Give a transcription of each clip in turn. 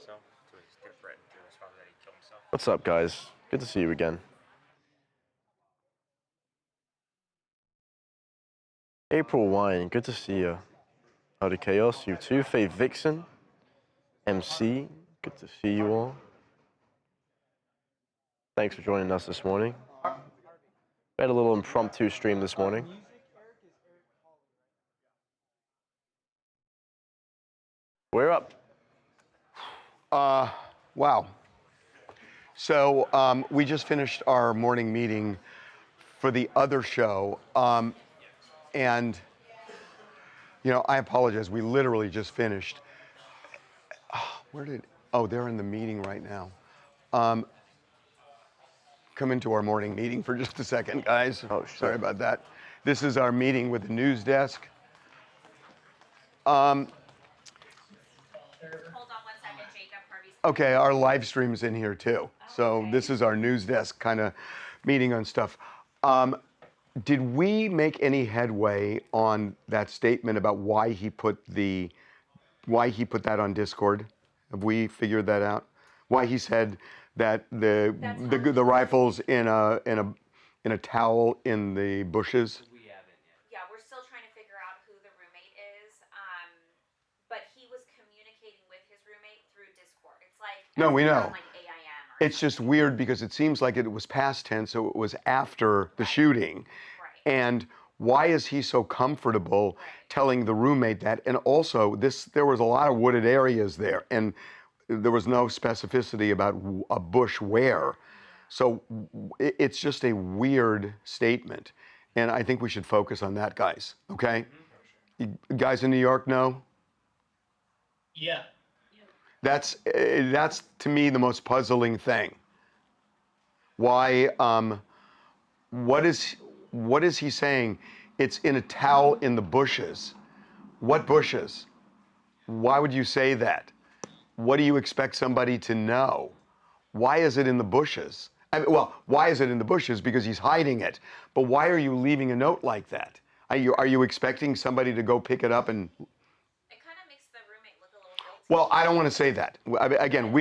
himself to threaten to his father that he killed himself. What's up, guys? Good to see you again. April Wine, good to see you. Out of Chaos, you too. Faith Vixen, MC, good to see you all. Thanks for joining us this morning. We had a little impromptu stream this morning. We're up. Wow. So we just finished our morning meeting for the other show. And, you know, I apologize. We literally just finished. They're in the meeting right now. Come into our morning meeting for just a second, guys. Oh, sure. Sorry about that. This is our meeting with the news desk. Hold on 1 second, Jacob. Harvey's Okay, our live stream's in here too. So this is our news desk kind of meeting on stuff. Did we make any headway on that statement about why he put that on Discord? Have we figured that out? Why he said that the rifles in a towel in the bushes? We haven't yet. Yeah, we're still trying to figure out who the roommate is. But he was communicating with his roommate through Discord. It's like No, we know. like AIM or It's just weird because it seems like it was past tense, so it was after the shooting. Right. And why is he so comfortable telling the roommate that? And also, there was a lot of wooded areas there, and there was no specificity about a bush where. So it's just a weird statement. And I think we should focus on that, guys, okay? You guys in New York know? Yeah. That's to me the most puzzling thing. Why? What is he saying? It's in a towel in the bushes. What bushes? Why would you say that? What do you expect somebody to know? Why is it in the bushes? Why is it in the bushes? Because he's hiding it. But why are you leaving a note like that? Are you expecting somebody to go pick it up and? Well, I don't want to say that. Again,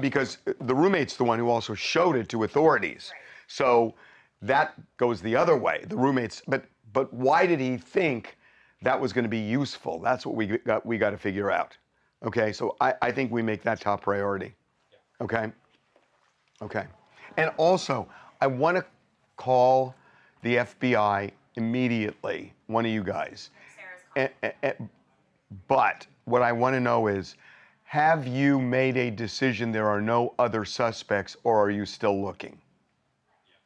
because the roommate's the one who also showed it to authorities. Right. So that goes the other way. The roommate's, but why did he think that was going to be useful? That's what we got to figure out. Okay, so I think we make that top priority. Okay? Okay. And also, I want to call the FBI immediately, one of you guys. But what I want to know is, have you made a decision there are no other suspects, or are you still looking?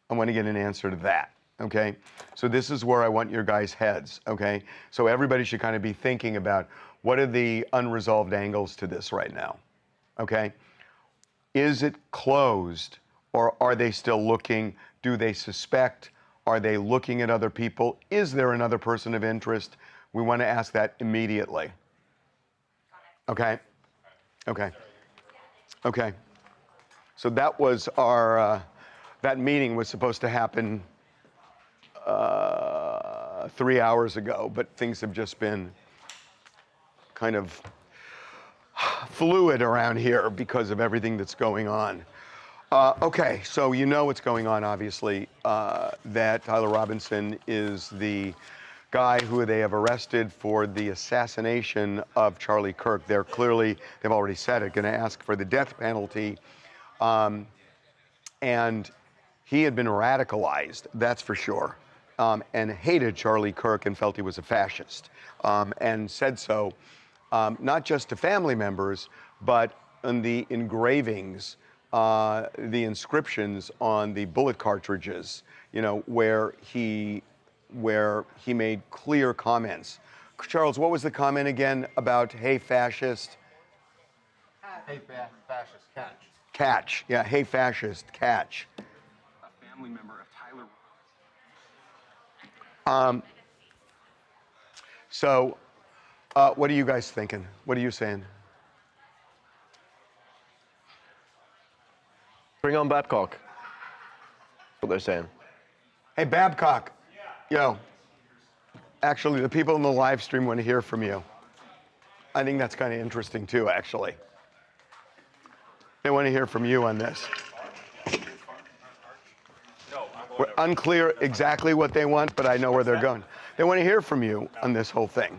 I want to get an answer to that, okay? So this is where I want your guys' heads, okay? So everybody should kind of be thinking about what are the unresolved angles to this right now, okay? Is it closed, or are they still looking? Do they suspect? Are they looking at other people? Is there another person of interest? We want to ask that immediately. Okay? Okay. Okay. So that was our, that meeting was supposed to happen 3 hours ago, but things have just been kind of fluid around here because of everything that's going on. Okay, so you know what's going on, obviously, that Tyler Robinson is the guy who they have arrested for the assassination of Charlie Kirk. They're clearly, they've already said it, going to ask for the death penalty. And he had been radicalized, that's for sure, and hated Charlie Kirk and felt he was a fascist, and said so, not just to family members, but in the engravings, the inscriptions on the bullet cartridges, you know, where he made clear comments. Charles, what was the comment again about, hey, fascist? Hey, fascist, catch. Catch, yeah, hey, fascist, catch. A family member of Tyler. So, what are you guys thinking? What are you saying? Bring on Babcock. What they're saying. Hey, Babcock. Yo, actually, the people in the live stream want to hear from you. I think that's kind of interesting too, actually. They want to hear from you on this. No, I'm going We're unclear exactly what they want, but I know where they're going. They want to hear from you on this whole thing.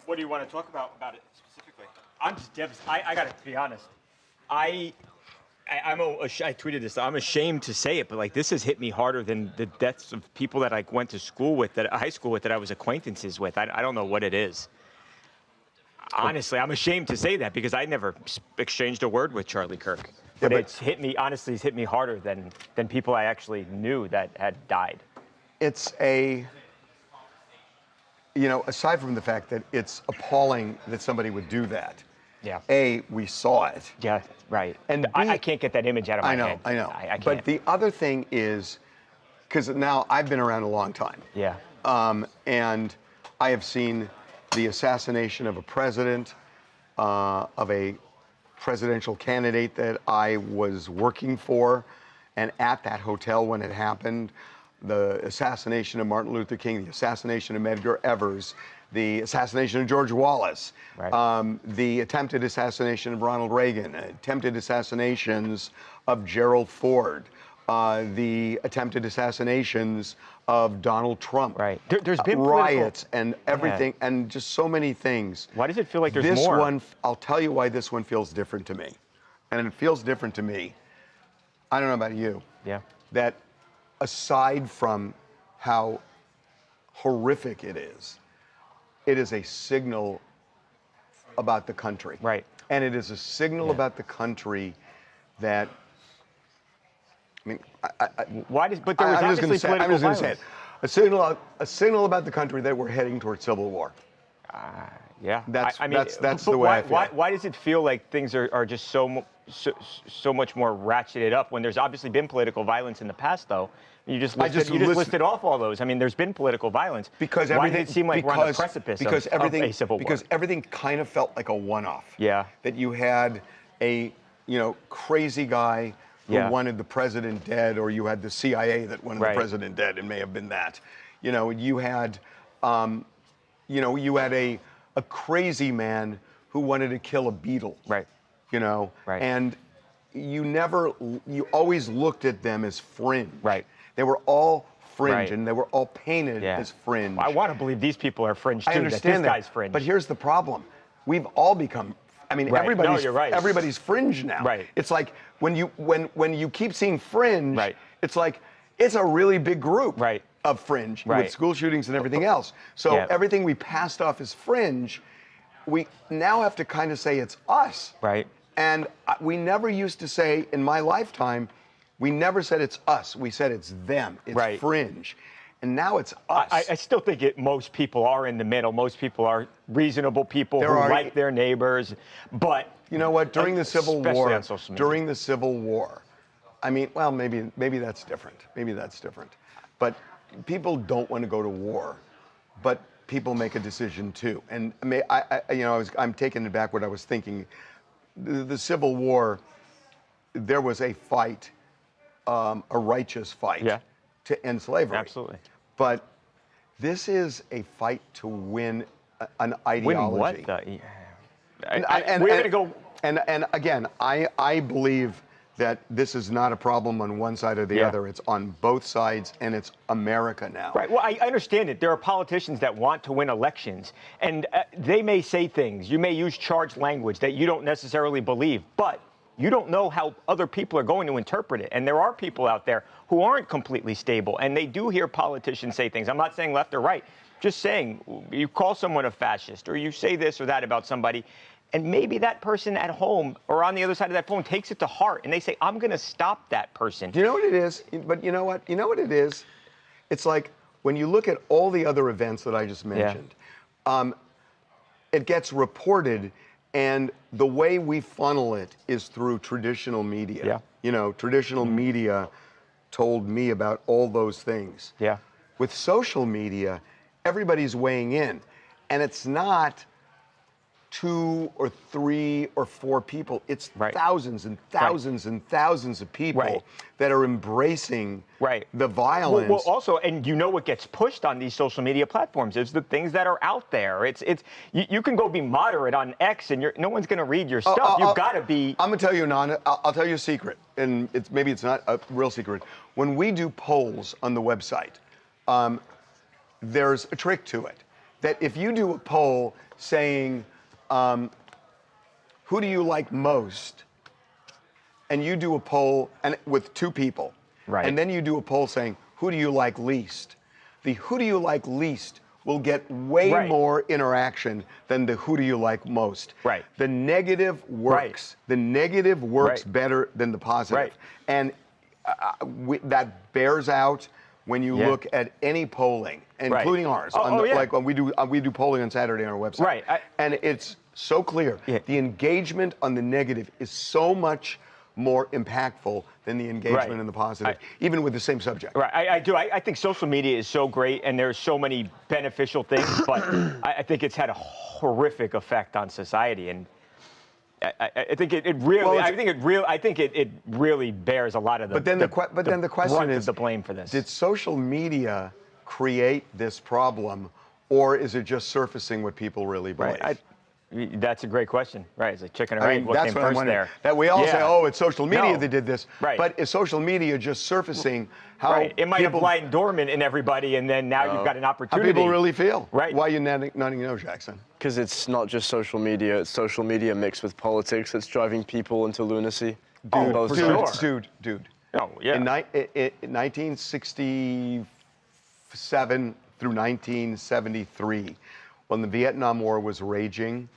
What do you want to talk about it specifically? I'm just devastated. I got to be honest. I tweeted this. I'm ashamed to say it, but like this has hit me harder than the deaths of people that I went to school with, high school with, that I was acquaintances with. I don't know what it is. Honestly, I'm ashamed to say that because I never exchanged a word with Charlie Kirk. But it's hit me. Honestly, it's hit me harder than people I actually knew that had died. It's aside from the fact that it's appalling that somebody would do that. Yeah. A, we saw it. Yeah. Right. And B, I can't get that image out of my head. I know. I can't. But the other thing is, because now I've been around a long time. Yeah. And I have seen the assassination of a president, of a presidential candidate that I was working for, and at that hotel when it happened, the assassination of Martin Luther King, the assassination of Medgar Evers, the assassination of George Wallace, Right. the attempted assassination of Ronald Reagan, attempted assassinations of Gerald Ford, the attempted assassinations of Donald Trump. Right. There's been riots and everything, and just so many things. Why does it feel like there's this more? This one, I'll tell you why this one feels different to me. And it feels different to me. I don't know about you. Yeah. That aside from how horrific it is a signal about the country. Right. And it is a signal about the country that, I mean, Why does? But there was I'm just obviously going political to say violence. it. A signal about the country that we're heading towards civil war. Yeah. That's but the way I feel. Why does it feel like things are just so much more ratcheted up when there's obviously been political violence in the past, though? You just listed off all those. I mean, there's been political violence. Because why does it seem like we're on the precipice of a civil war? Because everything kind of felt like a one-off. Yeah. That you had a crazy guy who wanted the president dead, or you had the CIA that wanted the president dead. It may have been that. You had a crazy man who wanted to kill a beetle. Right. Right. And you always looked at them as fringe. Right. They were all fringe, Right. and they were all painted as fringe. I want to believe these people are fringe too. I understand that. This guy's fringe. But here's the problem: we've all become. I mean, Right. everybody's No, you're right. everybody's fringe now. Right. It's like when you keep seeing fringe, Right. it's like it's a really big group Right. of fringe Right. with school shootings and everything else. So everything we passed off as fringe, we now have to kind of say it's us. Right. And we never used to say, in my lifetime, we never said it's us. We said it's them. It's fringe. And now it's us. I still think most people are in the middle. Most people are reasonable people who like their neighbors. But you know what? During the Civil War, on social media. I mean, well, maybe that's different. Maybe that's different. But people don't want to go to war. But people make a decision too. And I'm taking it back what I was thinking. The Civil War, there was a fight, a righteous fight to end slavery. Absolutely. But this is a fight to win an ideology. Win what? We're going to go. And again, I believe that this is not a problem on one side or the other. It's on both sides, and it's America now. Right. Well, I understand it. There are politicians that want to win elections, and they may say things. You may use charged language that you don't necessarily believe, but you don't know how other people are going to interpret it. And there are people out there who aren't completely stable, and they do hear politicians say things. I'm not saying left or right, just saying you call someone a fascist, or you say this or that about somebody, and maybe that person at home or on the other side of that phone takes it to heart, and they say, I'm going to stop that person. Do you know what it is? But you know what? You know what it is? It's like when you look at all the other events that I just mentioned, it gets reported, and the way we funnel it is through traditional media. Yeah. Traditional media told me about all those things. Yeah. With social media, everybody's weighing in, and it's not 2 or 3 or 4 people. It's Right. thousands and thousands and thousands of people Right. that are embracing Right. the violence. Well, also, and you know what gets pushed on these social media platforms is the things that are out there. You can go be moderate on X, and no one's going to read your stuff. You've got to be. I'm gonna tell you, Nana. I'll tell you a secret, and maybe it's not a real secret. When we do polls on the website, there's a trick to it. That if you do a poll saying, who do you like most? And you do a poll with 2 people. Right. And then you do a poll saying, who do you like least? The who do you like least will get way Right. more interaction than the who do you like most. Right. The negative works. The negative works Right. better than the positive. Right. And that bears out when you look at any polling, including ours. Yeah. Like when we do polling on Saturday on our website. Right. And it's so clear. Yeah. The engagement on the negative is so much more impactful than the engagement Right. in the positive, even with the same subject. Right, I do. I think social media is so great, and there's so many beneficial things, but I think it's had a horrific effect on society, and I think it really. Well, I think it really bears a lot of the. But then the question brunt is, of the blame for this. did social media create this problem, or is it just surfacing what people really believe? Right. That's a great question. Right. It's like chicken or I egg. mean, What that's came what I'm first wondering. there? That we all say, Yeah. oh, it's social media No. that did this. Right. But is social media just surfacing how Right. It might have people, lying dormant in everybody, and then now you've got an how opportunity. people really feel? Right. Why are you nodding no, Jackson? Because it's not just social media, it's social media mixed with politics that's driving people into lunacy. on both sides. Dude. Oh, yeah. In 1967 through 1973, when the Vietnam War was raging,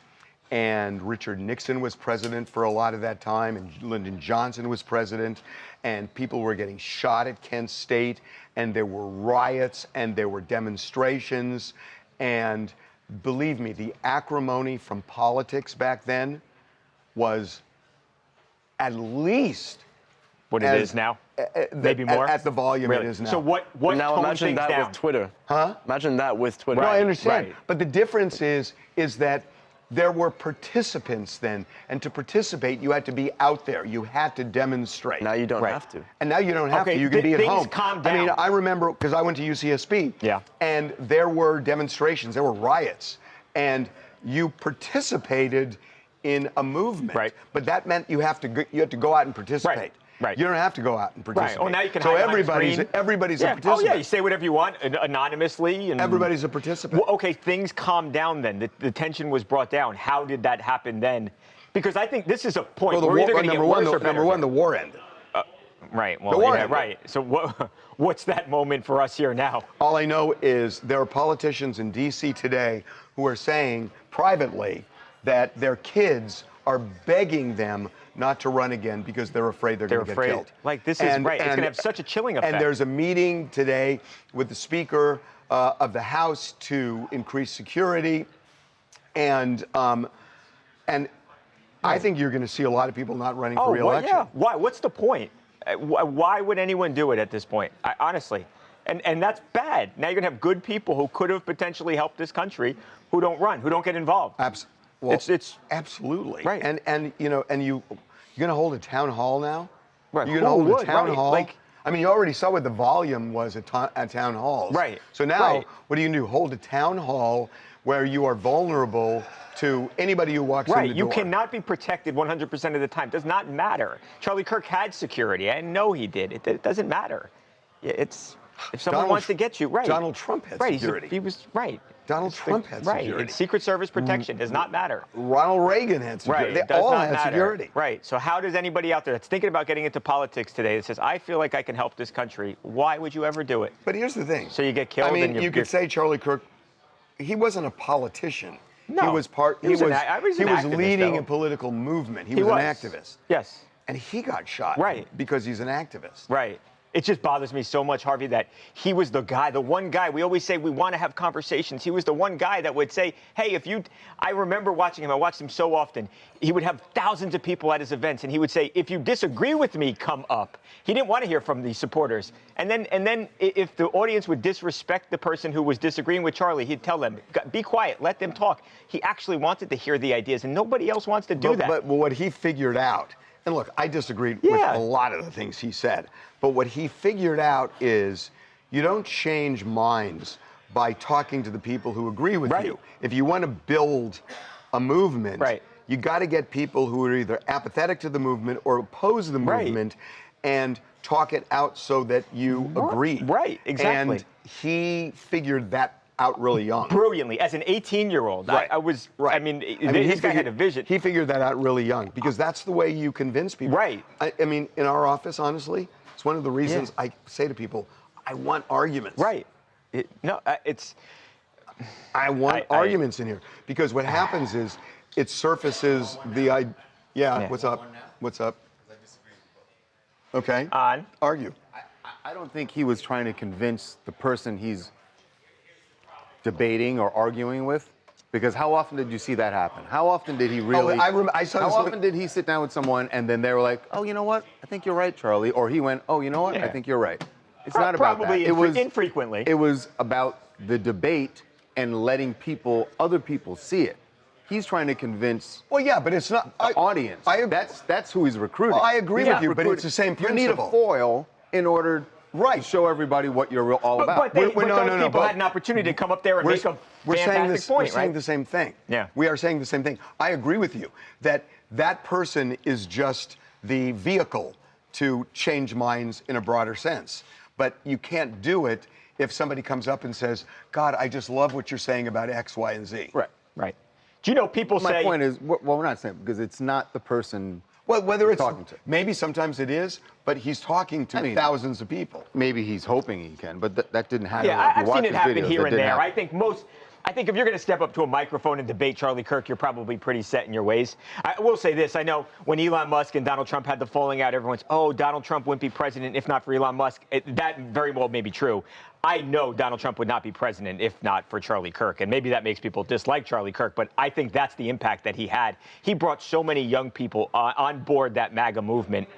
and Richard Nixon was president for a lot of that time, and Lyndon Johnson was president, and people were getting shot at Kent State, and there were riots, and there were demonstrations, and believe me, the acrimony from politics back then was at least What it is now? Maybe more? at the volume Really? it is now. So what Now toned imagine things that down? with Twitter. Huh? Imagine that with Twitter. No, I understand. right. But the difference is that there were participants then, and to participate, you had to be out there. You had to demonstrate. Now you don't Right. have to. And now you don't have Okay, to. You can be at things home. calmed I mean, down. I remember because I went to UCSB. Yeah. And there were demonstrations. There were riots, and you participated in a movement. Right. But that meant you had to go out and participate. Right. You don't have to go out and participate. Right. Oh, now you can So hide behind a everybody's screen. a participant. Oh, yeah. You say whatever you want anonymously. And Everybody's a participant. Well, okay, things calmed down then. The tension was brought down. How did that happen then? Because I think this is a point. Well, We're either going to get worse or better. number one, the war ended. Right. Well, the war yeah, ended. right. So what's that moment for us here now? All I know is there are politicians in D.C. today who are saying privately that their kids are begging them not to run again because they're afraid they're going to get afraid. killed. Like, this is right. It's going to have such a chilling effect. And there's a meeting today with the Speaker of the House to increase security, and I think you're going to see a lot of people not running for re-election. Well, yeah. Why? What's the point? Why would anyone do it at this point? Honestly. And that's bad. Now you're going to have good people who could have potentially helped this country who don't run, who don't get involved. Well, it's absolutely right. And you're going to hold a town hall now. Right. You're going to Who hold would? a town Right. hall. Like, I mean, you already saw what the volume was at town halls. Right. So now, Right. what do you do? Hold a town hall where you are vulnerable to anybody who walks in the door. Right. You cannot be protected 100% of the time. Does not matter. Charlie Kirk had security. I know he did. It doesn't matter. It's if someone wants to get you, right. Donald Trump had right. security. He was right. Donald Trump had right. security. It's Secret Service protection does not matter. Ronald Reagan had security. Right. They It does all not had matter. security. Right. So how does anybody out there that's thinking about getting into politics today that says, I feel like I can help this country, why would you ever do it? But here's the thing. So you get killed I mean, and you could say Charlie Kirk, he wasn't a politician. No. He was part. He was an activist, leading though. a political movement. He was an activist. Yes. And he got shot. Right. Because he's an activist. Right. It just bothers me so much, Harvey, that he was the guy, the one guy. We always say we want to have conversations. He was the one guy that would say, hey, I remember watching him. I watched him so often. He would have thousands of people at his events, and he would say, if you disagree with me, come up. He didn't want to hear from the supporters. And then if the audience would disrespect the person who was disagreeing with Charlie, he'd tell them, be quiet, let them talk. He actually wanted to hear the ideas, and nobody else wants to do that. But what he figured out, and look, I disagreed with a lot of the things he said, but what he figured out is you don't change minds by talking to the people who agree with you. If you want to build a movement, you got to get people who are either apathetic to the movement or oppose the movement and talk it out so that you agree. Right, exactly. And he figured that out really young. Brilliantly. As an 18-year-old, I mean, this guy had a vision. He figured that out really young because that's the way you convince people. Right. I mean, in our office, honestly, it's one of the reasons I say to people, I want arguments. Right. I want arguments in here because what happens is it surfaces the idea. Yeah, what's up? What's up? Okay. On. Argue. I don't think he was trying to convince the person he's debating or arguing with, because how often did you see that happen? How often did he really? How often did he sit down with someone and then they were like, "Oh, you know what? I think you're right, Charlie," or he went, "Oh, you know what? I think you're right." It's not about that. Probably It was infrequently. It was about the debate and letting other people see it. He's trying to convince. Well, yeah, but it's not the audience. That's who he's recruiting. Well, I agree with you, but it's the same principle. You need a foil in order to show everybody what you're all about. But those people had an opportunity to come up there and make a fantastic point, We're saying the same thing. Yeah. We are saying the same thing. I agree with you that that person is just the vehicle to change minds in a broader sense. But you can't do it if somebody comes up and says, God, I just love what you're saying about X, Y, and Z. Right. Do you know people say... My point is, well, we're not saying, because it's not the person whether it's talking to. Maybe sometimes it is, but he's talking to thousands of people. Maybe he's hoping he can, but that didn't happen. Yeah, I've seen it happen here and there. I think if you're going to step up to a microphone and debate Charlie Kirk, you're probably pretty set in your ways. I will say this. I know when Elon Musk and Donald Trump had the falling out, everyone's, Donald Trump wouldn't be president if not for Elon Musk. That very well may be true. I know Donald Trump would not be president if not for Charlie Kirk. And maybe that makes people dislike Charlie Kirk, but I think that's the impact that he had. He brought so many young people on board that MAGA movement.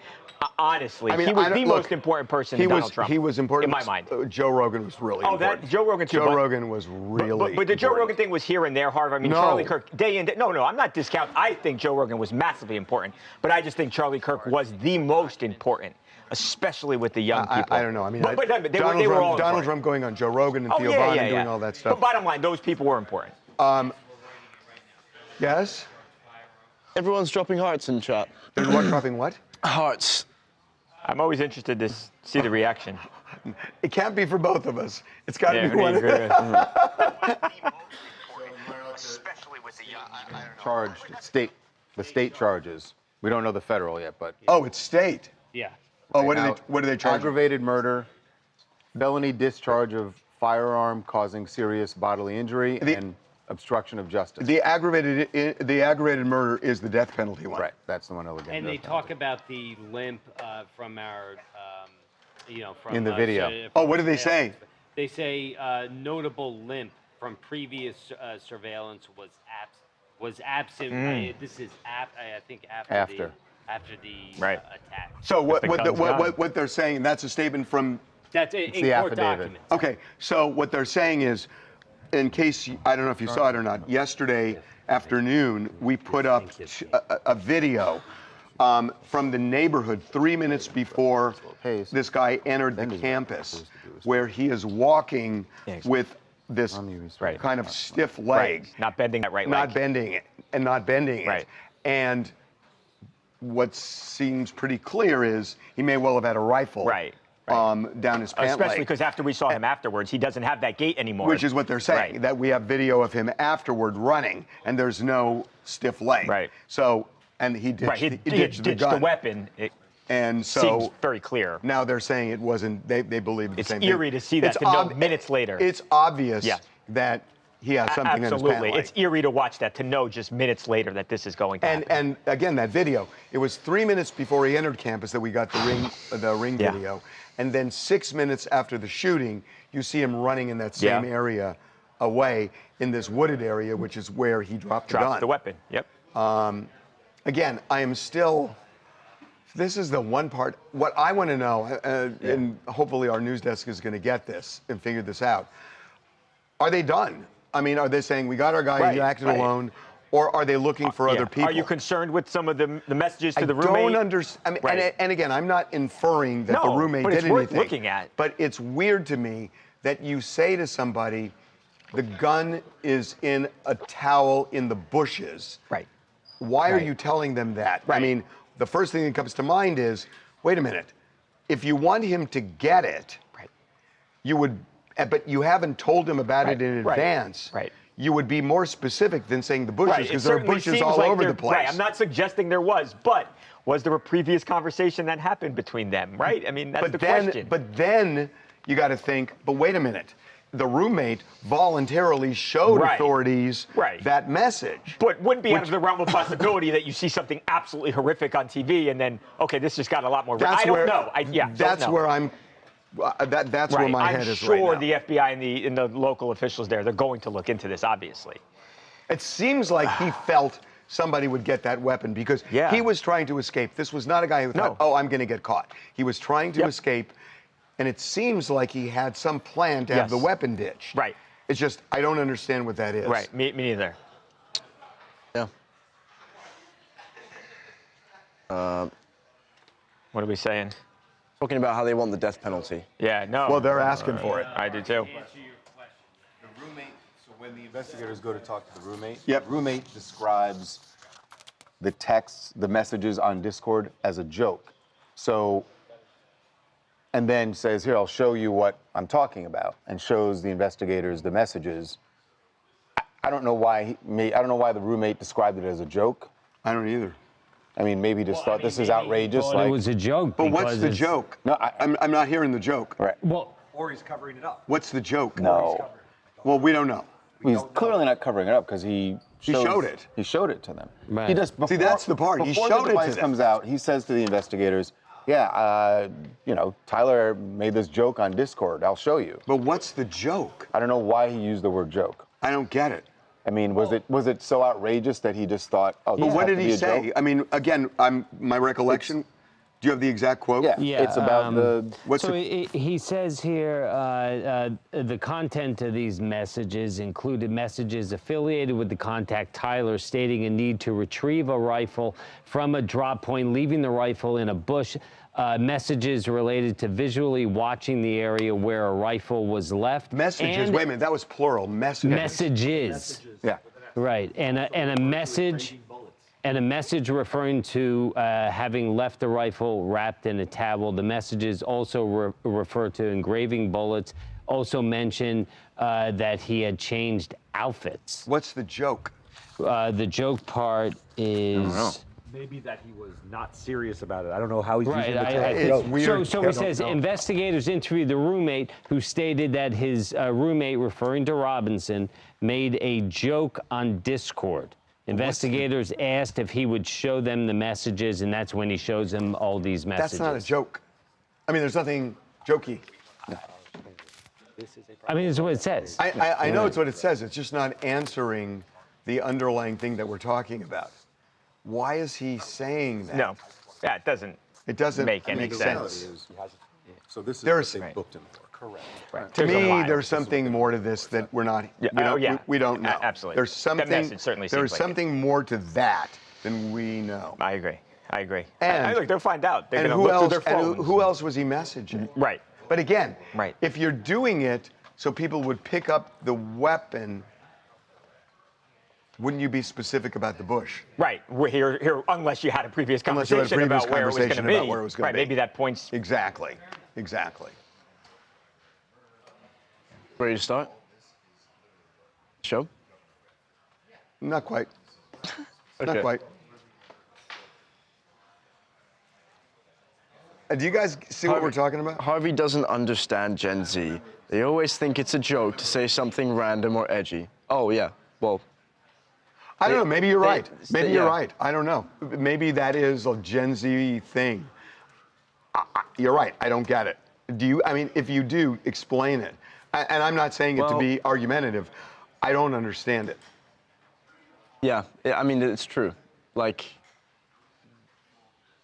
Honestly, he was the most important person than Donald Trump. He was important. In my mind. Joe Rogan was really important. Joe Rogan too. Joe Rogan was really But the Joe Rogan thing was here and there, Harvey. I mean, Charlie Kirk, day in, day... No, I'm not discounting. I think Joe Rogan was massively important. But I just think Charlie Kirk was the most important, especially with the young people. I don't know. I mean, they were all Donald Trump going on Joe Rogan and Theo Von and doing all that stuff. But bottom line, those people were important. Yes? Everyone's dropping hearts in chat. Everyone dropping what? Hearts. I'm always interested to see the reaction. It can't be for both of us. It's got to be one. Especially with the charged the state charges. We don't know the federal yet, but it's state. Yeah. Oh, what do they charge? Aggravated murder, felony discharge of firearm causing serious bodily injury, and obstruction of justice. The aggravated murder is the death penalty one. Right, that's the one over And they talk about the limp from our, from in the video. What do they say? They say notable limp from previous surveillance was absent. This is I think after the attack. So what they're saying? That's a statement from. That's in court documents. Okay, so what they're saying is, in case I don't know if you saw it or not, yesterday afternoon we put up a video from the neighborhood 3 minutes before this guy entered the campus, where he is walking with this kind of stiff leg, not bending that right leg, not bending it. And what seems pretty clear is he may well have had a rifle. Down his pant Especially leg. because after we saw him afterwards, he doesn't have that gait anymore. Which is what they're saying, that we have video of him afterward running, and there's no stiff leg. So, and he ditched, he ditched the gun. The weapon. And so seems very clear. Now they're saying it wasn't, they believe the same thing. It's eerie to see that minutes later. It's obvious that he has something in his pant Absolutely. leg. It's eerie to watch that, to know just minutes later that this is going to happen. And again, that video, it was 3 minutes before he entered campus that we got the ring Yeah. video. And then 6 minutes after the shooting, you see him running in that same area away in this wooded area, which is where he dropped the gun. the weapon. Yep. Again, I am still, this is the one part, what I want to know, and hopefully our news desk is going to get this and figure this out. Are they done? I mean, are they saying, we got our guy, he acted alone, or are they looking for other people? Are you concerned with some of the messages to the roommate? I don't understand. I mean, and again, I'm not inferring that the roommate did anything. But it's worth looking at. But it's weird to me that you say to somebody, the gun is in a towel in the bushes. Right. Why are you telling them that? I mean, the first thing that comes to mind is, wait a minute, if you want him to get it, you would, but you haven't told him about it in advance. You would be more specific than saying the bushes, because there are bushes all over the place. Right. I'm not suggesting there was, but was there a previous conversation that happened between them? Right. I mean, that's the question. But then you got to think, but wait a minute. The roommate voluntarily showed authorities that message. But wouldn't be out of the realm of possibility that you see something absolutely horrific on TV and then, okay, this just got a lot more. I don't know. That's where I'm. That's where my head is right now. I'm sure the FBI and the local officials there, they're going to look into this, obviously. It seems like he felt somebody would get that weapon because he was trying to escape. This was not a guy who thought, oh, I'm going to get caught. He was trying to escape. And it seems like he had some plan to have the weapon ditched. Right. It's just, I don't understand what that is. Right, me neither. Yeah. What are we saying? Talking about how they want the death penalty. Yeah, no. Well, they're asking for it. I do too. To answer your question, the roommate, so when the investigators go to talk to the roommate, the roommate describes the texts, the messages on Discord as a joke. So, and then says, here, I'll show you what I'm talking about, and shows the investigators the messages. I don't know why I don't know why the roommate described it as a joke. I don't either. I mean, maybe just thought this is outrageous. It was a joke. But what's the joke? No, I'm not hearing the joke. Right. Well, Or he's covering it up. What's the joke? No. Well, we don't know. He's clearly not covering it up because he showed it. He showed it to them. Right. He just, before, See, that's the part. He before showed the it to device them. comes out, he says to the investigators, yeah, you know, Tyler made this joke on Discord. I'll show you. But what's the joke? I don't know why he used the word joke. I don't get it. I mean, was it so outrageous that he just thought, oh, this But what has did to be he a say? joke? I mean, again, my recollection. Do you have the exact quote? Yeah, it's about the. What's he says here the content of these messages included messages affiliated with the contact Tyler stating a need to retrieve a rifle from a drop point, leaving the rifle in a bush. Messages related to visually watching the area where a rifle was left. Messages. Wait a minute, that was plural. Messages. Messages. Yeah. Right, and a message. And a message referring to having left the rifle wrapped in a towel. The messages also refer to engraving bullets. Also mention that he had changed outfits. What's the joke? The joke part is. Maybe that he was not serious about it. I don't know how he's Right, using the term. It's weird. So he says investigators interviewed the roommate who stated that his roommate, referring to Robinson, made a joke on Discord. Investigators asked if he would show them the messages, and that's when he shows them all these messages. That's not a joke. I mean, there's nothing jokey. I mean, it's what it says. I know it's what it says. It's just not answering the underlying thing that we're talking about. Why is he saying that? No, it doesn't. It doesn't make any sense. So this is There's- what they booked him for. Correct. Right. To There's a me, lot. there's something more to this that we're not. We don't know. Absolutely. There's something. That message certainly seems There's like something more to that than we know. I agree. And look, they'll find out. They're and going to who look else? through their And phones. who else was he messaging? Right. But again, Right. if you're doing it so people would pick up the weapon, wouldn't you be specific about the bush? Right. We're here unless you had a previous Unless you had a conversation previous about where it was going to conversation be. about where it was gonna right. be. Maybe that points. Exactly. Ready to start? Show? Not quite. Not Okay. quite. Do you guys see what we're talking about? Harvey doesn't understand Gen Z. They always think it's a joke to say something random or edgy. Oh yeah. Well, I don't know. Maybe you're right. Maybe you're yeah. right. I don't know. Maybe that is a Gen Z thing. You're right. I don't get it. Do you? I mean, if you do, explain it. And I'm not saying it to be argumentative. I don't understand it. Yeah, I mean, it's true. Like,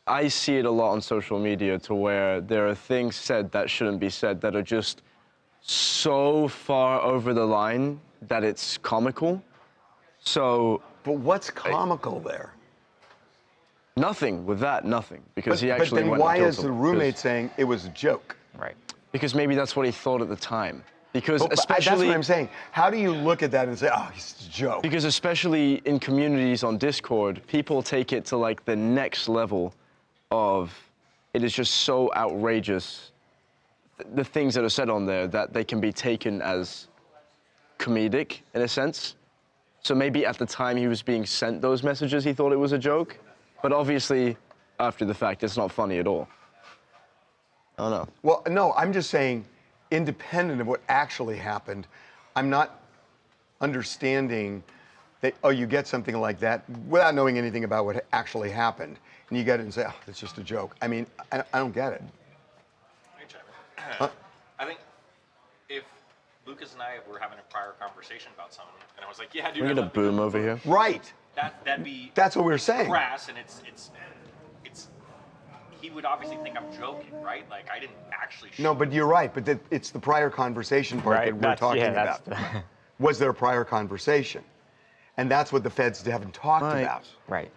I see it a lot on social media to where there are things said that shouldn't be said that are just so far over the line that it's comical. So. But what's comical there? Nothing with that, nothing. Because he actually But then went why and is the roommate saying it was a joke? Right. Because maybe that's what he thought at the time. Because But especially. that's what I'm saying. How do you look at that and say, oh, it's a joke? Because especially in communities on Discord, people take it to like the next level of it is just so outrageous, the things that are said on there, that they can be taken as comedic in a sense. So maybe at the time he was being sent those messages, he thought it was a joke. But obviously, after the fact, it's not funny at all. I don't know. Well, no, I'm just saying, independent of what actually happened, I'm not understanding that, oh, you get something like that without knowing anything about what actually happened. And you get it and say, oh, it's just a joke. I mean, I don't get it. I think if Lucas and I were having a prior conversation about something, and I was like, yeah, dude, We I get a love boom over here. Right. that'd be That's what we were saying. crass, and it's he would obviously think I'm joking, right? Like I didn't actually No, but you're right. But it's the prior conversation part that we're talking about. Was there a prior conversation? And that's what the feds haven't talked about. Right.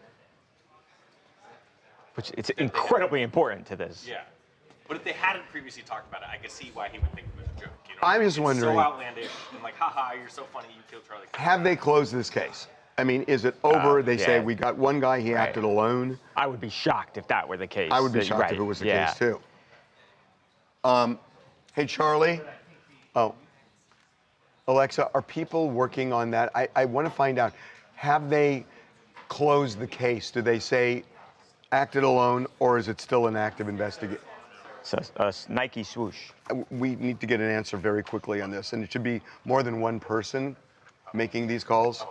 Which it's incredibly important to this. Yeah. But if they hadn't previously talked about it, I could see why he would think it was a joke. You know? I'm just It's wondering. so outlandish and like, haha, you're so funny, you killed Charlie. Have they closed this case? I mean, is it over? They say we got one guy, he acted alone. I would be shocked if that were the case. I would be shocked if it was the case too. Hey, Charlie. Oh. Alexa, are people working on that? I want to find out, have they closed the case? Do they say acted alone, or is it still an active investigation? So, Nike swoosh. We need to get an answer very quickly on this, and it should be more than one person making these calls.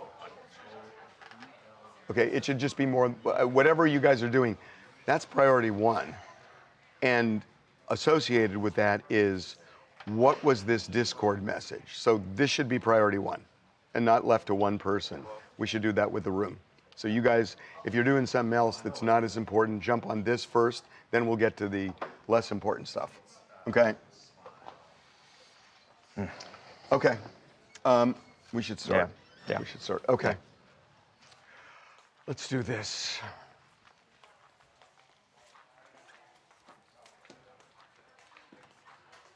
Okay, it should just be more, whatever you guys are doing, that's priority one. And associated with that is, what was this Discord message? So this should be priority one and not left to one person. We should do that with the room. So you guys, if you're doing something else that's not as important, jump on this first, then we'll get to the less important stuff. Okay? Okay. We should start. Yeah. We should start. Okay. Let's do this.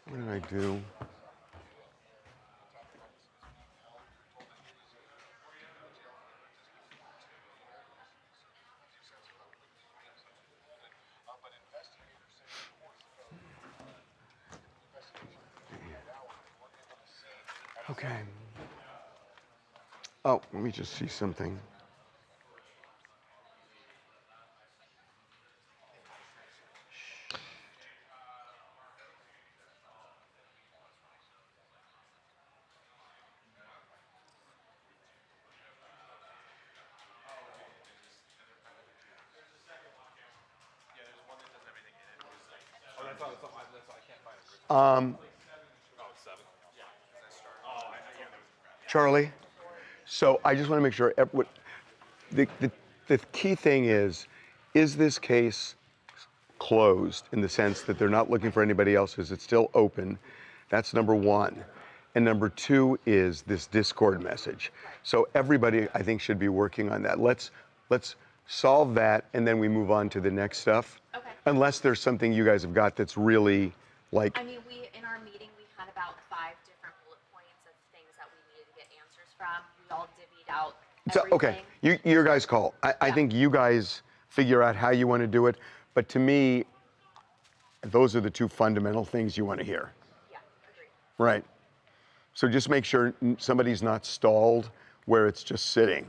What did I do? Okay. Oh, let me just see something. Charlie, so I just want to make sure, the key thing is this case closed in the sense that they're not looking for anybody else? Is it still open? That's number one. And number two is this Discord message. So everybody, I think, should be working on that. Let's solve that, and then we move on to the next stuff. Okay. Unless there's something you guys have got that's really like. I mean, in our meeting, we had about 5 different bullet points of things that we needed to get answers from. We all divvied out everything. So, okay, your guys' call. I think you guys figure out how you want to do it. But to me, those are the two fundamental things you want to hear. Yeah, agreed. Right. So just make sure somebody's not stalled where it's just sitting.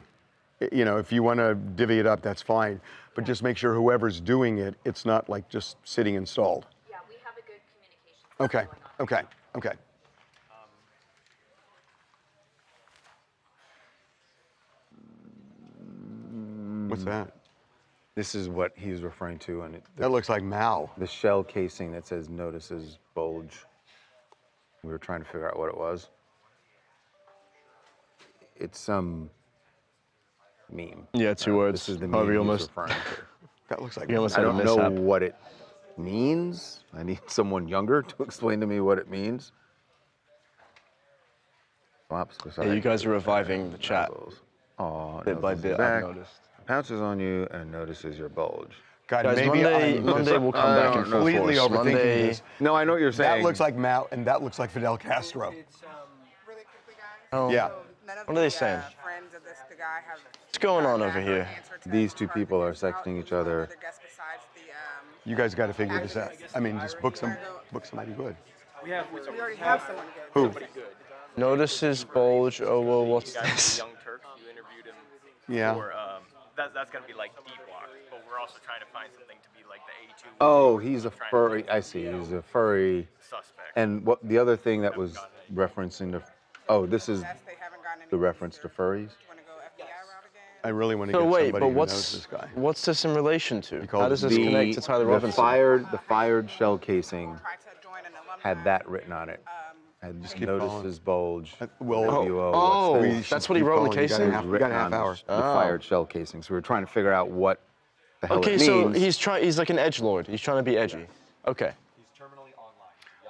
You know, if you want to divvy it up, that's fine. But just make sure whoever's doing it, it's not like just sitting installed. Yeah, we have a good communication Okay, going on. okay. What's that? This is what he's referring to, and That looks like Mao. the shell casing that says "notices bulge." We were trying to figure out what it was. It's some meme. Yeah, 2 words. This is the Harvey meme he's almost. referring to. That looks like You almost I had a don't know mishap. what it means. I need someone younger to explain to me what it means. Yeah, you guys are reviving the chat. Oh, Bit by bit, I've noticed. Pounces on you and notices your bulge. God, Guys, maybe Monday we'll come back in full completely force. overthinking Monday, this. No, I know what you're saying. That looks like Mao, and that looks like Fidel Castro. Really quickly, guys. Oh. Yeah. None of What are they saying? Friends of the guy have What's going on over here? These two people are sexting each other. You guys got to figure this out. I mean, just book somebody good. We already have someone good. Who? Notices bulge. Oh, well, what's this? Young Turk, you interviewed him. Yeah. For, that's gonna be like D block, but we're also trying to find something to be like the A2. Oh, he's a furry. I see. He's a furry. Suspect. And what the other thing that was referencing to? Oh, this is the reference to furries. I really want to So get wait, somebody but who knows this guy. what's this in relation to? Because How does this connect to Tyler Robinson? The fired shell casing had that written on it. Had keep notices bulge. Well, WO, Oh, what's We that's should what he keep wrote in the calling. You got a casing? half- we got a half hour. The fired shell casing. So we were trying to figure out what the hell Okay, it so means. he's like an edgelord. He's trying to be edgy. Okay.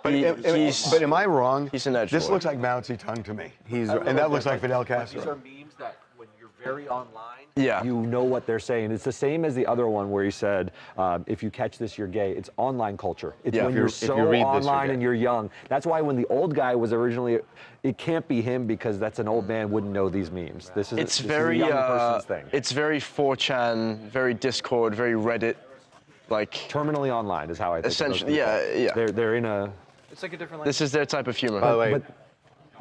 But, He's- but am I wrong? he's an edgelord. This looks like Mao Zedong to me. He's And that looks like Fidel These are Castro. memes that when you're very online, Yeah. you know what they're saying. It's the same as the other one where he said, if you catch this, you're gay. It's online culture. It's Yeah. when If you're you so read this, you're online gay. and you're young. That's why when the old guy was originally, it can't be him because that's an old man wouldn't know these memes. This is It's this very is a young person's thing. it's very 4chan, very Discord, very Reddit, like Terminally online is how I think. of those essentially. people. Yeah, yeah. They're in a. It's like a different This is their type of humor. By the way, But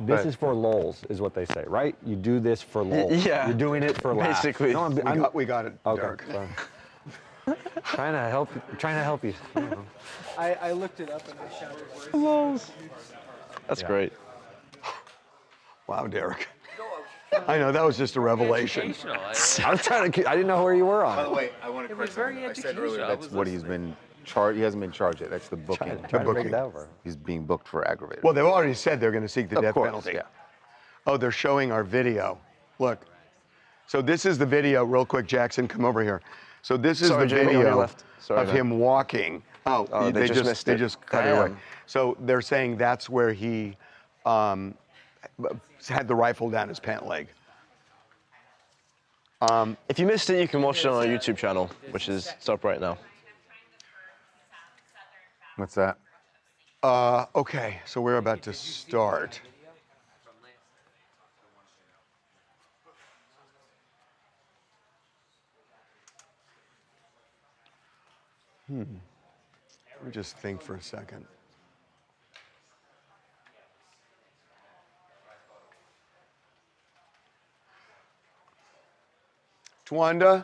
this is for lols, is what they say, right? You do this for lols. yeah. You're doing it for laughs. Basically. No, We got it, okay. Derek. Sorry. trying to help you. I looked it up and I shouted words. That's great. Wow, Derek. I know, that was just a revelation. I was trying to. I didn't know where you were by on. the way, I want to correct something. I said earlier that's what he's been charged. He hasn't been charged yet. That's the booking. The Trying to make booking. that over. He's being booked for aggravated. Well, they've already said they're going to seek the Of death course, penalty. yeah. Oh, they're showing our video. Look. So this is the video. Real quick, Jackson, come over here. So this is Sorry, the Jamie, on your video left. Sorry, of man. him walking. Oh, they just missed they it. just cut it away. Damn. So they're saying that's where he had the rifle down his pant leg. If you missed it, you can watch it on our YouTube channel, which is up right now. What's that? Okay, so we're about to start. Let me just think for a second. Twanda,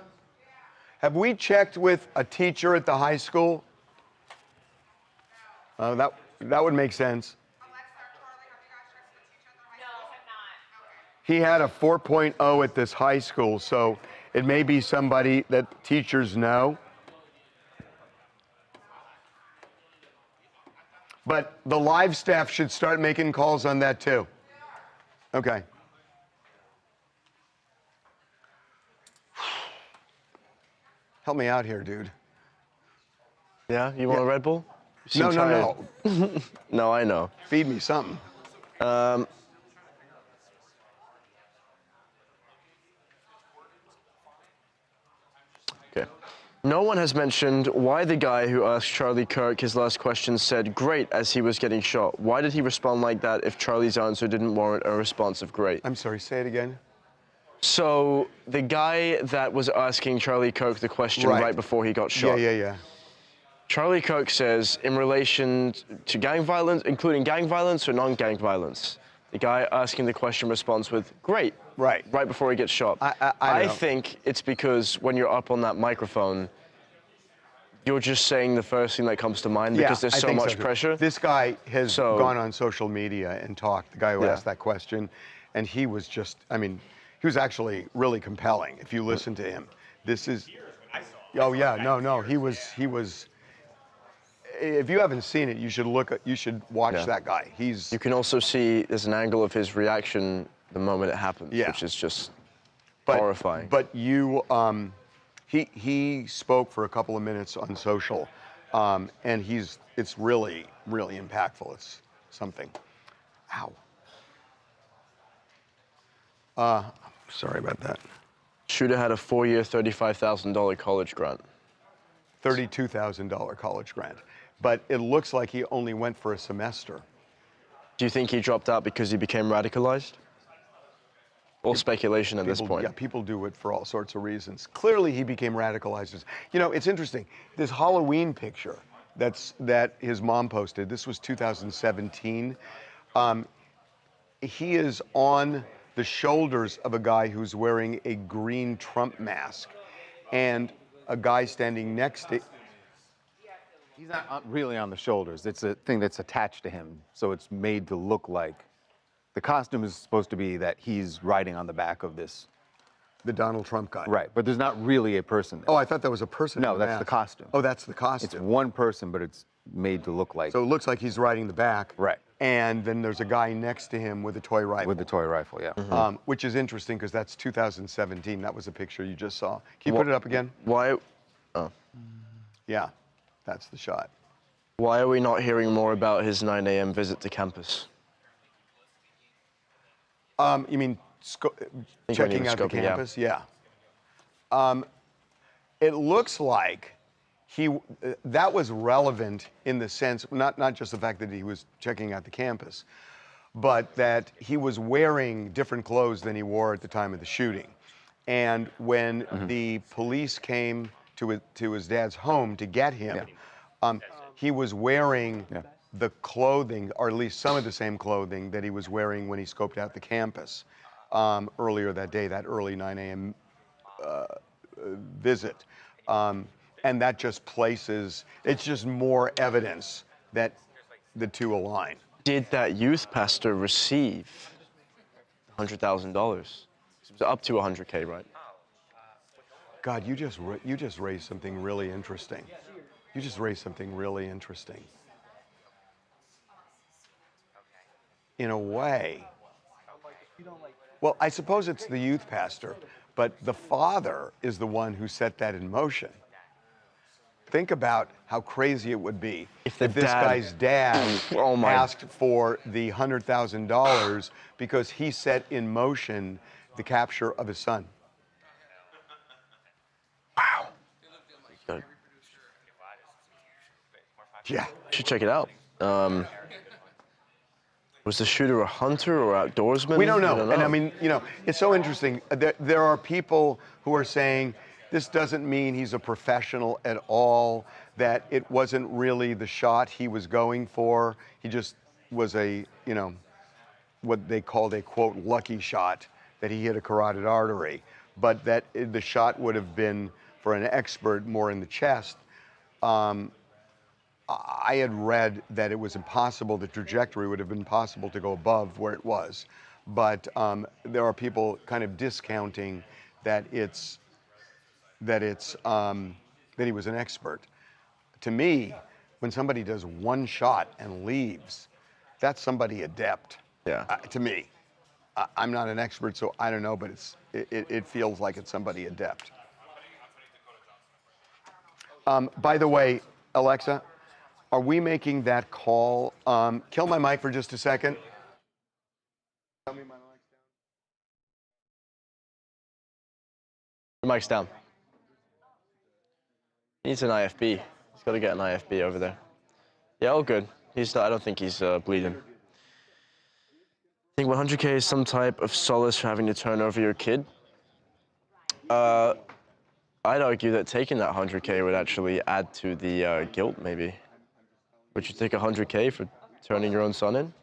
have we checked with a teacher at the high school? That would make sense. He had a 4.0 at this high school, so it may be somebody that teachers know. But the live staff should start making calls on that too. Okay. Help me out here, dude. Yeah, you want a Red Bull? You No, seem no, tired. no. No, I know. Feed me something. Okay. No one has mentioned why the guy who asked Charlie Kirk his last question said great as he was getting shot. Why did he respond like that if Charlie's answer didn't warrant a response of great? I'm sorry, say it again. So the guy that was asking Charlie Kirk the question right before he got shot. Yeah. Charlie Kirk says, in relation to gang violence, including gang violence or non-gang violence, the guy asking the question responds with, great, right before he gets shot. I think it's because when you're up on that microphone, you're just saying the first thing that comes to mind because there's so much pressure. This guy has gone on social media and talked, the guy who asked that question, and he was just, I mean, he was actually really compelling if you listen to him. This is. Oh yeah, no. He was. If you haven't seen it, you should watch that guy. You can also see there's an angle of his reaction the moment it happens, which is just horrifying. But he spoke for a couple of minutes on social, and it's really, really impactful. It's something. Ow. Sorry about that. Shooter had a 4-year, $35,000 college grant. $32,000 college grant. But it looks like he only went for a semester. Do you think he dropped out because he became radicalized? All speculation at this point. Yeah, people do it for all sorts of reasons. Clearly, he became radicalized. You know, it's interesting. This Halloween picture that his mom posted, this was 2017. He is on the shoulders of a guy who's wearing a green Trump mask, and a guy standing next to. He's not really on the shoulders. It's a thing that's attached to him, so it's made to look like. The costume is supposed to be that he's riding on the back of this. The Donald Trump guy. Right, but there's not really a person there. Oh, I thought that was a person. No, that's the costume. Oh, that's the costume. It's one person, but it's made to look like. So it looks like he's riding the back. Right. And then there's a guy next to him with a toy rifle. With the toy rifle, yeah. Which is interesting because that's 2017. That was a picture you just saw. Can you put it up again? Why? Oh. Yeah, that's the shot. Why are we not hearing more about his 9 a.m. visit to campus? You mean checking out the campus? Yeah. It looks like that was relevant in the sense, not just the fact that he was checking out the campus, but that he was wearing different clothes than he wore at the time of the shooting. And when the police came to his dad's home to get him, he was wearing the clothing, or at least some of the same clothing that he was wearing when he scoped out the campus earlier that day, that early 9 a.m. Visit. And that just it's just more evidence that the two align. Did that youth pastor receive $100,000? It was up to 100K, right? God, you just raised something really interesting. You just raised something really interesting. In a way, well, I suppose it's the youth pastor, but the father is the one who set that in motion. Think about how crazy it would be if this guy's dad asked for the $100,000 because he set in motion the capture of his son. Wow. Yeah. Should check it out. Was the shooter a hunter or outdoorsman? We don't know. And I mean, you know, it's so interesting. There are people who are saying this doesn't mean he's a professional at all, that it wasn't really the shot he was going for. He just was what they called a, quote, lucky shot, that he hit a carotid artery. But that the shot would have been, for an expert, more in the chest. I had read that it was impossible, the trajectory would have been possible to go above where it was. But there are people kind of discounting that he was an expert. To me, when somebody does one shot and leaves, that's somebody adept. Yeah. To me. I'm not an expert, so I don't know, but it feels like it's somebody adept. By the way, Alexa, are we making that call? Kill my mic for just a second. Tell me my mic's down. Your mic's down. He needs an IFB. He's got to get an IFB over there. Yeah, all good. I don't think he's bleeding. I think 100K is some type of solace for having to turn over your kid. I'd argue that taking that 100K would actually add to the guilt, maybe. Would you take 100K for turning your own son in?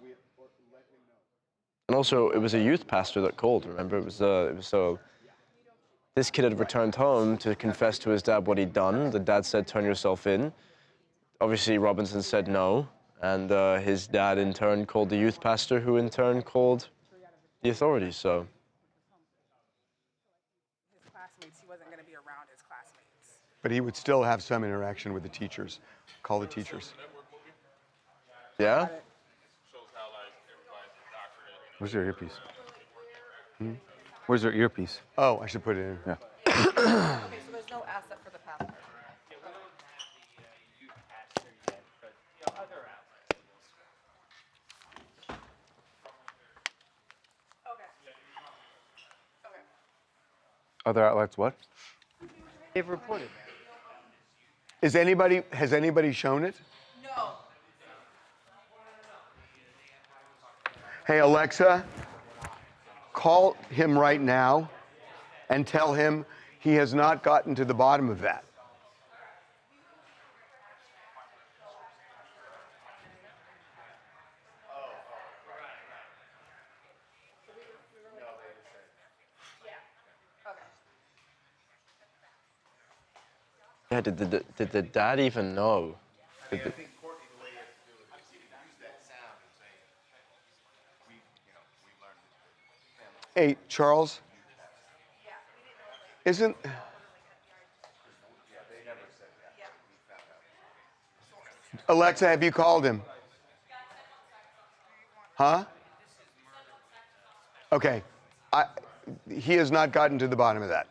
And also, it was a youth pastor that called, remember? It was so... This kid had returned home to confess to his dad what he'd done. The dad said, turn yourself in. Obviously, Robinson said no. And his dad, in turn, called the youth pastor, who in turn called the authorities, so... His classmates, he wasn't going to be around his But he would still have some interaction with the teachers. Call the teachers. Yeah? Where's your earpiece? Where's your earpiece? Oh, I should put it in. Yeah. Okay, so there's no asset for the pastor. Other outlets, what? They've reported. Has anybody shown it? No. Hey, Alexa, call him right now and tell him he has not gotten to the bottom of that. Yeah, did the dad even know? Hey, Charles, isn't... Alexa, have you called him? Huh? Okay. He has not gotten to the bottom of that.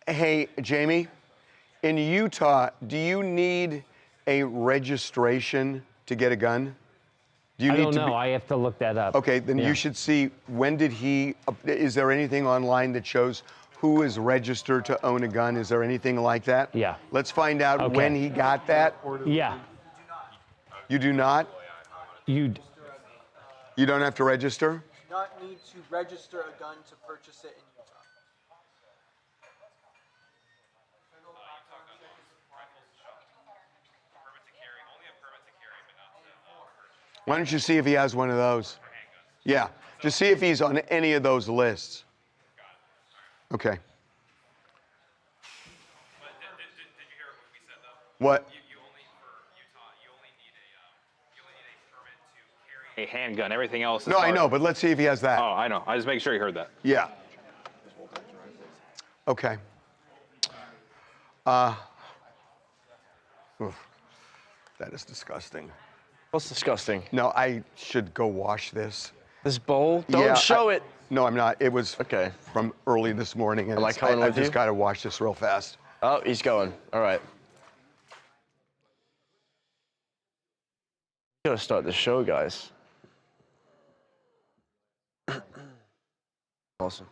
Hey, Jamie, in Utah, do you need a registration to get a gun? Do you I need don't to know. I have to look that up. Okay, then you should see, when did he, is there anything online that shows who is registered to own a gun? Is there anything like that? Yeah. Let's find out when he got that. Yeah. You do not? You don't have to register? Do not need to register a gun to purchase it in Utah. Why don't you see if he has one of those? Yeah, just see if he's on any of those lists. Okay. What? A handgun. Everything else is No, I know, but let's see if he has that. Oh, I know. I just make sure you heard that. Yeah. Okay. Oof. That is disgusting. What's disgusting? No, I should go wash this. This bowl? Don't show it. No, I'm not. It was from early this morning, and Am I coming with I've just you? got to wash this real fast. Oh, he's going. All right. Gotta start the show, guys. Awesome.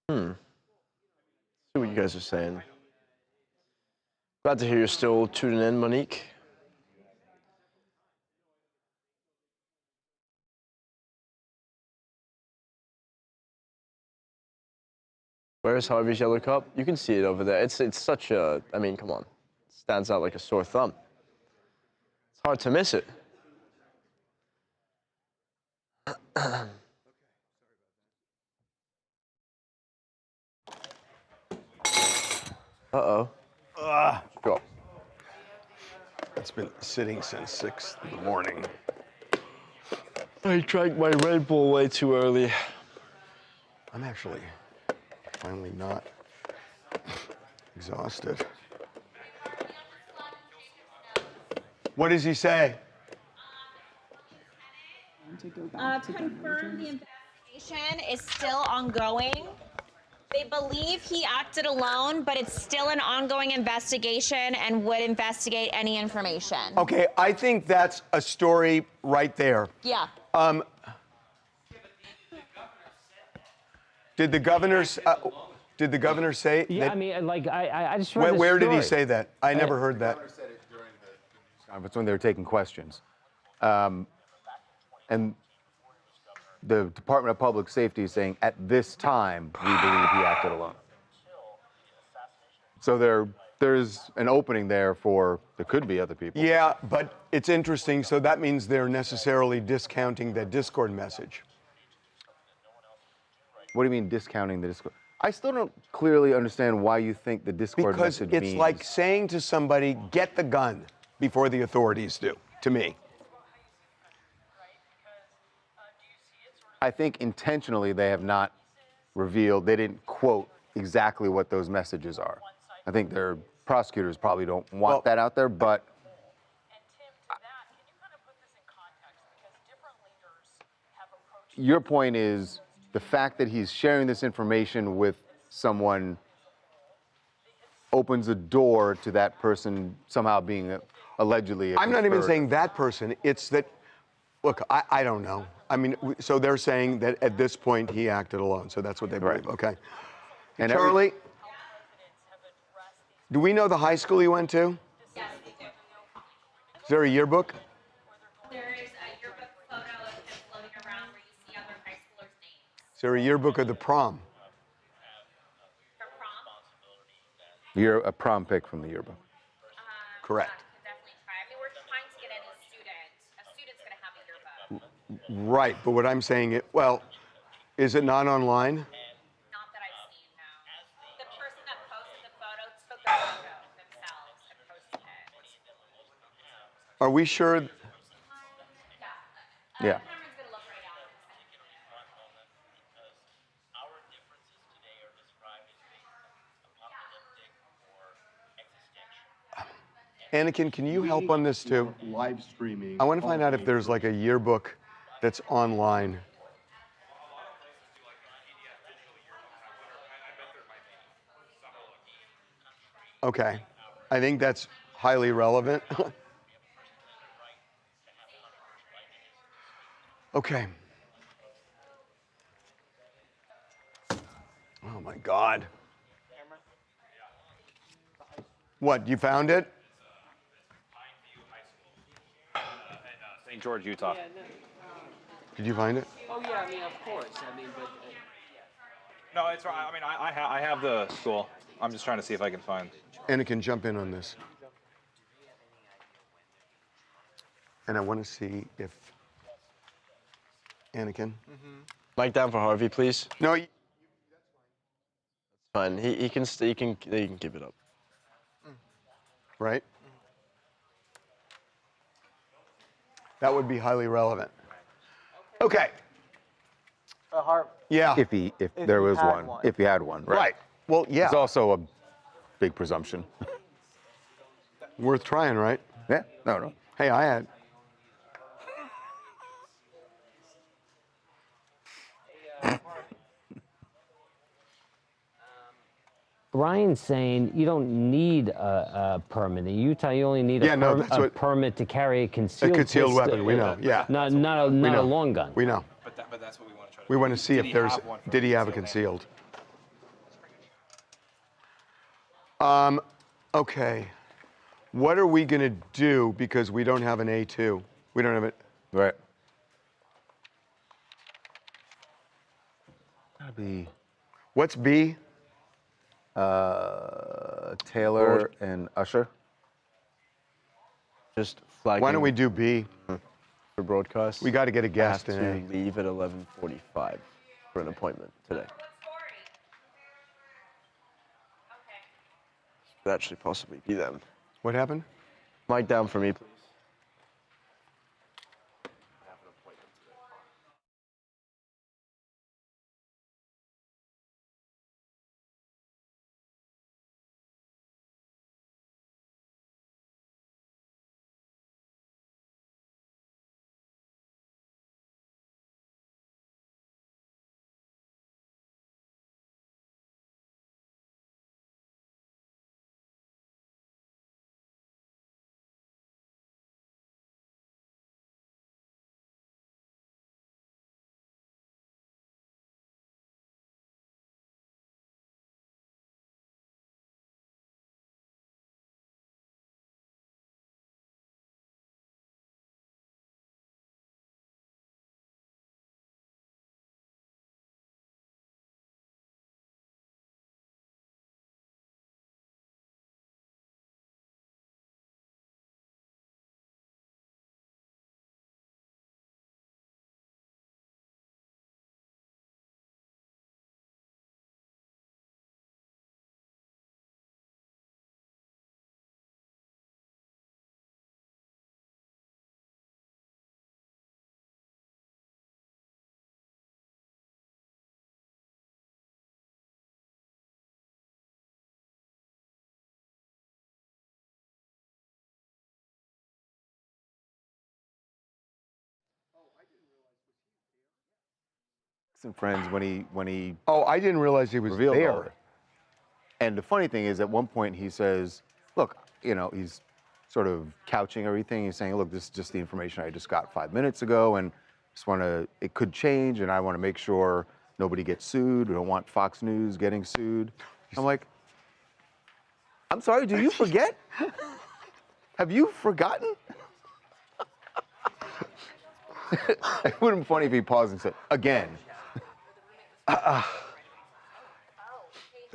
See what you guys are saying. Glad to hear you're still tuning in, Monique. Where's Harvey's yellow cup? You can see it over there. It's such a, I mean, come on. It stands out like a sore thumb. It's hard to miss it. Uh-oh. Drop. It's been sitting since 6 in the morning. I drank my Red Bull way too early. I'm actually finally not exhausted. What does he say? Confirm the investigation is still ongoing. They believe he acted alone, but it's still an ongoing investigation and would investigate any information. Okay, I think that's a story right there. Yeah. Did the governor say? Yeah, that, I mean, like, I just read where the did he story. say that? I never heard that. Conference when they were taking questions. And the Department of Public Safety is saying, at this time, we believe he acted alone. So there's an opening there for, there could be other people. Yeah, but it's interesting. So that means they're necessarily discounting that Discord message. What do you mean discounting the Discord? I still don't clearly understand why you think the Discord Because message it's means. like saying to somebody, get the gun before the authorities do, to me. I think intentionally they have not revealed, they didn't quote exactly what those messages are. I think their prosecutors probably don't want that out there, but your point is the fact that he's sharing this information with someone opens a door to that person somehow being allegedly a I'm not even conspirator. saying that person. It's that, look, I don't know. I mean, so they're saying that at this point he acted alone. So that's what they believe. Okay. And Charlie, do we know the high school he went to? Yes, we do. Is there a yearbook? There is a yearbook photo of him floating around where you see other high schoolers' names. Is there a yearbook of the prom? For prom? You're a prom pic from the yearbook. Correct. Could definitely try. I mean, we're trying to get any student. A student's going to have a yearbook. Right, but what I'm saying, is it not online? Not that I've seen, no. The person that posted the photo took the photo themselves and posted it. Are we sure? Yeah. Cameron's going to look right at it. Anakin, can you help on this too? Live streaming. I want to find out if there's like a yearbook that's online. Okay, I think that's highly relevant. Okay. Oh my God. What, you found it? St. George, Utah. Did you find it? Oh yeah, I mean, of course. I mean, but. No, it's right. I mean, I have the school. I'm just trying to see if I can find. Anakin, jump in on this. And I want to see if Anakin. Mic down for Harvey, please. No, That's fine. He can give it up. Right? That would be highly relevant. Okay. Yeah. If there was one. If he had one, right? Right. Well, yeah. It's also a big presumption. Worth trying, right? Yeah. No. Hey, I had. Ryan's saying you don't need a permit. In Utah, you only need a permit to carry a concealed pistol. weapon. We know, yeah. Not a long gun. We know. But that's what we want to try to We want to see if there's, did he have a concealed concealed? Okay. What are we going to do because we don't have an A2? We don't have it. Right. Gotta be. What's B? Taylor and Usher. Just flagging. Why don't we do B? For broadcast. We got to get a guest I in have to leave at 11:45 for an appointment today. Could actually possibly be them. What happened? Mic down for me, please. and friends when he. Oh, I didn't realize he was revealed all there. that. And the funny thing is, at one point he says, "Look, you know, he's sort of couching everything. He's saying, look, this is just the information I just got 5 minutes ago, and just want to. It could change, and I want to make sure nobody gets sued. We don't want Fox News getting sued." I'm like, I'm sorry, do you forget? Have you forgotten? It would have been funny if he paused and said, again.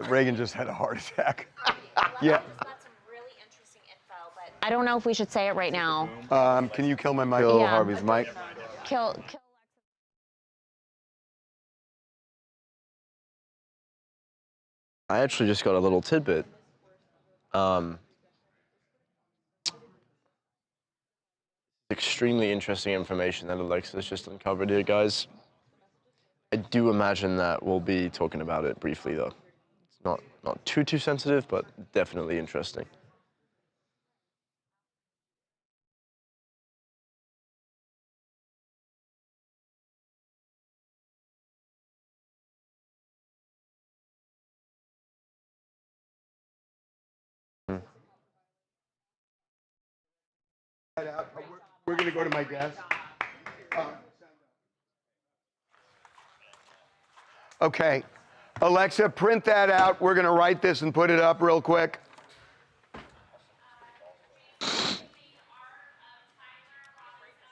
Reagan just had a heart attack. Yeah. I don't know if we should say it right now. Can you kill my mic? Kill Harvey's mic. Kill. I actually just got a little tidbit. Extremely interesting information that Alexa's just uncovered here, guys. I do imagine that we'll be talking about it briefly, though. It's not too sensitive, but definitely interesting. We're going to go to my desk. Okay. Alexa, print that out. We're going to write this and put it up real quick.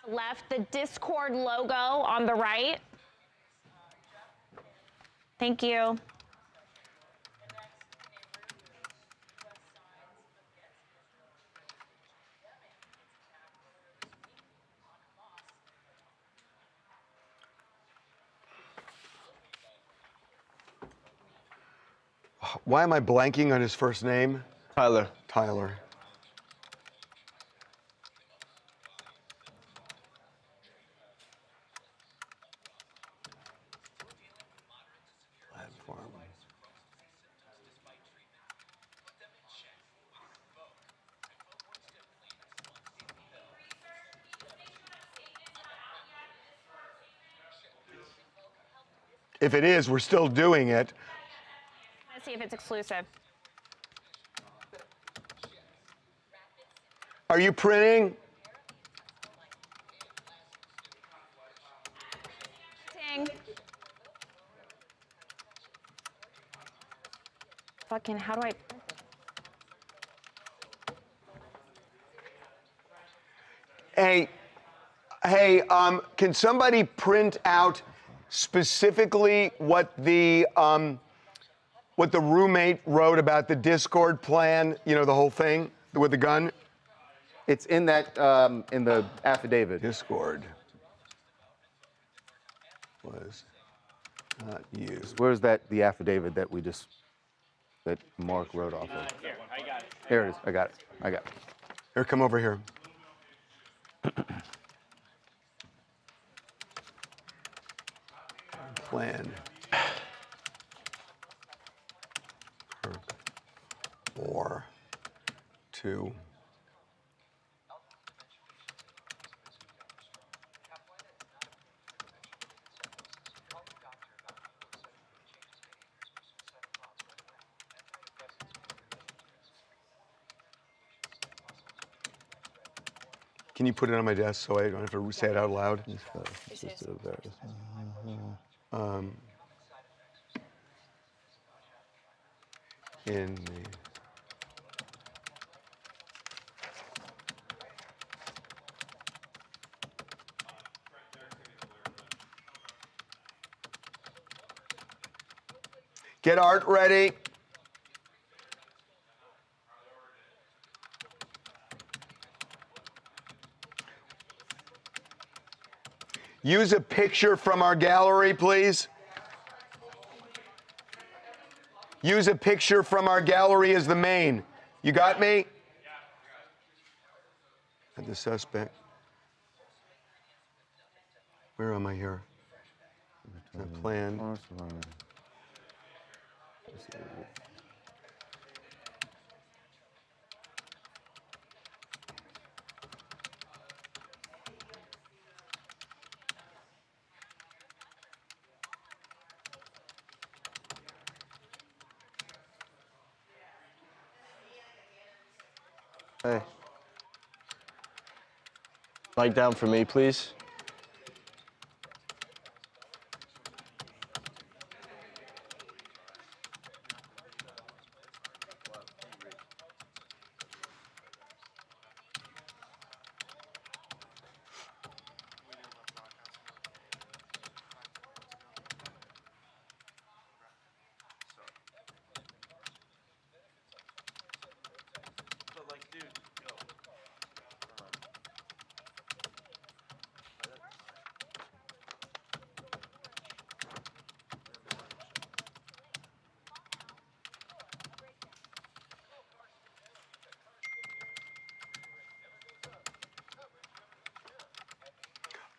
Left, the Discord logo on the right. Thank you. Why am I blanking on his first name? Tyler. Tyler. Platform. If it is, we're still doing it. Let's see if it's exclusive. Are you printing? Fucking, how do I? Hey, can somebody print out specifically what the roommate wrote about the Discord plan? You know, the whole thing with the gun. It's in that in the affidavit. Discord was not used. Where's the affidavit that that Mark wrote off of? Here, I got it. Here it is. I got it. Here, come over here. Plan. Or to Can you put it on my desk so I don't have to say it out loud? In the Get Art ready. Use a picture from our gallery, please. Use a picture from our gallery as the main. You got me? And the suspect. Where am I here? The plan. Hey. Mic down for me, please.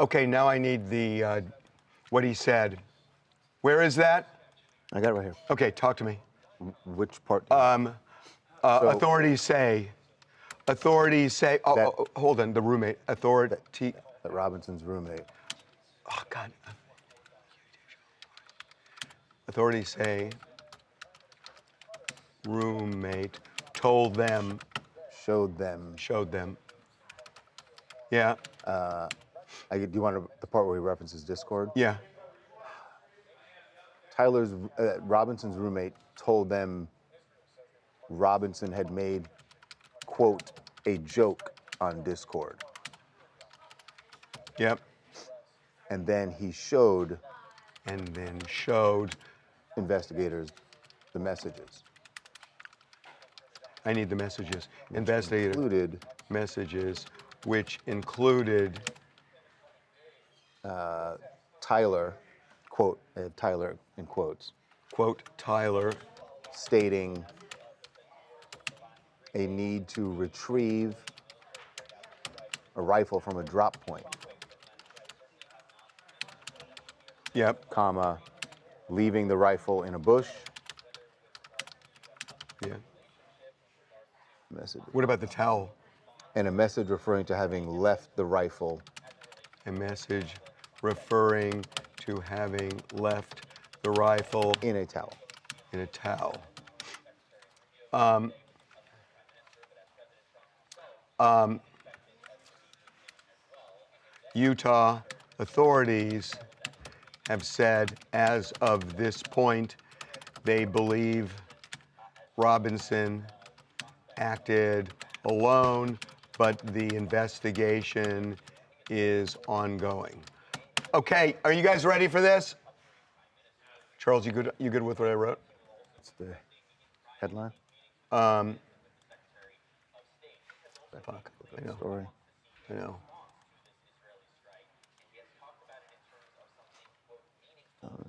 Okay, now I need the what he said. Where is that? I got it right here. Okay, talk to me. Which part? Authorities say. Oh, hold on. The roommate. Authority. That Robinson's roommate. Oh God. Authorities say. Roommate told them. Showed them. Showed them. Yeah. Do you want the part where he references Discord? Yeah. Robinson's roommate told them Robinson had made, quote, a joke on Discord. Yep. And then he showed. And then showed. Investigators the messages. I need the messages. Investigators. Included. Messages, which included. Tyler, quote, Tyler in quotes. Quote, Tyler. Stating a need to retrieve a rifle from a drop point. Yep. Comma, leaving the rifle in a bush. Yeah. Message. What about the towel? And a message referring to having left the rifle. A message referring to having left the rifle in a towel. In a towel. Utah authorities have said, as of this point, they believe Robinson acted alone, but the investigation is ongoing. Okay, are you guys ready for this? Charles, you good with what I wrote? What's the headline? Fuck, I know. Story. I know.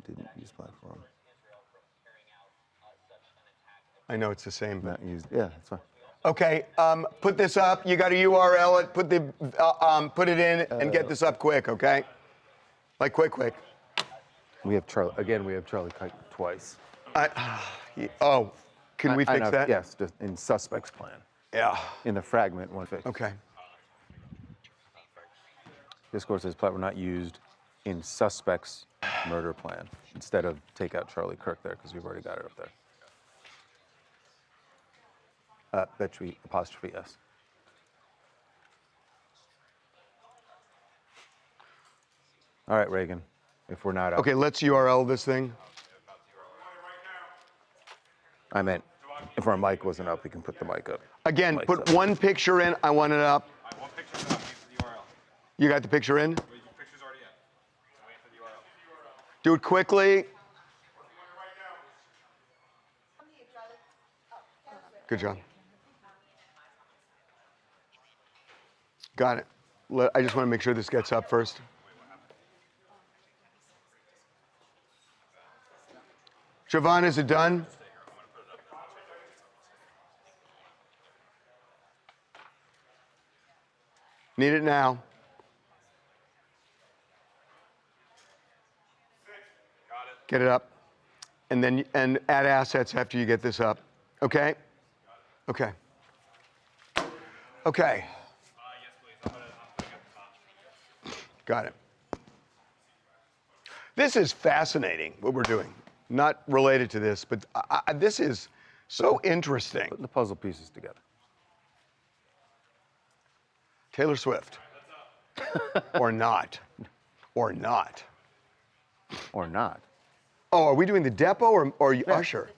Didn't use platform. I know it's the same. Not used. Yeah, that's fine. Okay, put this up. You got a URL. Put it in and get this up quick. Okay, like quick. We have Charlie again. We have Charlie Kite twice. Can we fix that? Yes, just in suspects plan. Yeah. In the fragment, one fix. Okay. Discord says platform not used in suspects murder plan. Instead of take out Charlie Kirk there because we've already got it up there. That should be apostrophe S. All right, Reagan. If we're not up. Okay, let's URL this thing. I meant if our mic wasn't up, we can put the mic up. Again, put one picture in. I want it up. One picture's up. Use the URL. You got the picture in? The picture's already in. I'm waiting for the URL. Do it quickly. Good job. Got it. I just want to make sure this gets up first. Siobhan, is it done? Need it now. Get it up. And then add assets after you get this up. Okay? Okay. Okay. Got it. This is fascinating, what we're doing. Not related to this, but this is so interesting. Putting the puzzle pieces together. Taylor Swift. Or not. Or not. Or not. Oh, are we doing the Depo or Usher?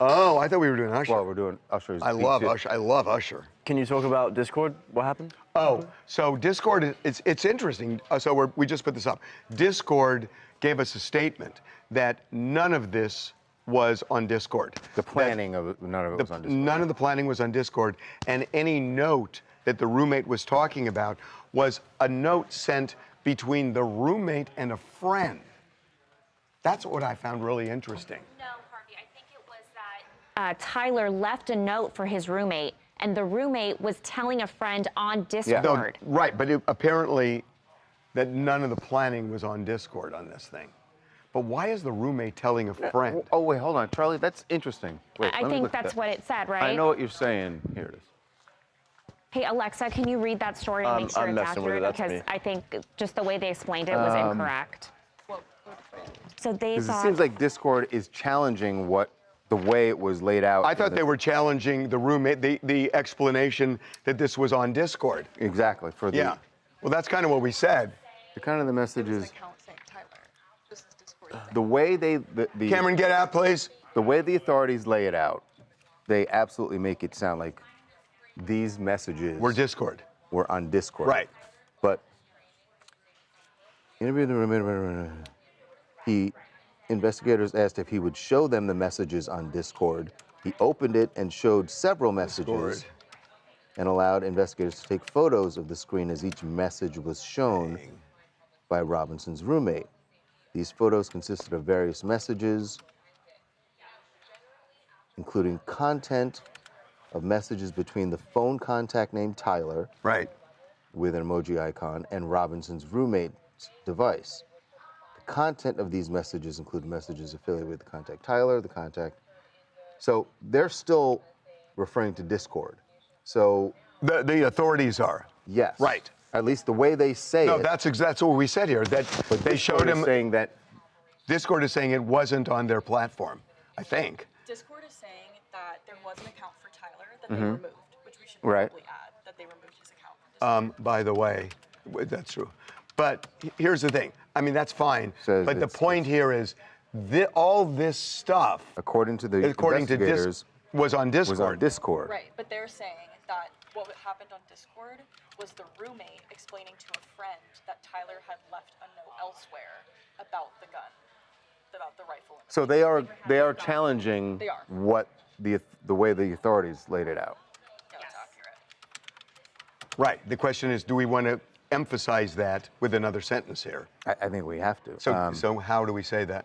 Oh, I thought we were doing Usher. Well, we're doing Usher's. I love Usher. I love Usher. Can you talk about Discord? What happened? Oh, so Discord, it's interesting. So we just put this up. Discord gave us a statement that none of this was on Discord. The planning of it, none of it was on Discord. None of the planning was on Discord, and any note that the roommate was talking about was a note sent between the roommate and a friend. That's what I found really interesting. No, Harvey, I think it was that Tyler left a note for his roommate, and the roommate was telling a friend on Discord. No, right, but apparently that none of the planning was on Discord on this thing. But why is the roommate telling a friend? Oh, wait, hold on. Charlie, that's interesting. Wait, I think that's what it said, right? I know what you're saying. Here it is. Hey, Alexa, can you read that story and make sure I'm it's messing with it, accurate? that's Because me. I think just the way they explained it was incorrect. So they Because it thought... seems like Discord is challenging the way it was laid out. I thought they were challenging the roommate, the explanation that this was on Discord. Exactly. Yeah. Well, that's kind of what we said. The kind of the messages. The way Cameron, get out, please. The way the authorities lay it out, they absolutely make it sound like these messages were Discord. Were on Discord. Right. But investigators asked if he would show them the messages on Discord. He opened it and showed several messages and allowed investigators to take photos of the screen as each message was shown by Robinson's roommate. These photos consisted of various messages, including content of messages between the phone contact named Tyler, with an emoji icon, and Robinson's roommate's device. The content of these messages include messages affiliated with the contact Tyler, the contact. So they're still referring to Discord. So the authorities are. Yes. Right. At least the way they say it. No, that's what we said here. That But they showed him saying that Discord is saying it wasn't on their platform. I think. Discord is saying that there was an account for Tyler that they removed, which we should Right. probably add that they removed his account from Discord. By the way, that's true. But here's the thing. I mean, that's fine. But the point here is, all this stuff, according to investigators, was on Discord. Was on Discord. Right, but they're saying that what happened on Discord was the roommate explaining to a friend that Tyler had left a note elsewhere about the gun, about the rifle. So they are challenging what the way the authorities laid it out. That's accurate. Right. The question is, do we want to emphasize that with another sentence here? I think we have to. So how do we say that?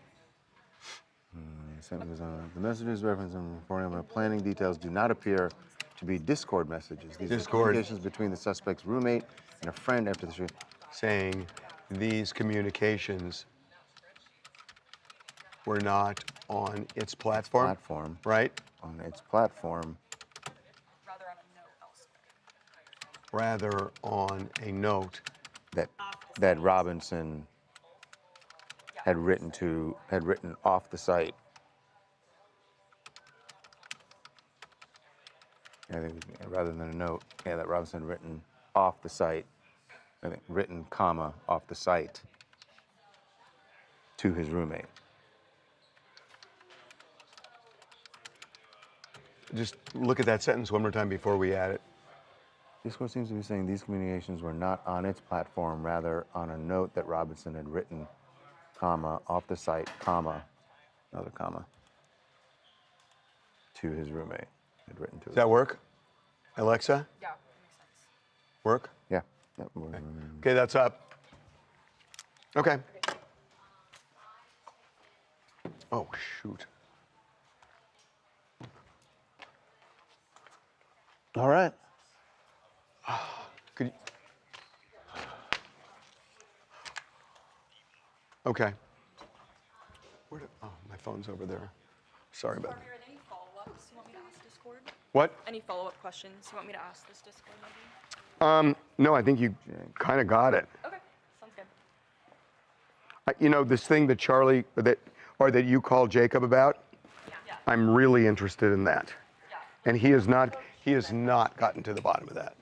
The messages referenced in reporting about planning details do not appear to be Discord messages. These are communications between the suspect's roommate and a friend after the shoot. Saying these communications were not on its platform. Right? On its platform. Rather on a note. That Robinson had written off the site. I think rather than a note, that Robinson had written off the site. I think written, comma, off the site to his roommate. Just look at that sentence one more time before we add it. Discord seems to be saying these communications were not on its platform, rather on a note that Robinson had written, comma, off the site, comma, another comma, to his roommate. Had written to Does that work? Alexa? Yeah, makes sense. Work? Yeah. Okay, that's up. Okay. Oh, shoot. All right. Could you... Okay. Oh, my phone's over there. Sorry about that. Are there any follow-ups you want me to ask Discord? What? Any follow-up questions you want me to ask this Discord maybe? No, I think you kind of got it. Okay, sounds good. You know, this thing that that you called Jacob about, I'm really interested in that. And he has not gotten to the bottom of that.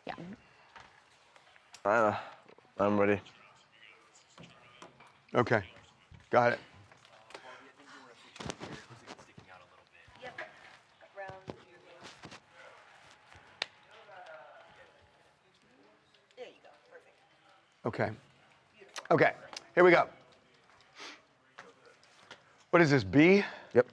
Yeah. I'm ready. Okay, got it. Okay. Okay, here we go. What is this, B? Yep.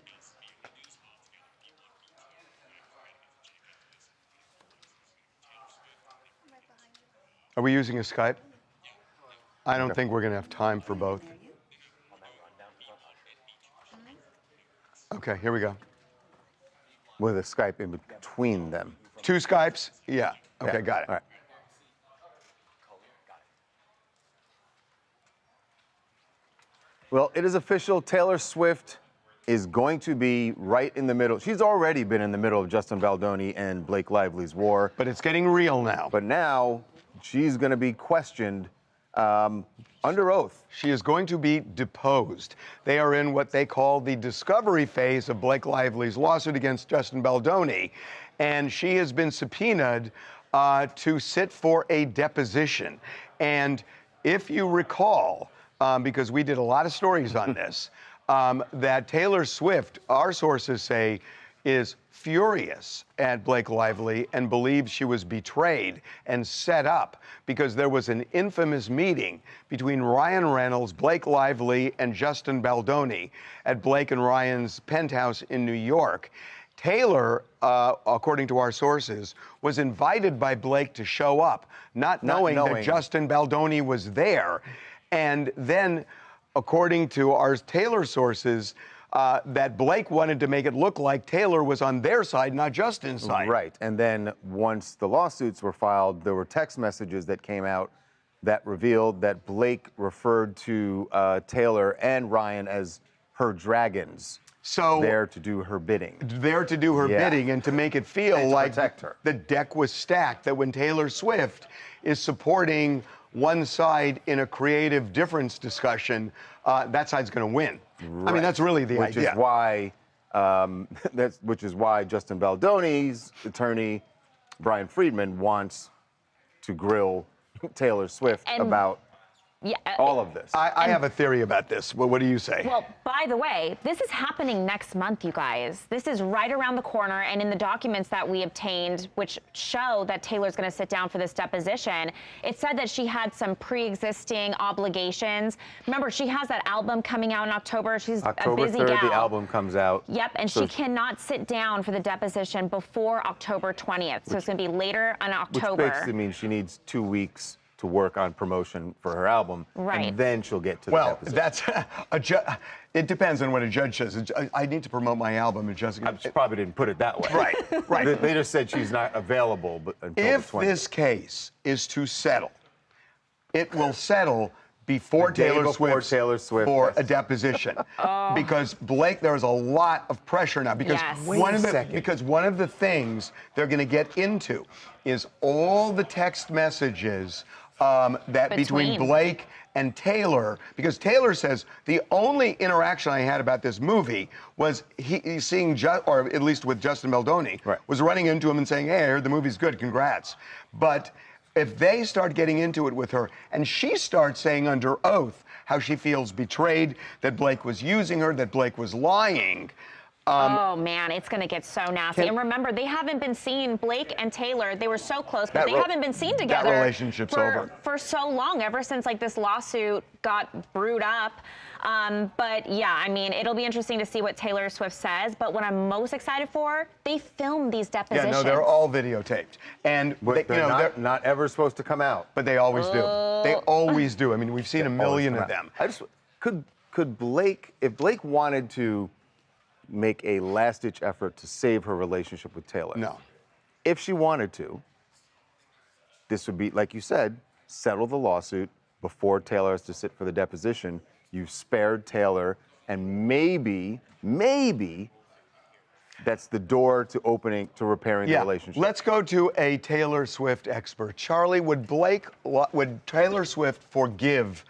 Are we using a Skype? I don't think we're going to have time for both. Okay, here we go. With a Skype in between them. 2 Skypes? Yeah. Okay, Yeah. got it. All right. Well, it is official. Taylor Swift is going to be right in the middle. She's already been in the middle of Justin Baldoni and Blake Lively's war. But it's getting real now. But now she's going to be questioned under oath. She is going to be deposed. They are in what they call the discovery phase of Blake Lively's lawsuit against Justin Baldoni. And she has been subpoenaed to sit for a deposition. And if you recall, because we did a lot of stories on this, that Taylor Swift, our sources say, is furious at Blake Lively and believes she was betrayed and set up because there was an infamous meeting between Ryan Reynolds, Blake Lively, and Justin Baldoni at Blake and Ryan's penthouse in New York. Taylor, according to our sources, was invited by Blake to show up, not knowing that Justin Baldoni was there. And then, according to our Taylor sources, that Blake wanted to make it look like Taylor was on their side, not Justin's side. Right. And then once the lawsuits were filed, there were text messages that came out that revealed that Blake referred to Taylor and Ryan as her dragons. So there to do her bidding. There to do her bidding and to make it feel like the deck was stacked, that when Taylor Swift is supporting one side in a creative difference discussion, that side's going to win. Right. I mean, that's really the idea. Which is why Justin Baldoni's attorney, Brian Friedman, wants to grill Taylor Swift about all of this. I have a theory about this. Well, what do you say? Well, by the way, this is happening next month, you guys. This is right around the corner, and in the documents that we obtained, which show that Taylor's going to sit down for this deposition, it said that she had some pre-existing obligations. Remember, she has that album coming out in October. She's October a busy 3rd, gal. the album comes out. Yep, and so she cannot sit down for the deposition before October 20th. So it's going to be later in October. Which basically means she needs 2 weeks to work on promotion for her album, and then she'll get to the deposition. That's it depends on what a judge says. I need to promote my album, and just probably didn't put it that way. Right. They just said she's not available, but until the 20th. If this case is to settle, it will settle before Taylor Swift for a deposition. Because Blake, there is a lot of pressure now. Because one of the things they're going to get into is all the text messages that between Blake and Taylor, because Taylor says the only interaction I had about this movie was he seeing, or at least with Justin Baldoni, was running into him and saying, "Hey, I heard the movie's good, congrats." But if they start getting into it with her, and she starts saying under oath how she feels betrayed, that Blake was using her, that Blake was lying. Oh, man, it's going to get so nasty. And remember, they haven't been seen, Blake and Taylor, they were so close, but they haven't been seen together. That relationship's over. For so long, ever since like this lawsuit got brewed up. But yeah, I mean, it'll be interesting to see what Taylor Swift says. But what I'm most excited for, they filmed these depositions. Yeah, no, they're all videotaped. And they're not ever supposed to come out. But they always do. They always do. I mean, we've seen a million of them. Could Blake, if Blake wanted to make a last-ditch effort to save her relationship with Taylor. No. If she wanted to, this would be, like you said, settle the lawsuit before Taylor has to sit for the deposition. You've spared Taylor, and maybe that's the door to repairing the relationship. Let's go to a Taylor Swift expert. Charlie, would Taylor Swift forgive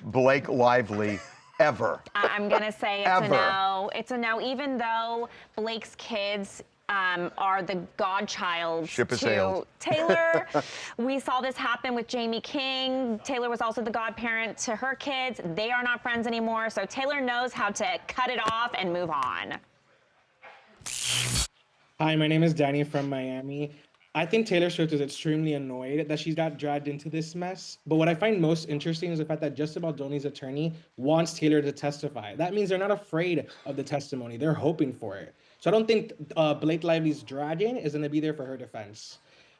Blake Lively ever? I'm going to say it's a no. It's a no, even though Blake's kids are the godchild Ship has to sailed. Taylor. We saw this happen with Jamie King. Taylor was also the godparent to her kids. They are not friends anymore, so Taylor knows how to cut it off and move on. Hi, my name is Danny from Miami. I think Taylor Swift is extremely annoyed that she got dragged into this mess. But what I find most interesting is the fact that Justin Baldoni's attorney wants Taylor to testify. That means they're not afraid of the testimony. They're hoping for it. So I don't think Blake Lively's dragging is going to be there for her defense.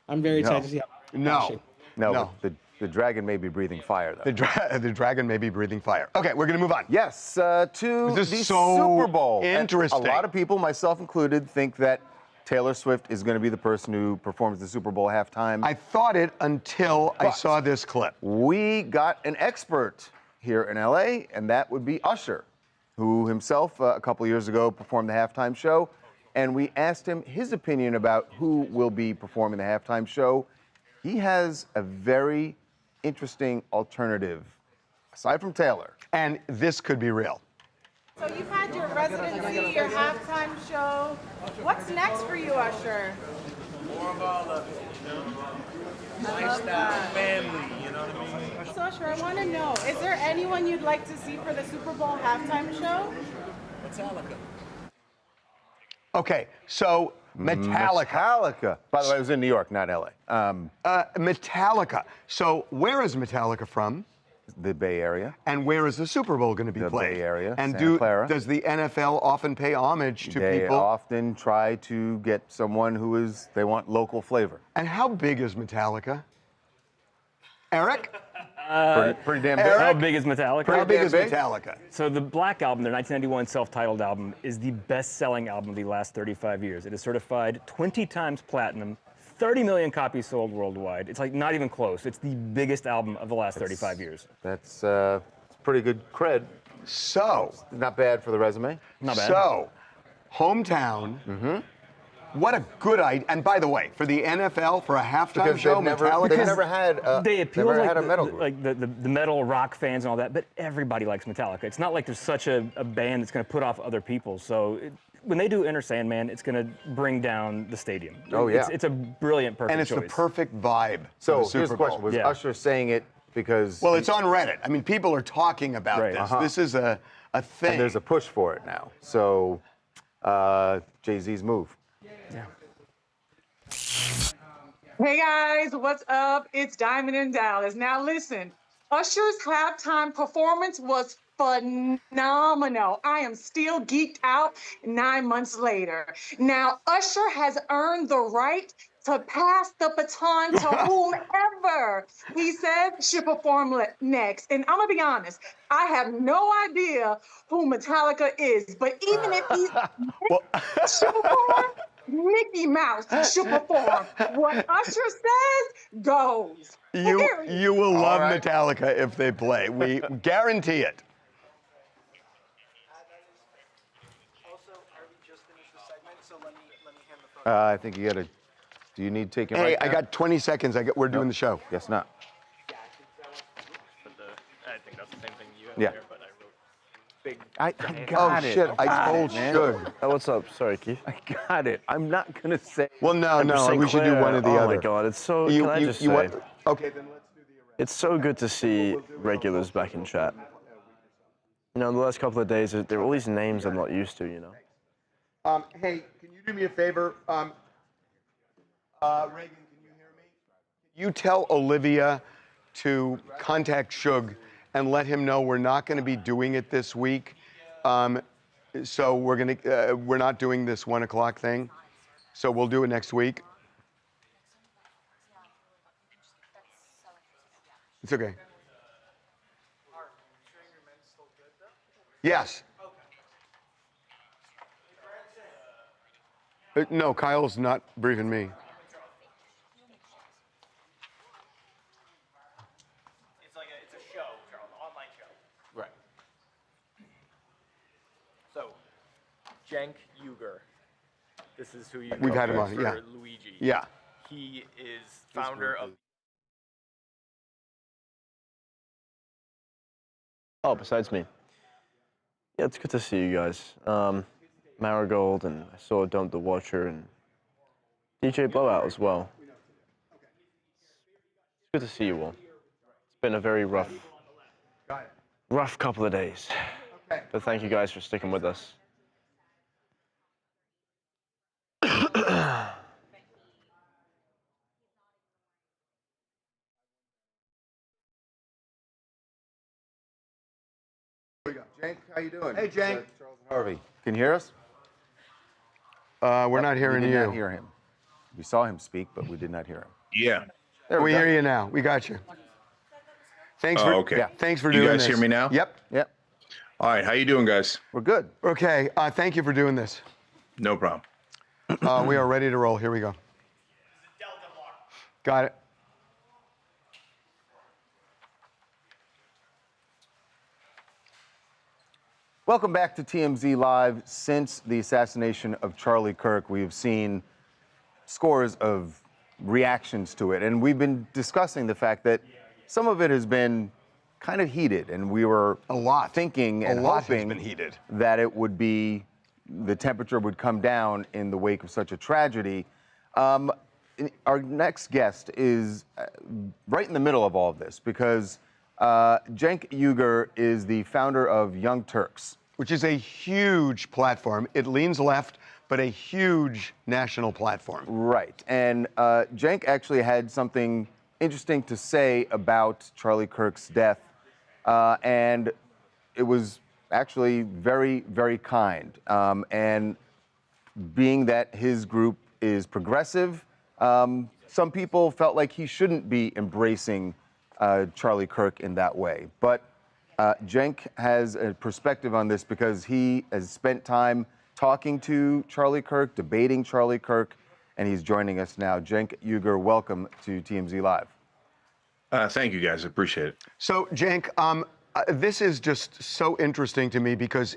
I'm very excited to see how No. The dragon may be breathing fire, though. The dragon may be breathing fire. Okay, we're going to move on. Yes, to the Super Bowl. Interesting. And a lot of people, myself included, think that Taylor Swift is going to be the person who performs the Super Bowl halftime. I thought it until I saw this clip. We got an expert here in LA, and that would be Usher, who himself, a couple of years ago, performed the halftime show. And we asked him his opinion about who will be performing the halftime show. He has a very interesting alternative, aside from Taylor. And this could be real. So you've had your residency, your halftime show. What's next for you, Usher? More of all of it, you know? Lifestyle, family, you know what I mean? So Usher, I want to know, is there anyone you'd like to see for the Super Bowl halftime show? Metallica. Okay, so Metallica. By the way, it was in New York, not LA. Metallica. So where is Metallica from? The Bay Area. And where is the Super Bowl going to be The played? Bay Area, And Santa Clara. does the NFL often pay homage to They people? often try to get someone who they want local flavor. And how big is Metallica? Eric? Pretty damn big. How big is Metallica? How big is Metallica? So the Black Album, their 1991 self-titled album, is the best-selling album of the last 35 years. It is certified 20 times platinum, 30 million copies sold worldwide. It's like not even close. It's the biggest album of the last 35 years. That's pretty good cred. So. Not bad for the resume. Not bad. So, hometown. Mm-hmm. What a good idea. And by the way, for the NFL, for a halftime Because show, they've never had They appeal never like, had a metal the, group. like the metal rock fans and all that, but everybody likes Metallica. It's not like there's such a band that's going to put off other people. So when they do Enter Sandman, it's going to bring down the stadium. Oh, yeah. It's a brilliant, perfect And it's choice. the perfect vibe. So for the here's Super the question: Bowl. Was Usher saying it because? Well, it's on Reddit. I mean, people are talking about Right. this. Uh-huh. This is a thing. And there's a push for it now. So Jay-Z's move. Yeah. Hey guys, what's up? It's Diamond in Dallas. Now listen, Usher's halftime performance was phenomenal. I am still geeked out 9 months later. Now, Usher has earned the right to pass the baton to whomever he said should perform next. And I'm gonna be honest, I have no idea who Metallica is, but even if he should perform, Mickey Mouse should perform. What Usher says goes. You will love Metallica if they play. We guarantee it. I think you got to. Do you need to take it? Hey, right I now? got 20 seconds. We're doing the show. Guess not. I think that's the same thing you have Yeah. there, but I wrote big. I giant- got it. shit, I got told it, man. Shug. Oh, what's up? Sorry, Keith. I got it. I'm not gonna say. Well, no, St. we should do one or the Clair. other. Oh my God, it's so. You- can I you- just you say? want- Okay, then let's do the It's so good to see regulars back in chat. You know, the last couple of days, there are all these names I'm not used to. You know. Hey, can you do me a favor? Reagan, can you hear me? You tell Olivia to contact Shug and let him know we're not going to be doing it this week. So we're not doing this 1 o'clock thing. So we'll do it next week. It's okay. Yes. No, Kyle's not briefing me. It's a show, Charles, an online show. Right. So, Cenk Uygur. This is who you We've had him know on, for yeah. Luigi. Yeah. He is founder of. Oh, besides me. Yeah, it's good to see you guys. Marigold, and I saw Don't the Watcher, and DJ Blowout as well. It's good to see you all. It's been a very rough couple of days. But thank you guys for sticking with us. Cenk, how you doing? Hey, Cenk. Charles and Harvey. Can you hear us? We're not hearing you. We did not hear him. We saw him speak, but we did not hear him. Yeah. There We go. hear you now. We got you. Thanks for okay. Thanks for you doing guys this. hear me now? Yep. Yep. All right. How you doing, guys? We're good. Okay. Thank you for doing this. No problem. We are ready to roll. Here we go. Got it. Welcome back to TMZ Live. Since the assassination of Charlie Kirk, we have seen scores of reactions to it, and we've been discussing the fact that some of it has been kind of heated, and we were thinking and hoping that it would be, the temperature would come down in the wake of such a tragedy. Our next guest is right in the middle of all of this, because Cenk Uygur is the founder of Young Turks, which is a huge platform. It leans left, but a huge national platform. Right. And Cenk actually had something interesting to say about Charlie Kirk's death, and it was actually very, very kind. And being that his group is progressive, some people felt like he shouldn't be embracing Charlie Kirk in that way. But Cenk has a perspective on this because he has spent time talking to Charlie Kirk, debating Charlie Kirk, and he's joining us now. Cenk Uygur, welcome to TMZ Live. Thank you, guys. I appreciate it. So, Cenk, this is just so interesting to me because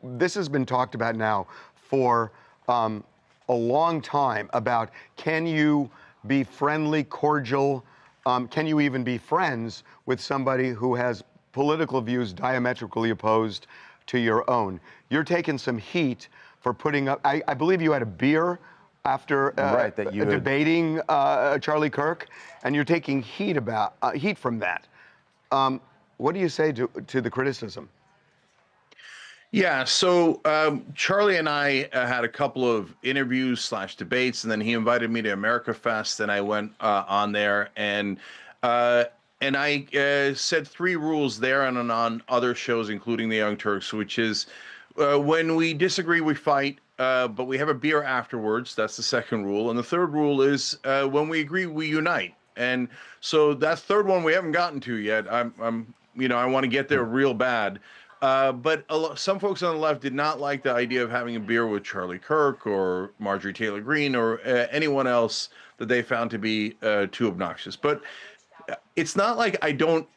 this has been talked about now for a long time about, can you be friendly, cordial, can you even be friends with somebody who has political views diametrically opposed to your own? You're taking some heat for putting up, I believe you had a beer after debating Charlie Kirk, and you're taking heat from that. What do you say to the criticism? Yeah, so Charlie and I had a couple of interviews / debates, and then he invited me to America Fest, and I went on there, and I said 3 rules there and on other shows, including the Young Turks, which is when we disagree, we fight, but we have a beer afterwards. That's the second rule. And the third rule is when we agree, we unite. And so that third one we haven't gotten to yet. I want to get there real bad. But some folks on the left did not like the idea of having a beer with Charlie Kirk or Marjorie Taylor Greene or anyone else that they found to be too obnoxious. But it's not like I don't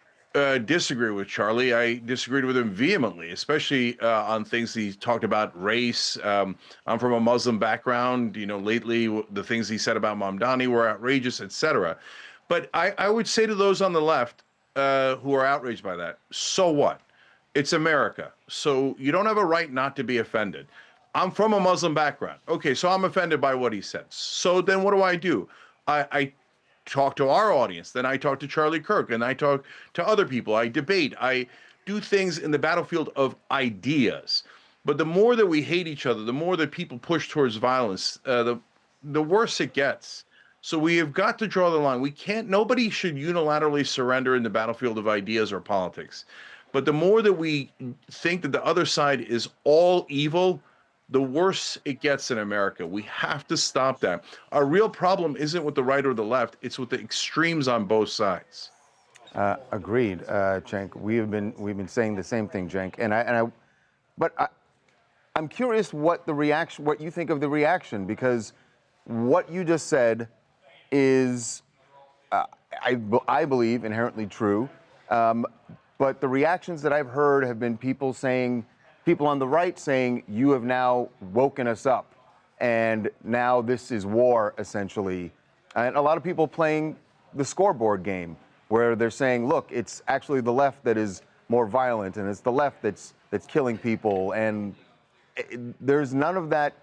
disagree with Charlie. I disagreed with him vehemently, especially on things he talked about, race. I'm from a Muslim background. Lately the things he said about Mamdani were outrageous, etc. But I would say to those on the left who are outraged by that, so what? It's America. So you don't have a right not to be offended. I'm from a Muslim background. Okay, so I'm offended by what he said. So then what do? I talk to our audience, then I talk to Charlie Kirk, and I talk to other people. I debate. I do things in the battlefield of ideas. But the more that we hate each other, the more that people push towards violence, the worse it gets. So we have got to draw the line. Nobody should unilaterally surrender in the battlefield of ideas or politics. But the more that we think that the other side is all evil, the worse it gets in America. We have to stop that. Our real problem isn't with the right or the left, it's with the extremes on both sides. Agreed, Cenk. We've been saying the same thing, Cenk. But I'm curious what you think of the reaction, because what you just said is, I believe, inherently true. But the reactions that I've heard have been people on the right saying, you have now woken us up, and now this is war, essentially. And a lot of people playing the scoreboard game, where they're saying, look, it's actually the left that is more violent, and it's the left that's killing people, and there's none of that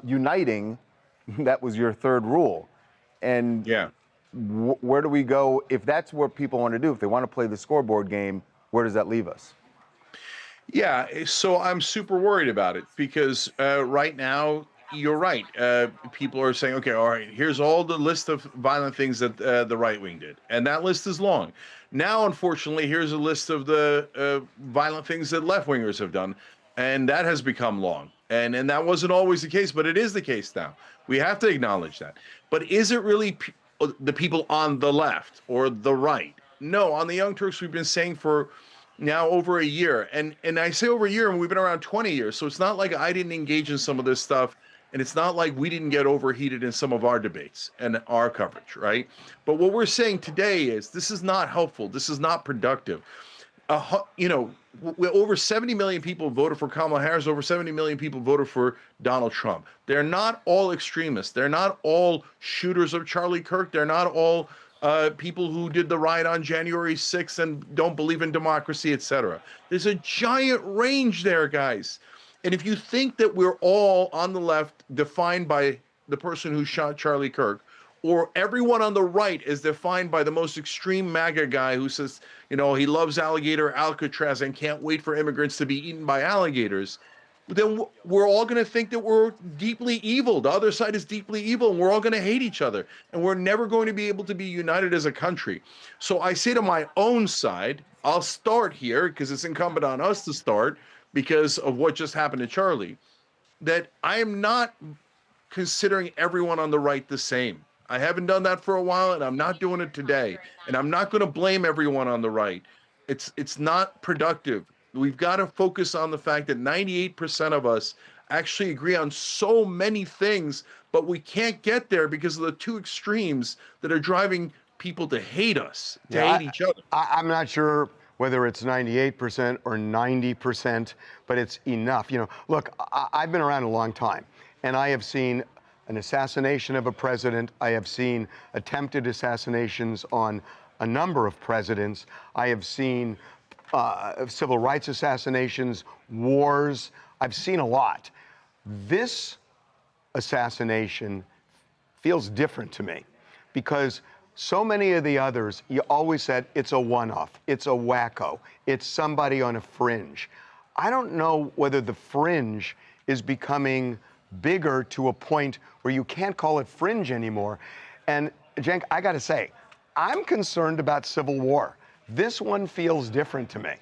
uniting that was your third rule. And where do we go if that's what people want to do? If they want to play the scoreboard game, where does that leave us? Yeah, so I'm super worried about it because right now, you're right. People are saying, okay, all right, here's all the list of violent things that the right wing did. And that list is long. Now, unfortunately, here's a list of the violent things that left wingers have done. And that has become long. And that wasn't always the case, but it is the case now. We have to acknowledge that. But is it really the people on the left or the right? No, on the Young Turks, we've been saying for now over a year. And I say over a year, and we've been around 20 years. So it's not like I didn't engage in some of this stuff. And it's not like we didn't get overheated in some of our debates and our coverage, right? But what we're saying today is this is not helpful. This is not productive. You know, over 70 million people voted for Kamala Harris. Over 70 million people voted for Donald Trump. They're not all extremists. They're not all shooters of Charlie Kirk. They're not all people who did the riot on January 6th and don't believe in democracy, etc. There's a giant range there, guys. And if you think that we're all on the left defined by the person who shot Charlie Kirk, or everyone on the right is defined by the most extreme MAGA guy who says, you know, he loves alligator Alcatraz and can't wait for immigrants to be eaten by alligators, then we're all going to think that we're deeply evil. The other side is deeply evil, and we're all going to hate each other. And we're never going to be able to be united as a country. So I say to my own side, I'll start here because it's incumbent on us to start because of what just happened to Charlie, that I am not considering everyone on the right the same. I haven't done that for a while, and I'm not doing it today. And I'm not going to blame everyone on the right. It's not productive. We've got to focus on the fact that 98% of us actually agree on so many things, but we can't get there because of the two extremes that are driving people to hate us, to hate each other. I'm not sure whether it's 98% or 90%, but it's enough. You know, look, I've been around a long time, and I have seen an assassination of a president. I have seen attempted assassinations on a number of presidents. I have seen civil rights assassinations, wars. I've seen a lot. This assassination feels different to me because so many of the others, you always said it's a one-off, it's a wacko, it's somebody on a fringe. I don't know whether the fringe is becoming bigger to a point where you can't call it fringe anymore. And Cenk, I gotta say, I'm concerned about civil war. This one feels different to me.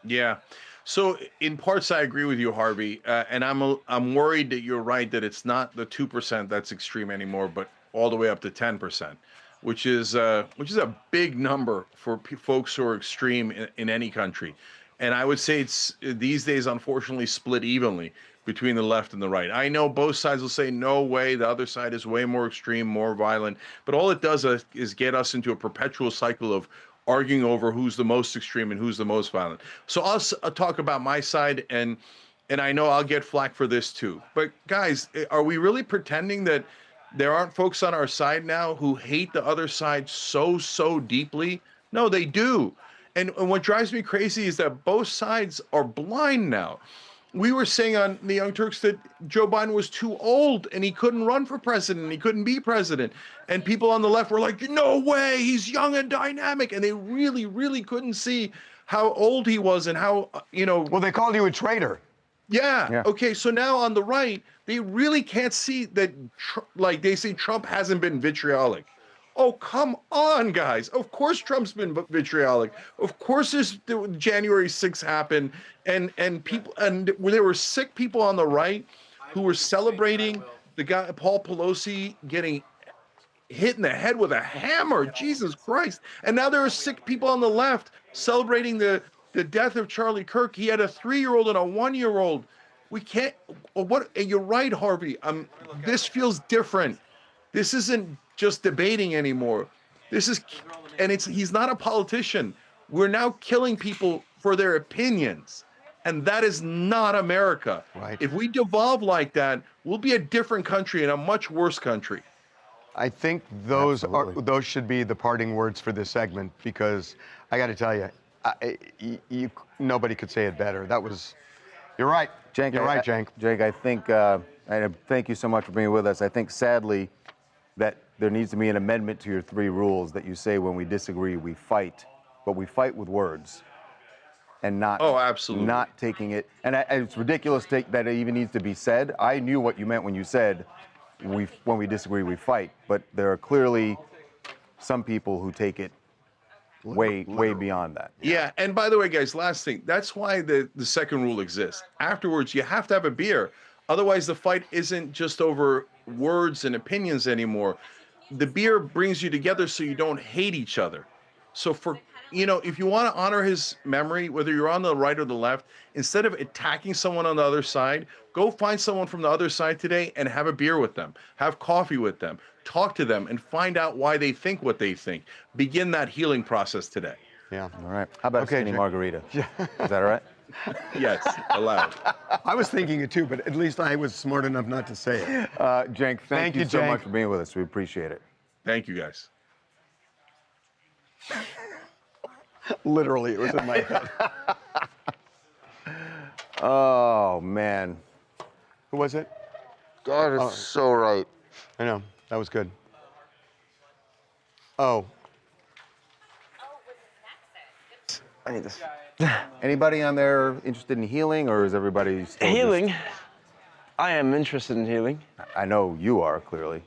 Yeah. So in parts, I agree with you, Harvey, and I'm worried that you're right that it's not the 2% that's extreme anymore, but all the way up to 10%, which is a big number for folks who are extreme in any country. And I would say it's these days, unfortunately, split evenly between the left and the right. I know both sides will say, no way, the other side is way more extreme, more violent, but all it does is get us into a perpetual cycle of arguing over who's the most extreme and who's the most violent. So I'll talk about my side, and I know I'll get flack for this too. But guys, are we really pretending that there aren't folks on our side now who hate the other side so deeply? No, they do. And what drives me crazy is that both sides are blind now. We were saying on the Young Turks that Joe Biden was too old and he couldn't run for president. He couldn't be president. And people on the left were like, no way, he's young and dynamic. And they really couldn't see how old he was and how, you know. Well, they called you a traitor. Yeah. Okay. So now on the right, they really can't see that, like they say Trump hasn't been vitriolic. Oh, come on, guys. Of course Trump's been vitriolic. Of course there's January 6th happened and people, and there were sick people on the right who were celebrating the guy, Paul Pelosi, getting hit in the head with a hammer. Jesus Christ. And now there are sick people on the left celebrating the death of Charlie Kirk. He had a 3-year-old and a 1-year-old. We can't, and you're right, Harvey. This feels different. This isn't just debating anymore. This is, and he's not a politician. We're now killing people for their opinions. And that is not America. Right. If we devolve like that, we'll be a different country and a much worse country. I think those should be the parting words for this segment, because I got to tell nobody could say it better. That was, you're right. Cenk, you're right, Cenk. Cenk, I think And thank you so much for being with us. I think, sadly, that there needs to be an amendment to your 3 rules that you say when we disagree, we fight, but we fight with words and not, absolutely, not taking it. And it's ridiculous that it even needs to be said. I knew what you meant when you said, when we disagree, we fight, but there are clearly some people who take it way beyond that. Yeah, and by the way, guys, last thing, that's why the second rule exists. Afterwards, you have to have a beer. Otherwise, the fight isn't just over words and opinions anymore. The beer brings you together so you don't hate each other. So if you want to honor his memory, whether you're on the right or the left, instead of attacking someone on the other side, go find someone from the other side today and have a beer with them, have coffee with them, talk to them, and find out why they think what they think. Begin that healing process today. Yeah. All right. How about a skinny margarita? Is that all right? Yes, allowed. I was thinking it too, but at least I was smart enough not to say it. Cenk, thank you so much for being with us. We appreciate it. Thank you, guys. Literally, it was in my head. Oh, man. Who was it? God is so right. I know. That was good. Oh. I need this. Anybody on there interested in healing, or is everybody still healing? I am interested in healing. I know you are, clearly.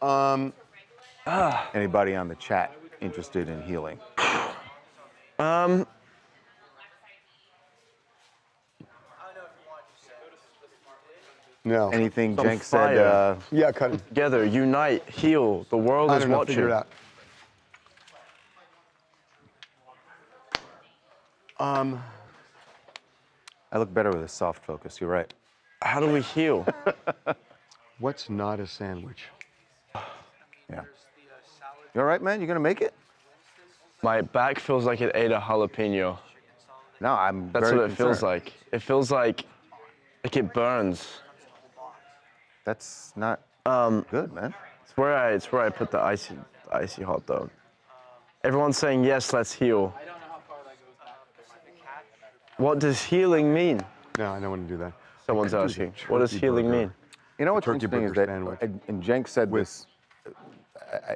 Anybody on the chat interested in healing? No. Anything Some Cenk fire. said? Yeah, cut it. Together, unite, heal. The world is watching. Figure it out. I look better with a soft focus. You're right. How do we heal? What's not a sandwich? Yeah. You all right, man? You gonna make it? My back feels like it ate a jalapeno. No, I'm. That's very what it feels concerned. like. It feels like it burns. That's not good, man. It's where I put the icy hot dog. Everyone's saying yes, let's heal. What does healing mean? No, I don't want to do that. Someone's asking. What does healing mean? You know what's interesting is that, and Cenk said this,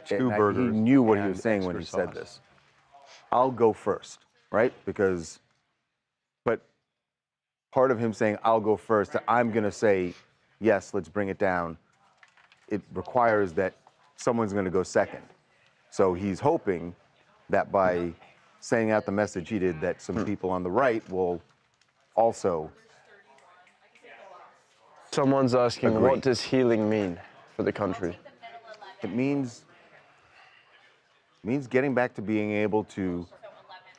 two burgers. He knew what he was and saying when he extra said sauce. this. I'll go first, right? But part of him saying, I'll go first, I'm going to say, yes, let's bring it down. It requires that someone's going to go second. So he's hoping that by saying out the message he did, that some people on the right will also. Someone's asking, agree. what does healing mean for the country? It means getting back to being able to,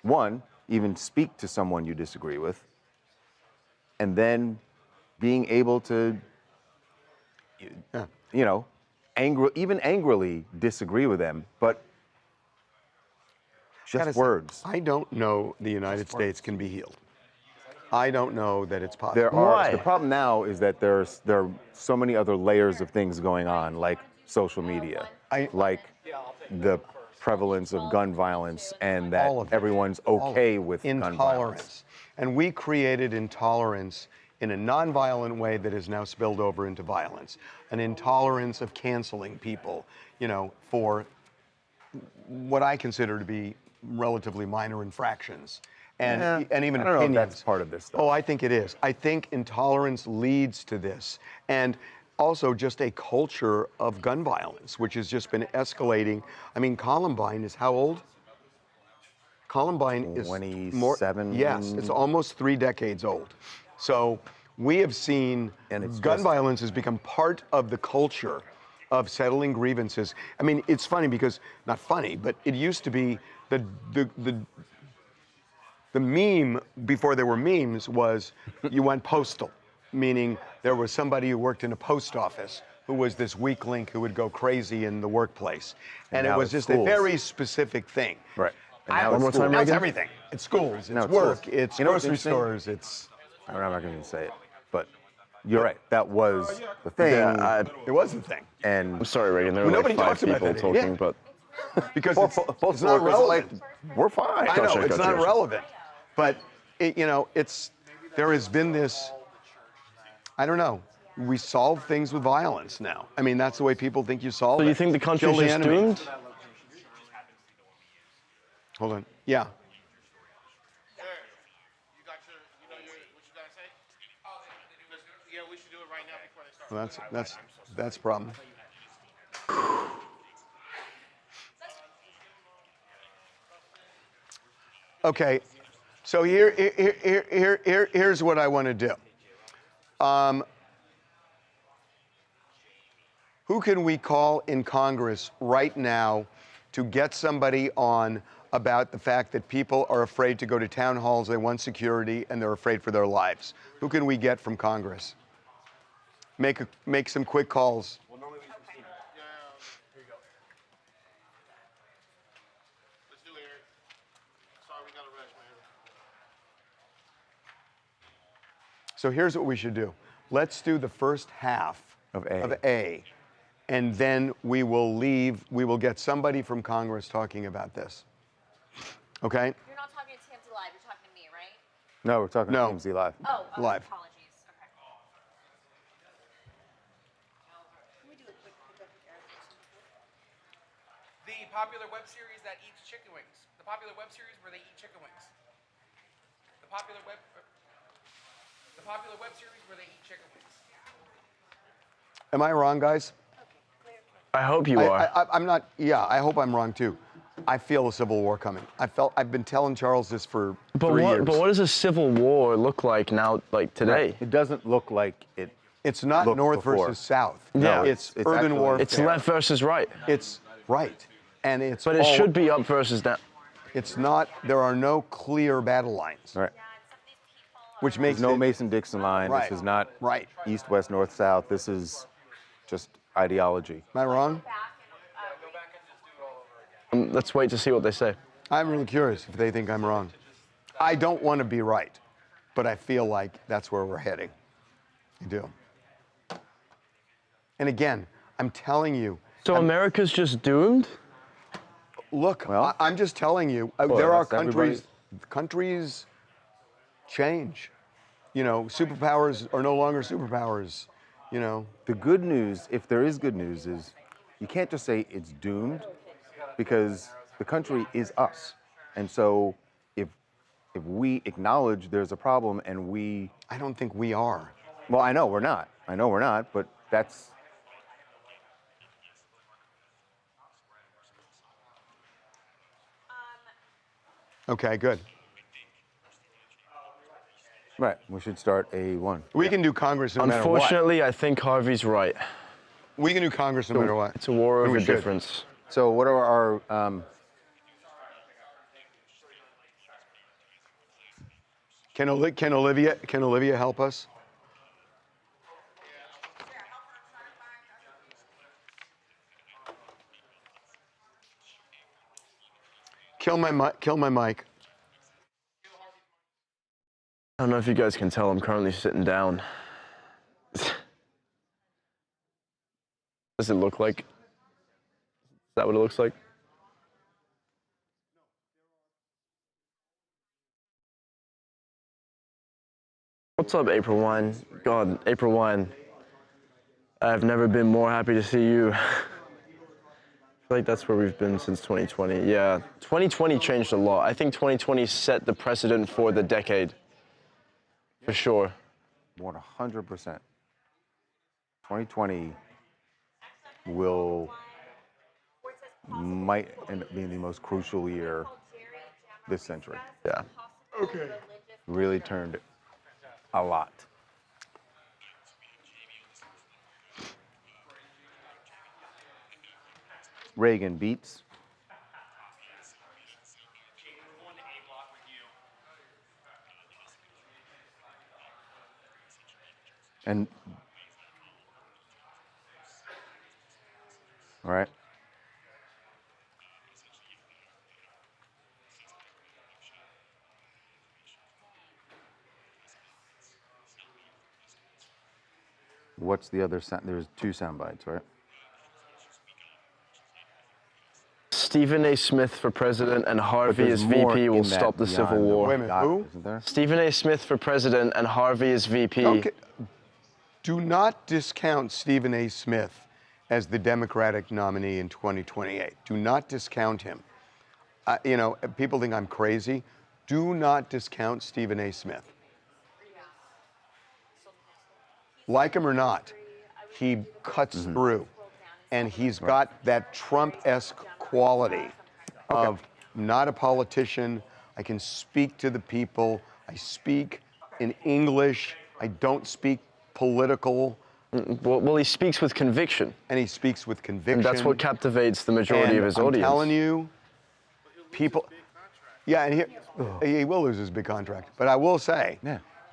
one, even speak to someone you disagree with, and then being able to, even angrily disagree with them, but just words. I don't know the United States can be healed. I don't know that it's possible. The problem now is that there are so many other layers of things going on, like social media, like the prevalence of gun violence, and that everyone's okay with gun violence. And we created intolerance in a nonviolent way that has now spilled over into violence. An intolerance of canceling people, for what I consider to be relatively minor infractions. And even I don't opinions. know if that's part of this, though. Oh, I think it is. I think intolerance leads to this. And also just a culture of gun violence, which has just been escalating. I mean, Columbine is how old? Columbine is 27. Yes, it's almost 3 decades old. So we have seen gun violence has become part of the culture of settling grievances. I mean, it's funny because, not funny, but it used to be the meme before there were memes was you went postal, meaning there was somebody who worked in a post office who was this weak link who would go crazy in the workplace. And it was just a very specific thing. Right. One more time, it's everything. It's schools, it's work, it's grocery stores, it's... I'm not going to say it, but you're right. That was the thing. Yeah, it was the thing. And I'm sorry, Reagan. There were like 5 people talking, but because it's not relevant. We're fine. I know it's not relevant, but there has been this. I don't know. We solve things with violence now. I mean, that's the way people think you solve it. So you think the country's Kill the just enemy. doomed? Hold on. Yeah. Well, that's a problem. Okay, so here's what I want to do. Who can we call in Congress right now to get somebody on about the fact that people are afraid to go to town halls, they want security, and they're afraid for their lives? Who can we get from Congress? Make some quick calls. So here's what we should do. Let's do the first half of A, and then we will leave. We will get somebody from Congress talking about this. Okay? You're not talking to TMZ Live, you're talking to me, right? No, we're talking No. TMZ Live. Oh, Live. apologies. The popular web series that eats chicken wings. The popular web series where they eat chicken wings. The popular web series where they eat chicken wings. Am I wrong, guys? I hope you are. I'm not. Yeah, I hope I'm wrong too. I feel a civil war coming. I've been telling Charles this for 3 years. But what does a civil war look like now, like today? It doesn't look like it. It's not looked North before. versus South. Yeah. It's urban actually- warfare. It's left versus right. It's right, and it's. But it all- should be up versus down. It's not. There are no clear battle lines. Right. Which makes There's no it- Mason-Dixon line. Right. This is not Right. east, west, north, south. This is just ideology. Am I wrong? Let's wait to see what they say. I'm really curious if they think I'm wrong. I don't want to be right, but I feel like that's where we're heading. I do. And again, I'm telling you. So America's just doomed? Look, Well, I'm just telling you, well, there are that's everybody. countries change. You know, superpowers are no longer superpowers, you know. The good news, if there is good news, is you can't just say it's doomed, because the country is us. And so if we acknowledge there's a problem and we... I don't think we are. Well, I know we're not, but that's... Okay, good. Right, we should start A1. We can do Congress no matter what. Unfortunately, I think Harvey's right. We can do Congress no matter what. It's a war And of we should. So indifference. what are our... Can Olivia help us? Kill my mic. I don't know if you guys can tell, I'm currently sitting down. Does it look like? Is that what it looks like? What's up, April Wine? God, April Wine. I've never been more happy to see you. I feel like that's where we've been since 2020. Yeah, 2020 changed a lot. I think 2020 set the precedent for the decade. For sure. 100%. 2020 might end up being the most crucial year this century. Yeah. Okay. Really turned a lot. Reagan beats. And all right. What's the other sound? There's 2 sound bites, right? Stephen A. Smith for president and Harvey as there's more VP will in that stop the beyond Civil the War. Wait a minute, who? Isn't there? Stephen A. Smith for president and Harvey as VP. Okay. Do not discount Stephen A. Smith as the Democratic nominee in 2028. Do not discount him. You know, people think I'm crazy. Do not discount Stephen A. Smith. Like him or not, he cuts through. And he's got that Trump-esque quality of not a politician. I can speak to the people. I speak in English. I don't speak political. Well, he speaks with conviction. And he speaks with conviction. And that's what captivates the majority of his audience. I'm telling you, people. Yeah, and he will lose his big contract. But I will say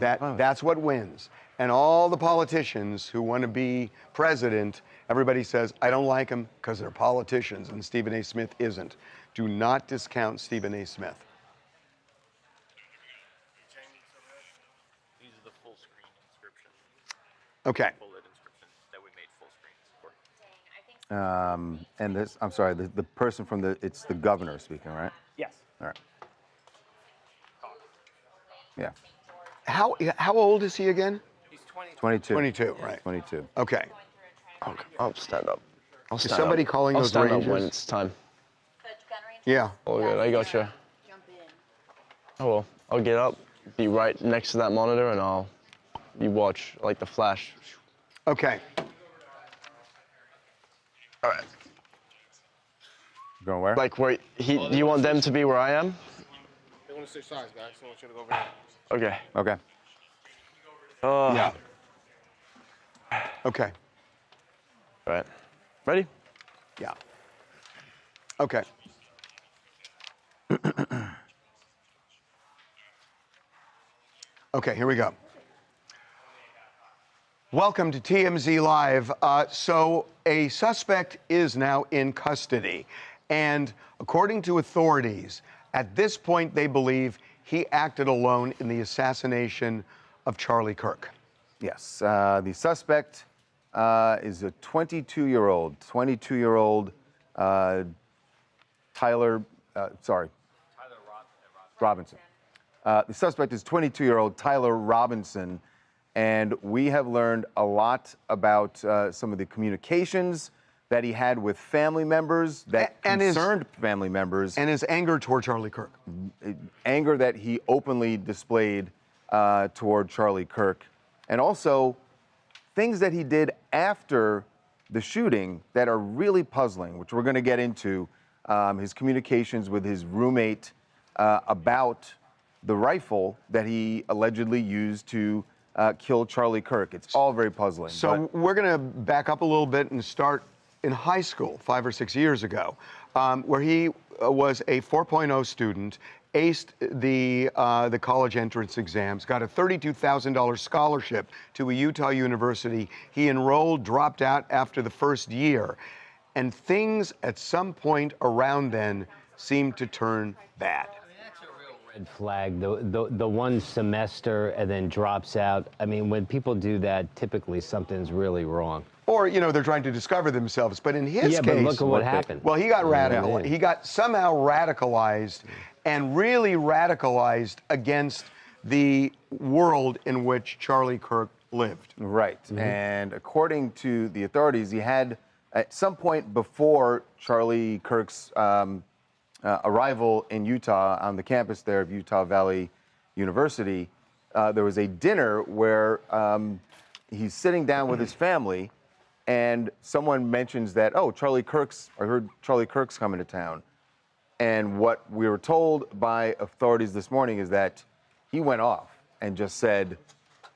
that's what wins. And all the politicians who want to be president, everybody says, I don't like them because they're politicians, and Stephen A. Smith isn't. Do not discount Stephen A. Smith. These are the full screen inscriptions. Okay. Bullet inscriptions that we made full screens for. And this, I'm sorry, the person from it's the governor speaking, right? Yes. All right. Yeah. How old is he again? He's 22. 22. 22, right. 22. Okay. I'll stand up. Is somebody calling those I'll stand Rangers? up when it's time. Yeah. All good, I got you. Oh well, I'll get up, be right next to that monitor, and you watch like the flash. Okay. All right. Going where? Like where you want them to be where I am? They want to switch sides, guys. So I want you to go over here. Okay. Okay. Yeah. Okay. All right. Ready? Yeah. Okay. Okay, here we go. Welcome to TMZ Live. So a suspect is now in custody. And according to authorities, at this point, they believe he acted alone in the assassination of Charlie Kirk. Yes. The suspect is a 22-year-old Tyler Robinson. The suspect is 22-year-old Tyler Robinson, and we have learned a lot about some of the communications that he had with family members that concerned family members. And his anger toward Charlie Kirk. Anger that he openly displayed toward Charlie Kirk. And also things that he did after the shooting that are really puzzling, which we're going to get into. His communications with his roommate about the rifle that he allegedly used to kill Charlie Kirk. It's all very puzzling. So we're going to back up a little bit and start in high school 5 or 6 years ago, where he was a 4.0 student, aced the college entrance exams, got a $32,000 scholarship to a Utah university. He enrolled, dropped out after the first year, and things at some point around then seemed to turn bad. Red flag, the one semester and then drops out. I mean, when people do that, typically something's really wrong. Or, you know, they're trying to discover themselves. But in his case, but look at what happened. Well, he got radical. He got somehow radicalized and really radicalized against the world in which Charlie Kirk lived. Right. And according to the authorities, he had, at some point before Charlie Kirk's arrival in Utah on the campus there of Utah Valley University, there was a dinner where he's sitting down with his family, and someone mentions that, oh, I heard Charlie Kirk's coming to town. And what we were told by authorities this morning is that he went off and just said,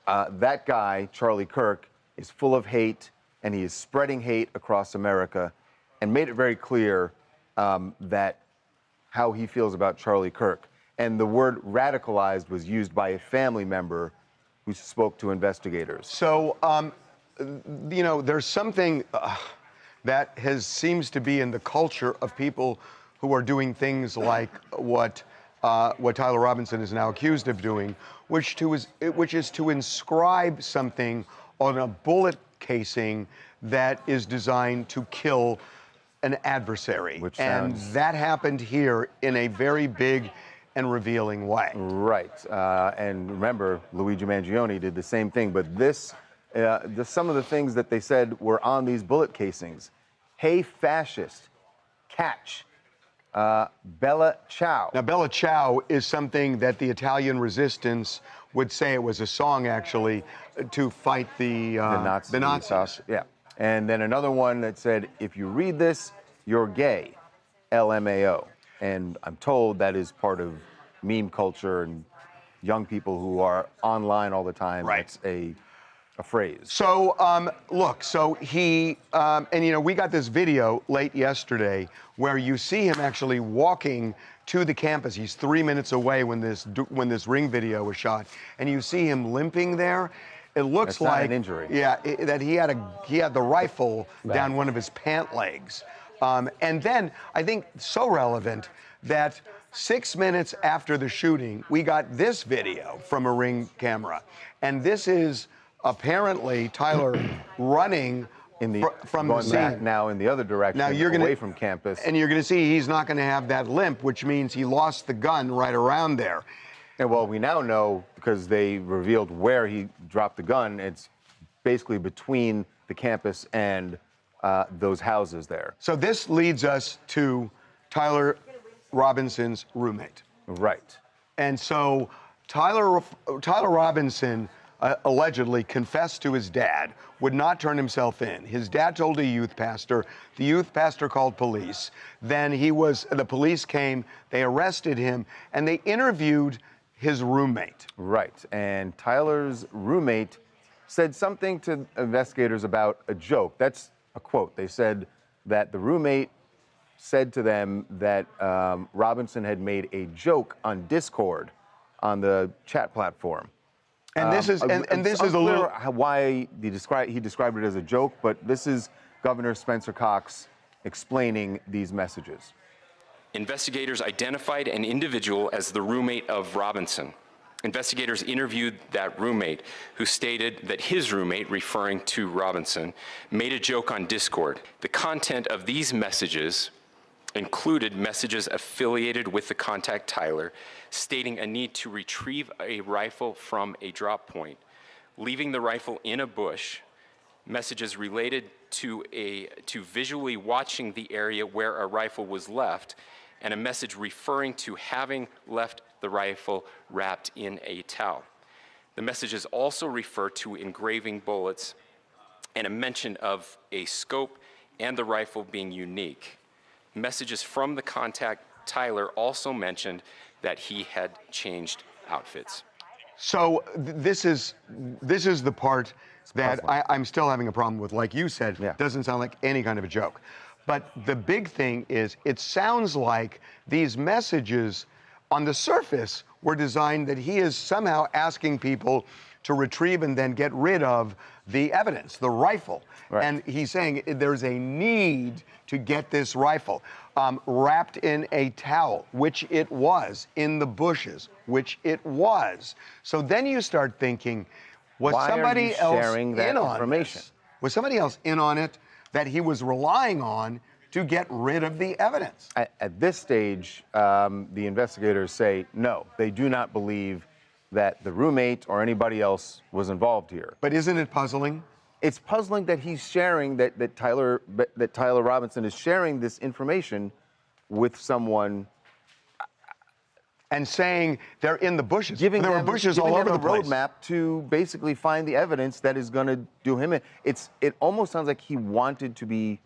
that guy, Charlie Kirk, is full of hate, and he is spreading hate across America, and made it very clear that how he feels about Charlie Kirk. And the word radicalized was used by a family member who spoke to investigators. So, you know, there's something that seems to be in the culture of people who are doing things like what Tyler Robinson is now accused of doing, which is to inscribe something on a bullet casing that is designed to kill an adversary. And that happened here in a very big and revealing way. Right. And remember, Luigi Mangione did the same thing, but this some of the things that they said were on these bullet casings. Hey, fascist, catch, Bella Ciao. Now, Bella Ciao is something that the Italian resistance would say it was a song, actually, to fight the Nazis. Yeah. And then another one that said, if you read this, you're gay, LMAO. And I'm told that is part of meme culture and young people who are online all the time. Right. It's a phrase. So, look, so he, and you know, we got this video late yesterday where you see him actually walking to the campus. He's 3 minutes away when this Ring video was shot, and you see him limping there. It looks That's like not an injury. Yeah, that he had the rifle down one of his pant legs. And then I think so relevant that 6 minutes after the shooting, we got this video from a Ring camera, and this is apparently Tyler running from the scene. Back now in the other direction, Now you're away from campus. And you're going to see he's not going to have that limp, which means he lost the gun right around there. And well, we now know, because they revealed where he dropped the gun, it's basically between the campus and those houses there. So this leads us to Tyler Robinson's roommate. Right. And so Tyler Robinson allegedly confessed to his dad, would not turn himself in. His dad told a youth pastor. The youth pastor called police. Then the police came, they arrested him, and they interviewed his roommate. Right. And Tyler's roommate said something to investigators about a joke. That's a quote. They said that the roommate said to them that Robinson had made a joke on Discord on the chat platform. And this is a little why he described it as a joke, but this is Governor Spencer Cox explaining these messages. Investigators identified an individual as the roommate of Robinson. Investigators interviewed that roommate, who stated that his roommate, referring to Robinson, made a joke on Discord. The content of these messages included messages affiliated with the contact Tyler, stating a need to retrieve a rifle from a drop point, leaving the rifle in a bush, messages related to visually watching the area where a rifle was left, and a message referring to having left the rifle wrapped in a towel. The messages also refer to engraving bullets and a mention of a scope and the rifle being unique. Messages from the contact Tyler also mentioned that he had changed outfits. So this is the part that I'm still having a problem with. Like you said, doesn't sound like any kind of a joke. But the big thing is, it sounds like these messages on the surface were designed that he is somehow asking people to retrieve and then get rid of the evidence, the rifle. Right. And he's saying there's a need to get this rifle wrapped in a towel, which it was, in the bushes, which it was. So then you start thinking, was somebody else in on this? Was somebody else in on it that he was relying on to get rid of the evidence? At this stage, the investigators say no, they do not believe that the roommate or anybody else was involved here. But isn't it puzzling? It's puzzling that he's sharing that Tyler Robinson is sharing this information with someone and saying they're in the bushes. There were bushes all over the place. Roadmap to basically find the evidence that is going to do him in. It almost sounds like he wanted to be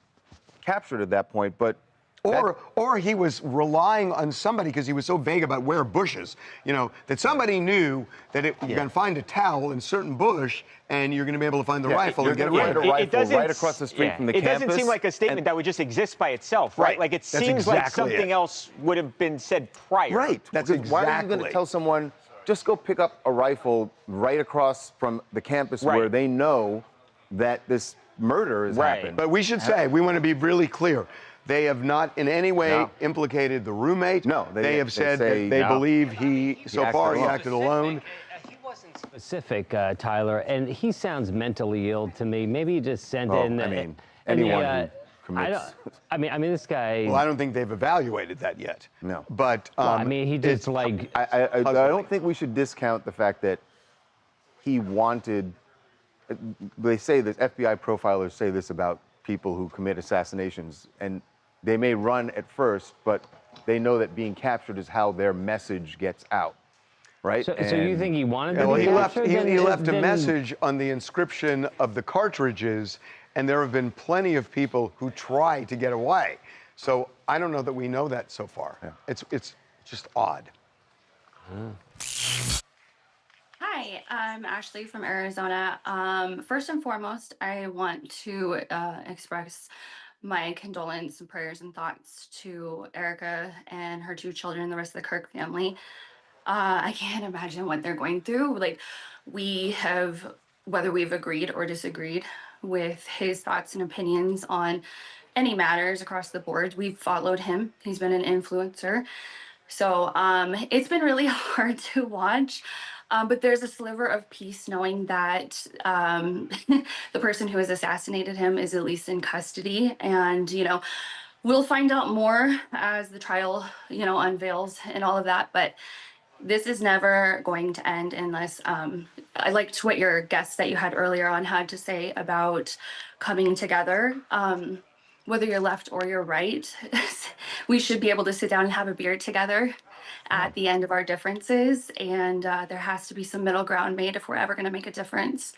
captured at that point, but or he was relying on somebody, because he was so vague about where bushes, you know, that somebody knew that you're going to find a towel in a certain bush and you're going to be able to find the rifle and get rid of it. It doesn't, right across the street from the campus. It doesn't seem like a statement that would just exist by itself, right? Like it seems like something else would have been said prior. Right. That's exactly. Why are you going to tell someone, just go pick up a rifle right across from the campus where they know that this murder has happened? But we should say, we want to be really clear. They have not in any way implicated the roommate. No, they have said that they believe he acted alone. He wasn't specific, Tyler, and he sounds mentally ill to me. Maybe he just sent in. I mean, anyone who commits. I mean, this guy. Well, I don't think they've evaluated that yet. No. But I mean, he just like. I don't think we should discount the fact that he wanted. they say this, FBI profilers say this about people who commit assassinations, and they may run at first, but they know that being captured is how their message gets out, right? So you think he wanted to Well, be he left, captured? he left a Then- message on the inscription of the cartridges, and there have been plenty of people who try to get away. So I don't know that we know that so far. It's just odd. Hi, I'm Ashley from Arizona. First and foremost, I want to express my condolence and prayers and thoughts to Erica and her 2 children, the rest of the Kirk family. I can't imagine what they're going through. Like, we have, whether we've agreed or disagreed with his thoughts and opinions on any matters across the board, we've followed him. He's been an influencer. So it's been really hard to watch. But there's a sliver of peace knowing that the person who has assassinated him is at least in custody. And, we'll find out more as the trial, unveils and all of that. But this is never going to end unless I liked what your guest that you had earlier on had to say about coming together. Whether you're left or you're right, we should be able to sit down and have a beer together at the end of our differences. And there has to be some middle ground made if we're ever going to make a difference.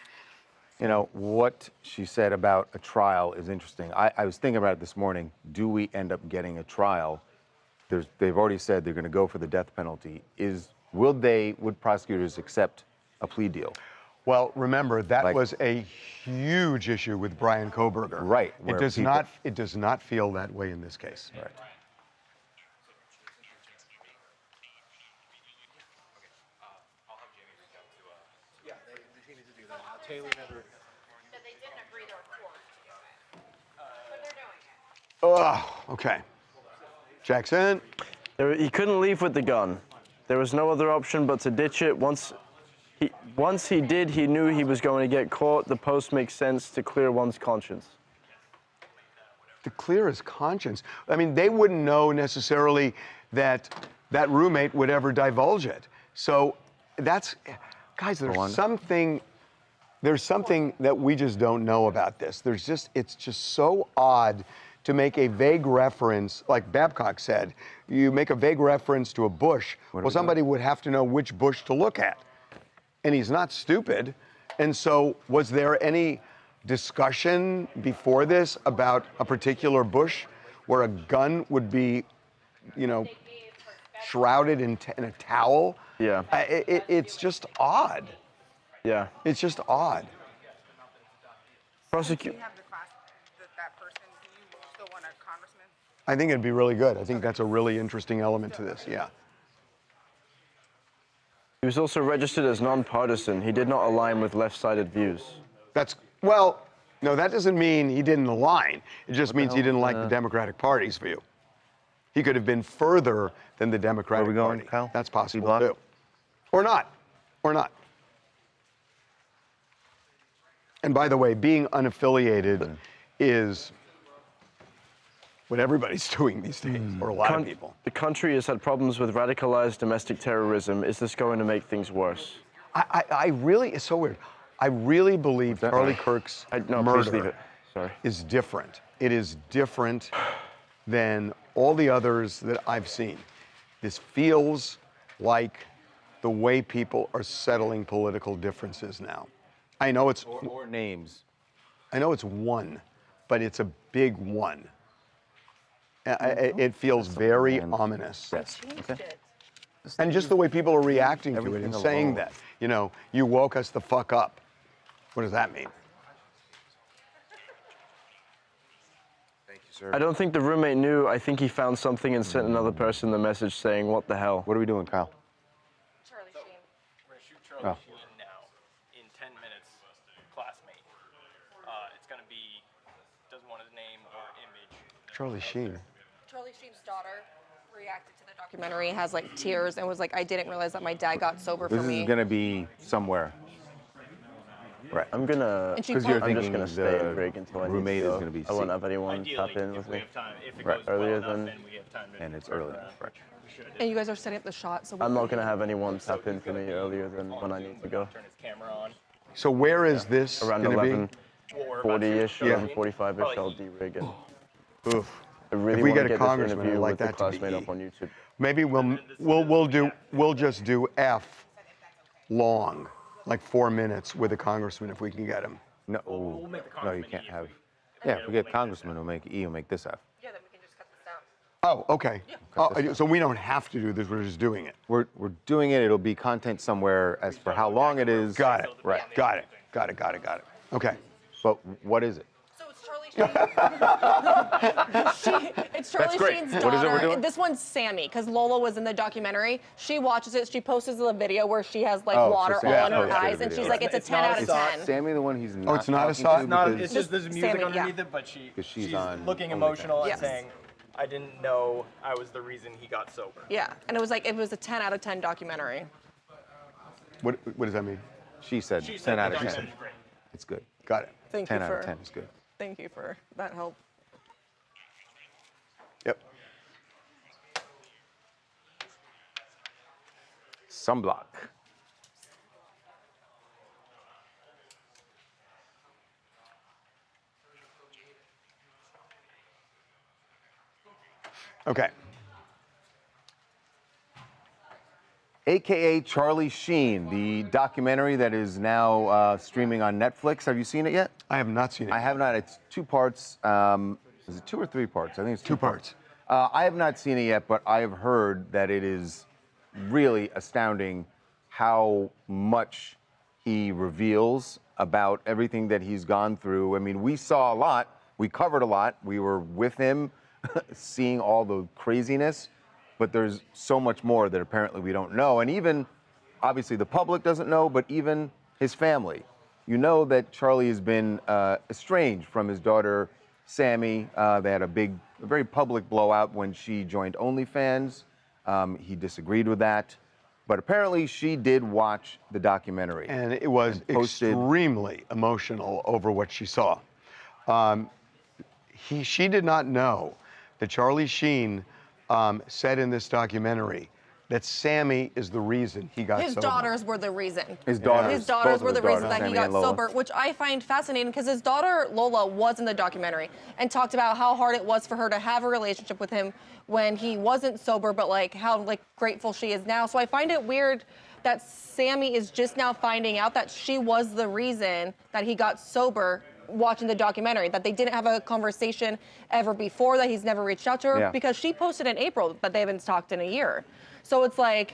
You know, what she said about a trial is interesting. I was thinking about it this morning. Do we end up getting a trial? They've already said they're going to go for the death penalty. Would prosecutors accept a plea deal? Well, remember, that was a huge issue with Brian Kohberger. Right. It does not feel that way in this case. Right. Taylor never. They didn't agree to report. But they're doing it. Oh, okay. Jackson? He couldn't leave with the gun. There was no other option but to ditch it. Once he did, he knew he was going to get caught. The post makes sense to clear one's conscience. To clear his conscience? I mean, they wouldn't know necessarily that that roommate would ever divulge it. So guys, there's something that we just don't know about this. It's just so odd to make a vague reference, like Babcock said, you make a vague reference to a bush. Well, somebody would have to know which bush to look at. And he's not stupid. And so was there any discussion before this about a particular bush where a gun would be, shrouded in a towel? Yeah. It's just odd. Yeah. It's just odd. Prosecute. I think it'd be really good. I think that's a really interesting element to this, yeah. He was also registered as nonpartisan. He did not align with left-sided views. No, that doesn't mean he didn't align. It just means he didn't like the Democratic Party's view. He could have been further than the Democratic Party. Where are we going, Kyle? That's possible, too. Or not. And by the way, being unaffiliated is what everybody's doing these days, or a lot of people. The country has had problems with radicalized domestic terrorism. Is this going to make things worse? It's so weird. I really believe Charlie Kirk's murder is different. It is different than all the others that I've seen. This feels like the way people are settling political differences now. I know it's... Or names. I know it's one, but it's a big one. It feels very ominous. Yes. Okay. And just the way people are reacting to it and saying that, you woke us the fuck up. What does that mean? Thank you, sir. I don't think the roommate knew. I think he found something and sent another person the message saying, "What the hell?" What are we doing, Kyle? Charlie Sheen. We're gonna shoot Charlie Sheen now in 10 minutes. Classmate. It's gonna be doesn't want his name or image. Charlie Sheen. Charlie Sheen's daughter reacted to the documentary, has like tears, and was like, I didn't realize that my dad got sober for me. This is gonna be somewhere. Right. I'm gonna. Because you're I'm thinking just gonna stay and break until I roommate need to is go. gonna be I won't sick. have anyone tap in with me. Earlier than. And it's early. Right. And you guys are setting up the shot, so I'm not gonna have anyone tap in for me earlier than when I need to go. Turn his camera on. So where is this Around going to be? 11:40-ish, Yeah. 11:45-ish, I'll de-rig it. Oof. I really If we want get to a get this congressman, I'd interview like with the that to be Classmate up on YouTube. Maybe we'll just do F long, like 4 minutes with a congressman if we can get him. No, no, you can't have. Yeah, if we get congressman, we'll make E, we'll make this F. Oh, okay. So we don't have to do this. We're just doing it. We're doing it. It'll be content somewhere as for how long it is. Got it. Right. Got it. Okay. But what is it? It's Charlie great. Sheen's What is it we're daughter. doing? This one's Sammy, because Lola was in the documentary. She watches it. She posts the video where she has like Oh, so water Sammy all in her posted a eyes, and video. she's like, it's a 10 out of 10. Sammy the one he's not. Oh, it's not a talking song? to Not because- It's just there's music Sammy, underneath yeah. it, but Because she's on looking OnlyFans. emotional and Yes. saying, "I didn't know I was the reason he got sober." Yeah, and it was a 10 out of 10 documentary. What does that mean? She said She 10 said out the of 10. documentary's great. It's good. Got it. Thank 10 you out for of 10 is good. Thank you for that help. Yep. Sunblock. Okay. AKA Charlie Sheen, the documentary that is now streaming on Netflix. Have you seen it yet? I have not seen it. I have not. It's 2 parts. Is it 2 or 3 parts? I think it's 2 parts. I have not seen it yet, but I have heard that it is really astounding how much he reveals about everything that he's gone through. I mean, we saw a lot. We covered a lot. We were with him seeing all the craziness, but there's so much more that apparently we don't know. And even, obviously, the public doesn't know, but even his family. You know that Charlie has been estranged from his daughter, Sammy. They had a very public blowout when she joined OnlyFans. He disagreed with that. But apparently she did watch the documentary. And it was extremely emotional over what she saw. She did not know that Charlie Sheen said in this documentary that Sammy is the reason he got His sober. daughters were the reason. His daughters. Both were the reason that he Sammy got and Lola. sober, which I find fascinating because his daughter Lola was in the documentary and talked about how hard it was for her to have a relationship with him when he wasn't sober, but like how like grateful she is now. So I find it weird that Sammy is just now finding out that she was the reason that he got sober watching the documentary, that they didn't have a conversation ever before, that he's never reached out to her because she posted in April, but they haven't talked in a year. So it's like,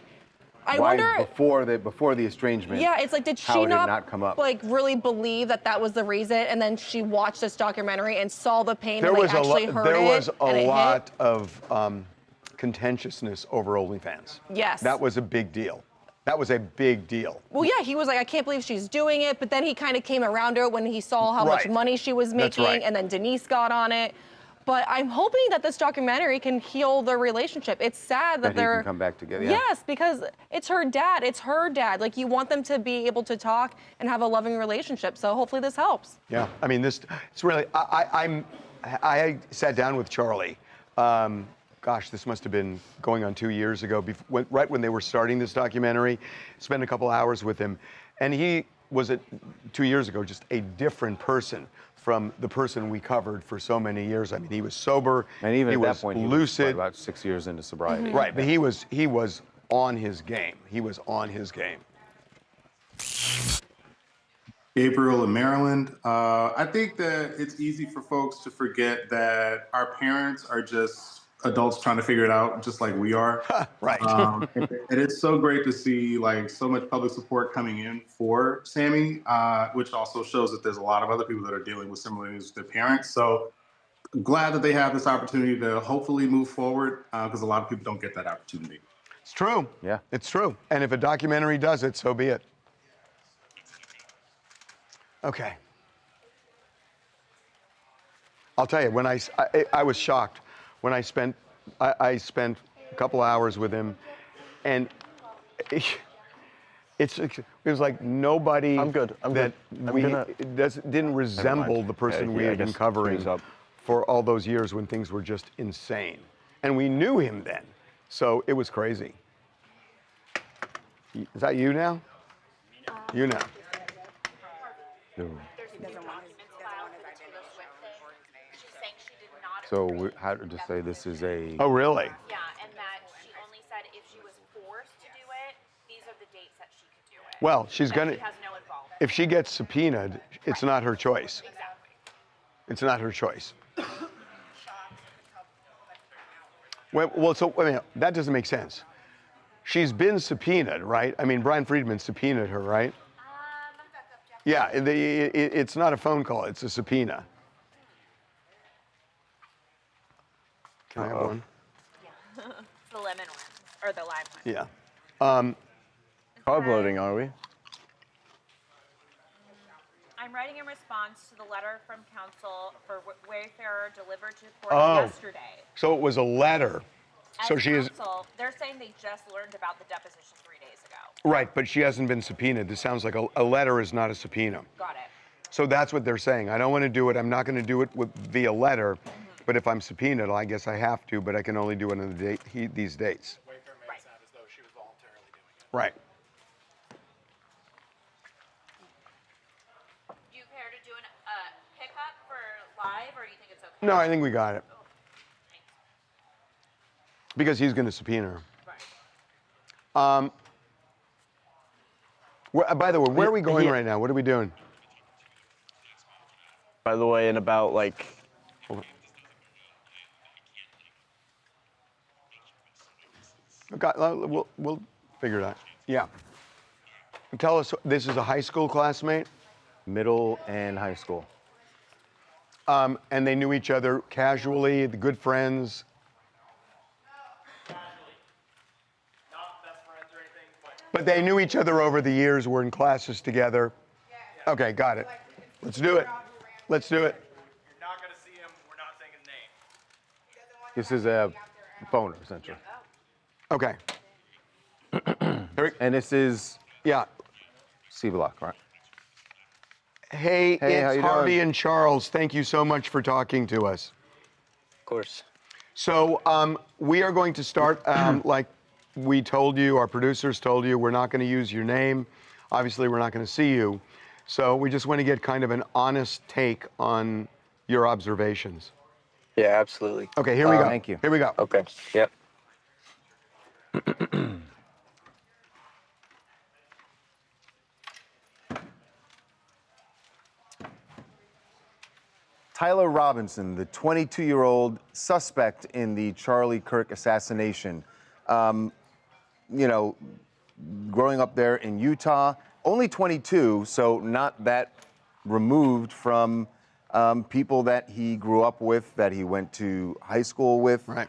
I wonder before the estrangement. Yeah, it's like, did how she it did not come up? like really believe that that was the reason, and then she watched this documentary and saw the pain There and was like actually heard it? there was and a it lot of contentiousness over OnlyFans. Yes. That was a big deal. That was a big deal. Well, yeah, he was like, I can't believe she's doing it, but then he kind of came around her when he saw how much Right. money she was That's making, right. and then Denise got on it. But I'm hoping that this documentary can heal their relationship. It's sad that he they're can come back together. Yeah. Yes, because it's her dad. It's her dad. Like, you want them to be able to talk and have a loving relationship. So hopefully this helps. Yeah, I mean, it's really. I sat down with Charlie. Gosh, this must have been going on 2 years ago, right when they were starting this documentary. Spent a couple hours with him, and he was 2 years ago just a different person from the person we covered for so many years. I mean, he was sober. And even he at was that point, he lucid. was about 6 years into sobriety. Right, but he was on his game. He was on his game. Gabriel in Maryland. I think that it's easy for folks to forget that our parents are just adults trying to figure it out, just like we are. Right. And it's so great to see like so much public support coming in for Sammy, which also shows that there's a lot of other people that are dealing with similar things with their parents. So glad that they have this opportunity to hopefully move forward, because a lot of people don't get that opportunity. It's true. Yeah. It's true. And if a documentary does it, so be it. Okay. I'll tell you, when I was shocked when I spent a couple hours with him, and it was like nobody didn't resemble the person we had been covering for all those years when things were just insane. And we knew him then, so it was crazy. Is that you now? You now. Dude. There's new documents filed for the Taylor Swift thing. She's saying she did not. So how to just say this is a. Oh, really? Yeah, and that she only said if she was forced to do it, these are the dates that she could do it. Well, she's That gonna. She has no involvement. If she gets subpoenaed, it's not her choice. Exactly. It's not her choice. Well, so I mean, that doesn't make sense. She's been subpoenaed, right? I mean, Brian Friedman subpoenaed her, right? Yeah, it's not a phone call, it's a subpoena. Can I have one? Yeah. It's the lemon one, or the lime one. Yeah. Carb loading, are we? I'm writing in response to the letter from counsel for Wayfarer delivered to court yesterday. So it was a letter. So As she is counsel, they're saying they just learned about the deposition 3 days ago. right, but she hasn't been subpoenaed. This sounds like a letter is not a subpoena. Got it. So that's what they're saying. I don't want to do it. I'm not going to do it via letter. But if I'm subpoenaed, I guess I have to. But I can only do it on these dates. Wayfair made it sound as though she was voluntarily doing it. Right. Do you care to do a pickup for live, or do you think it's okay? No, I think we got it. Because he's going to subpoena her. Right. By the way, where are we going right now? What are we doing? By the way, in about like. Okay, we'll figure it out. Yeah. Tell us, this is a high school classmate? Middle and high school. And they knew each other casually, the good friends. But they knew each other over the years, were in classes together. Okay, got it. Let's do it. Let's do it. You're not going to see him. We're not saying his name. This is a boner, essentially. Okay. And this is C Block, right? Hey, how it's you Harvey doing? and Charles. Thank you so much for talking to us. Of course. So we are going to start like we told you, our producers told you, we're not going to use your name. Obviously, we're not going to see you. So we just want to get kind of an honest take on your observations. Yeah, absolutely. Okay, here we go. Thank you. Here we go. Okay, yep. Tyler Robinson, the 22-year-old suspect in the Charlie Kirk assassination. You know, growing up there in Utah, only 22, so not that removed from people that he grew up with, that he went to high school with. Right.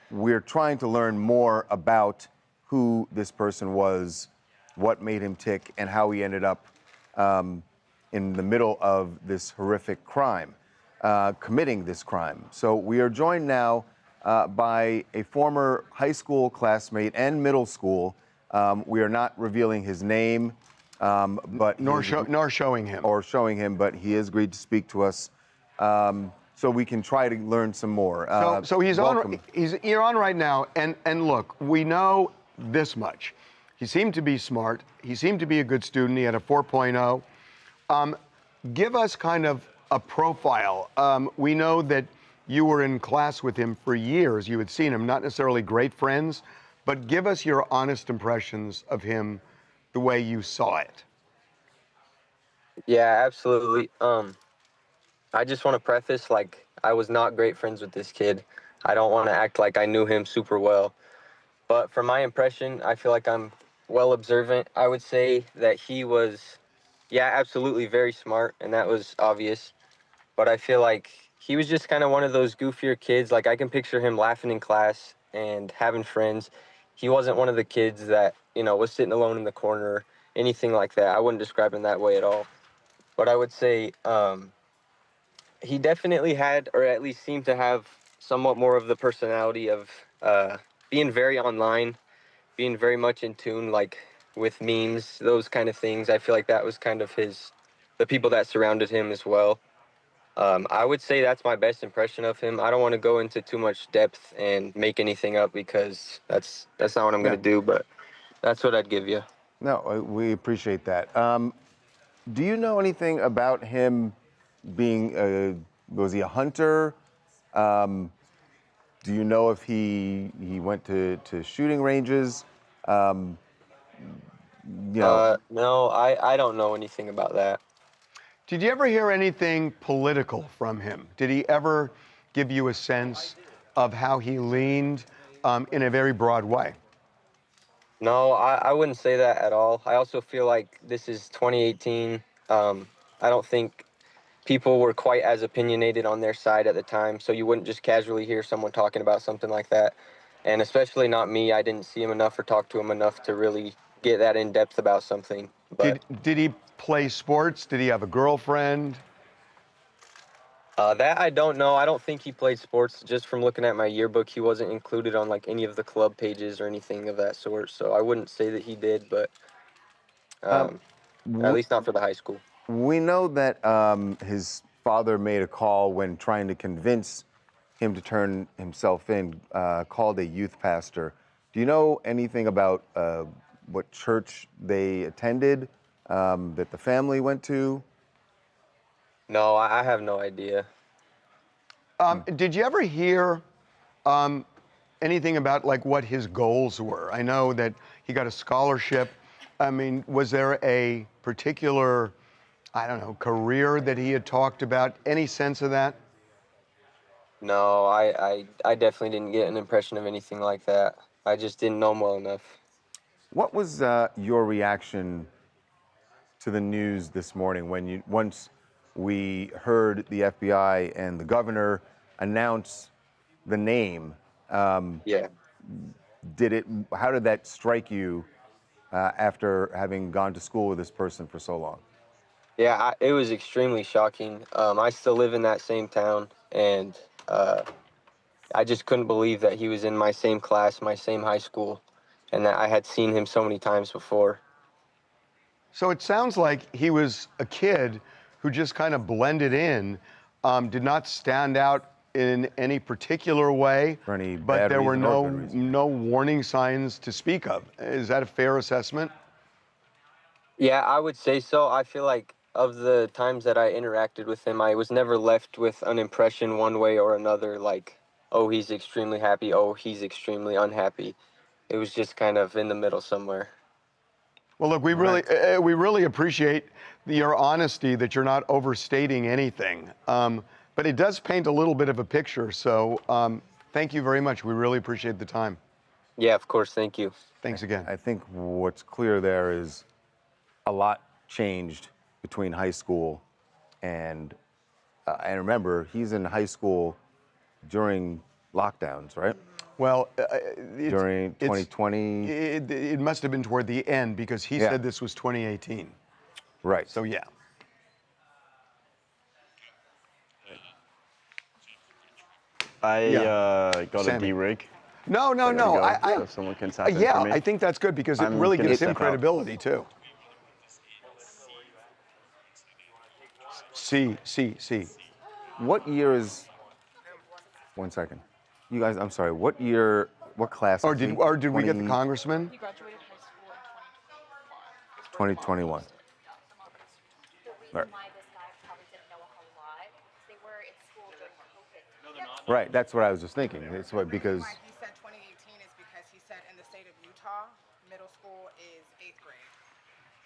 We're trying to learn more about who this person was, what made him tick, and how he ended up in the middle of this horrific crime, committing this crime. So we are joined now by a former high school classmate and middle school. We are not revealing his name, but nor showing him. Or showing him, but he has agreed to speak to us, so we can try to learn some more. So he's welcome. you're on right now, and look, we know this much. He seemed to be smart. He seemed to be a good student. He had a 4.0. Give us kind of a profile. We know that you were in class with him for years. You had seen him, not necessarily great friends, but give us your honest impressions of him the way you saw it. Yeah, absolutely. I just want to preface, like, I was not great friends with this kid. I don't want to act like I knew him super well. But from my impression, I feel like I'm well observant. I would say that he was, yeah, absolutely very smart, and that was obvious. But I feel like he was just kind of one of those goofier kids. Like, I can picture him laughing in class and having friends. He wasn't one of the kids that, you know, was sitting alone in the corner, anything like that. I wouldn't describe him that way at all. But I would say he definitely had, or at least seemed to have, somewhat more of the personality of being very online, being very much in tune, like with memes, those kind of things. I feel like that was kind of the people that surrounded him as well. I would say that's my best impression of him. I don't want to go into too much depth and make anything up, because that's not what I'm going to do, but that's what I'd give you. No, we appreciate that. Do you know anything about him being, was he a hunter? Do you know if he went to shooting ranges? You know. No, I don't know anything about that. Did you ever hear anything political from him? Did he ever give you a sense of how he leaned in a very broad way? No, I wouldn't say that at all. I also feel like this is 2018. I don't think people were quite as opinionated on their side at the time, so you wouldn't just casually hear someone talking about something like that. And especially not me. I didn't see him enough or talk to him enough to really get that in depth about something. But Did he play sports? Did he have a girlfriend? that I don't know. I don't think he played sports. Just from looking at my yearbook, he wasn't included on like any of the club pages or anything of that sort. So I wouldn't say that he did, but at least not for the high school. We know that his father made a call when trying to convince him to turn himself in, called a youth pastor. Do you know anything about what church they attended, that the family went to? No, I have no idea. Did you ever hear anything about like what his goals were? I know that he got a scholarship. I mean, was there a particular, I don't know, career that he had talked about? Any sense of that? No, I definitely didn't get an impression of anything like that. I just didn't know him well enough. What was your reaction to the news this morning when once we heard the FBI and the governor announce the name? Yeah. How did that strike you after having gone to school with this person for so long? Yeah, it was extremely shocking. I still live in that same town, and I just couldn't believe that he was in my same class, my same high school, and that I had seen him so many times before. So it sounds like he was a kid who just kind of blended in, did not stand out in any particular way, but there were no warning signs to speak of. Is that a fair assessment? Yeah, I would say so. I feel like of the times that I interacted with him, I was never left with an impression one way or another, like, oh, he's extremely happy, oh, he's extremely unhappy. It was just kind of in the middle somewhere. Well, look, we really appreciate your honesty that you're not overstating anything. But it does paint a little bit of a picture. So thank you very much. We really appreciate the time. Yeah, of course. Thank you. Thanks again. I think what's clear there is a lot changed between high school and remember, he's in high school during lockdowns, right? Well, during 2020, it must have been toward the end because he said this was 2018. Right. So yeah. I got Sammy. a D-rig. No. So someone can tap in for me. I think that's good because it really gives him credibility too. See. What year is? 1 second. You guys, I'm sorry. What year? What class? Or did we get the congressman? He graduated high school in 2021. Right. That's what I was just thinking. It's what because. He said 2018 is because he said in the state of Utah, middle school is 8th grade,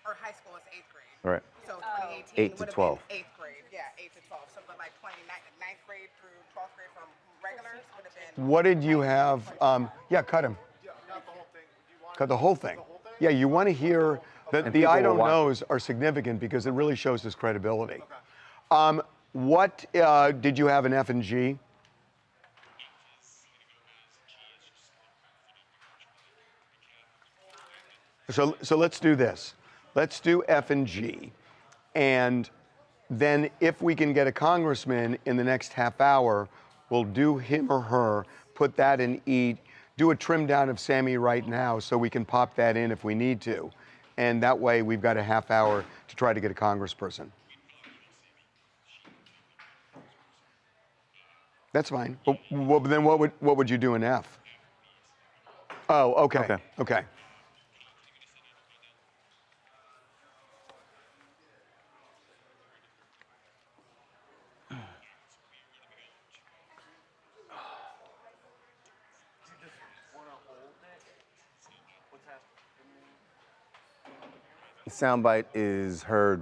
or high school is 8th grade. Right. So 2018 8 to would have 12. been 8th grade. Yeah, 8 to 12. So but like 9th grade through 12th grade for regulars would have been. What did you have? Yeah, cut him. Cut the whole thing. Yeah, you want to hear that the I don't knows are significant because it really shows his credibility. What did you have an F and G? So let's do this. Let's do F and G. And then if we can get a congressman in the next half hour, we'll do him or her, put that in E, do a trim down of Sammy right now so we can pop that in if we need to. And that way we've got a half hour to try to get a congressperson. That's fine. But then what would you do in F? Oh, okay. The soundbite is her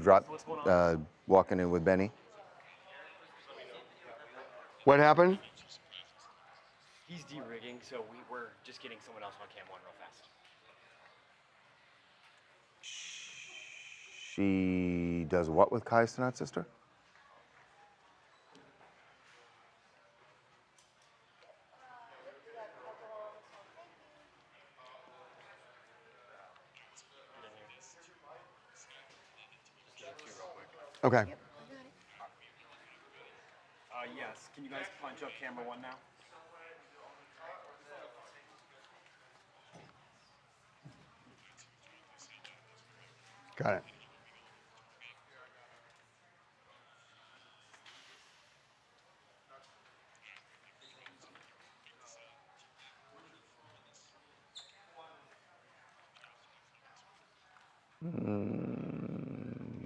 walking in with Benny. What happened? He's de-rigging, so we were just getting someone else on cam one real fast. She does what with Kai Cenat's sister? Okay. Yes. Can you guys punch up camera one now? Got it.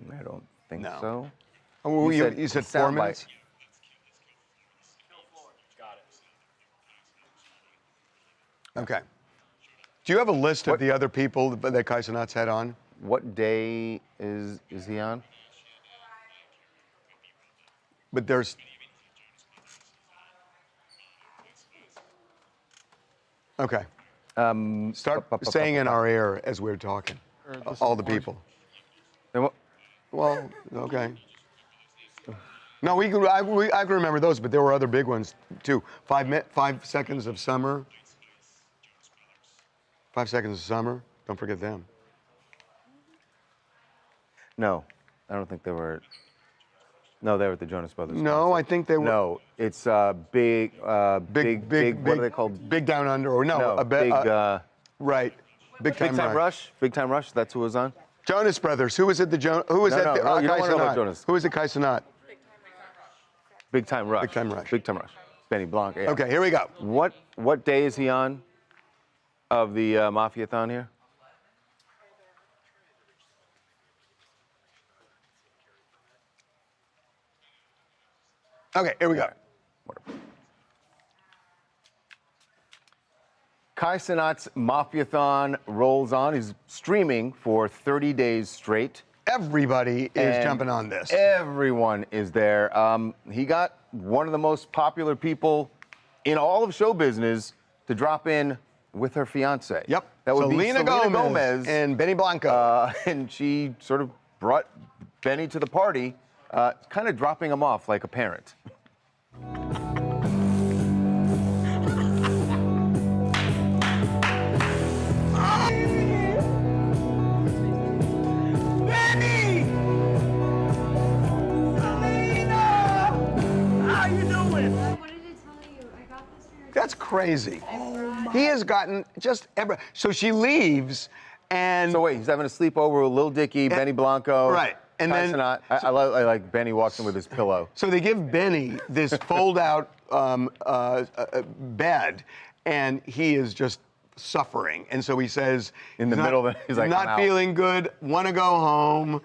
I don't think No. so. Oh, you said 4 minutes? Okay. Do you have a list of the other people that Kai Cenat's had on? What day is he on? But there's... Okay. Start saying in our ear as we're talking. All the people. Well, okay. No, I can remember those, but there were other big ones too. 5 seconds of summer. 5 seconds of summer. Don't forget them. No, I don't think they were. No, they were at the Jonas Brothers. No, I think they were. No, it's big. What are they called? Big Down Under, or no, No, big. Right. Big Time Rush. Big Time Rush. That's who was on. Jonas Brothers. Who was it? Who was No, it? no, you don't Kai want to know about Cenat. Jonas. Who was it? Kai Cenat. Big Time Rush. Big Time Rush. Big Time Rush. Benny Blanc. Yeah. Okay, here we go. What day is he on? Of the Mafia-thon here? Okay, here we go. Kai Cenat's Mafia-thon rolls on. He's streaming for 30 days straight. Everybody is jumping on this. Everyone is there. He got one of the most popular people in all of show business to drop in with her fiance. Yep. That would Selena be Selena Gomez Gomez and Benny Blanco. And she sort of brought Benny to the party, kind of dropping him off like a parent. Benny! Selena! How you doing? That's crazy. He has gotten just ever. So she leaves, and so wait, he's having a sleepover with Lil Dicky, Benny Blanco, right? And Kai then Cenat. I like Benny walks in with his pillow. So they give Benny this fold-out bed, and he is just suffering. And so he says, in the middle of it, he's like, not feeling good, want to go home.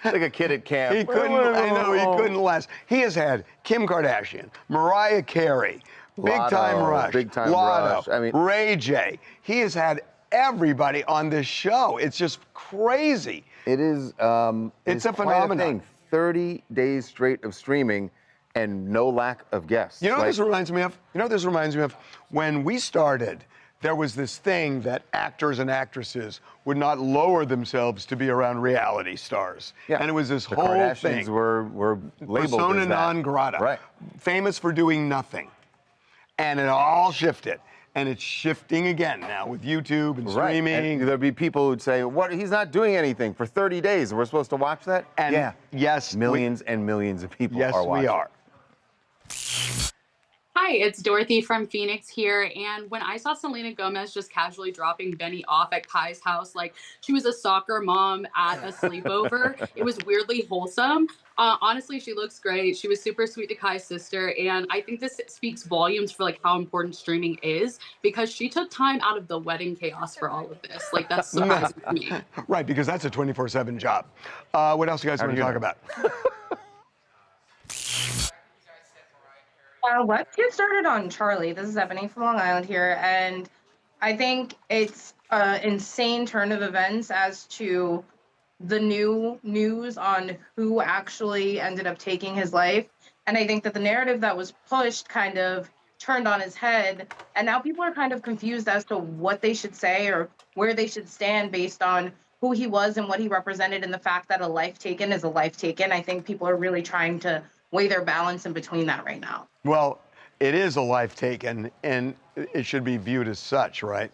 Like a kid at camp. He couldn't. I know he couldn't last. He has had Kim Kardashian, Mariah Carey, Big Time Rush, Lotto, I mean, Ray J. He has had everybody on this show. It's just crazy. It is. It's a quite phenomenon. Thing. 30 days straight of streaming, and no lack of guests. You know what this reminds me of? You know what this reminds me of? When we started, there was this thing that actors and actresses would not lower themselves to be around reality stars. Yeah. And it was this The whole Kardashians thing. were labeled persona as that. non grata. Right. Famous for doing nothing. And it all shifted. And it's shifting again now with YouTube and Right. streaming. And there'd be people who'd say, "What? He's not doing anything for 30 days. We're supposed to watch that?" And yeah. yes, millions and millions of people yes, are watching. we are. Hi, it's Dorothy from Phoenix here. And when I saw Selena Gomez just casually dropping Benny off at Kai's house, like she was a soccer mom at a sleepover, it was weirdly wholesome. Honestly, she looks great. She was super sweet to Kai's sister. And I think this speaks volumes for like how important streaming is, because she took time out of the wedding chaos for all of this. Like that's surprising to me. Right, because that's a 24/7 job. What else you guys want to talk about? Let's get started on Charlie. This is Ebony from Long Island here, and I think it's an insane turn of events as to the new news on who actually ended up taking his life. And I think that the narrative that was pushed kind of turned on his head. And now people are kind of confused as to what they should say or where they should stand based on who he was and what he represented, and the fact that a life taken is a life taken. I think people are really trying to weigh their balance in between that right now. Well, it is a life taken, and it should be viewed as such, right?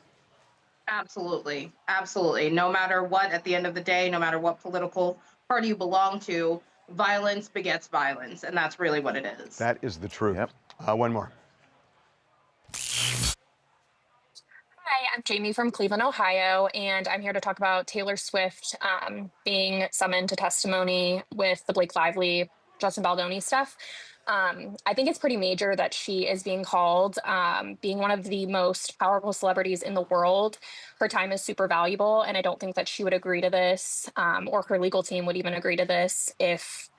Absolutely. Absolutely. No matter what, at the end of the day, no matter what political party you belong to, violence begets violence. And that's really what it is. That is the truth. Yep. One more. Hi, I'm Jamie from Cleveland, Ohio, and I'm here to talk about Taylor Swift being summoned to testimony with the Blake Lively, Justin Baldoni stuff. I think it's pretty major that she is being called. Being one of the most powerful celebrities in the world, her time is super valuable, and I don't think that she would agree to this, or her legal team would even agree to this if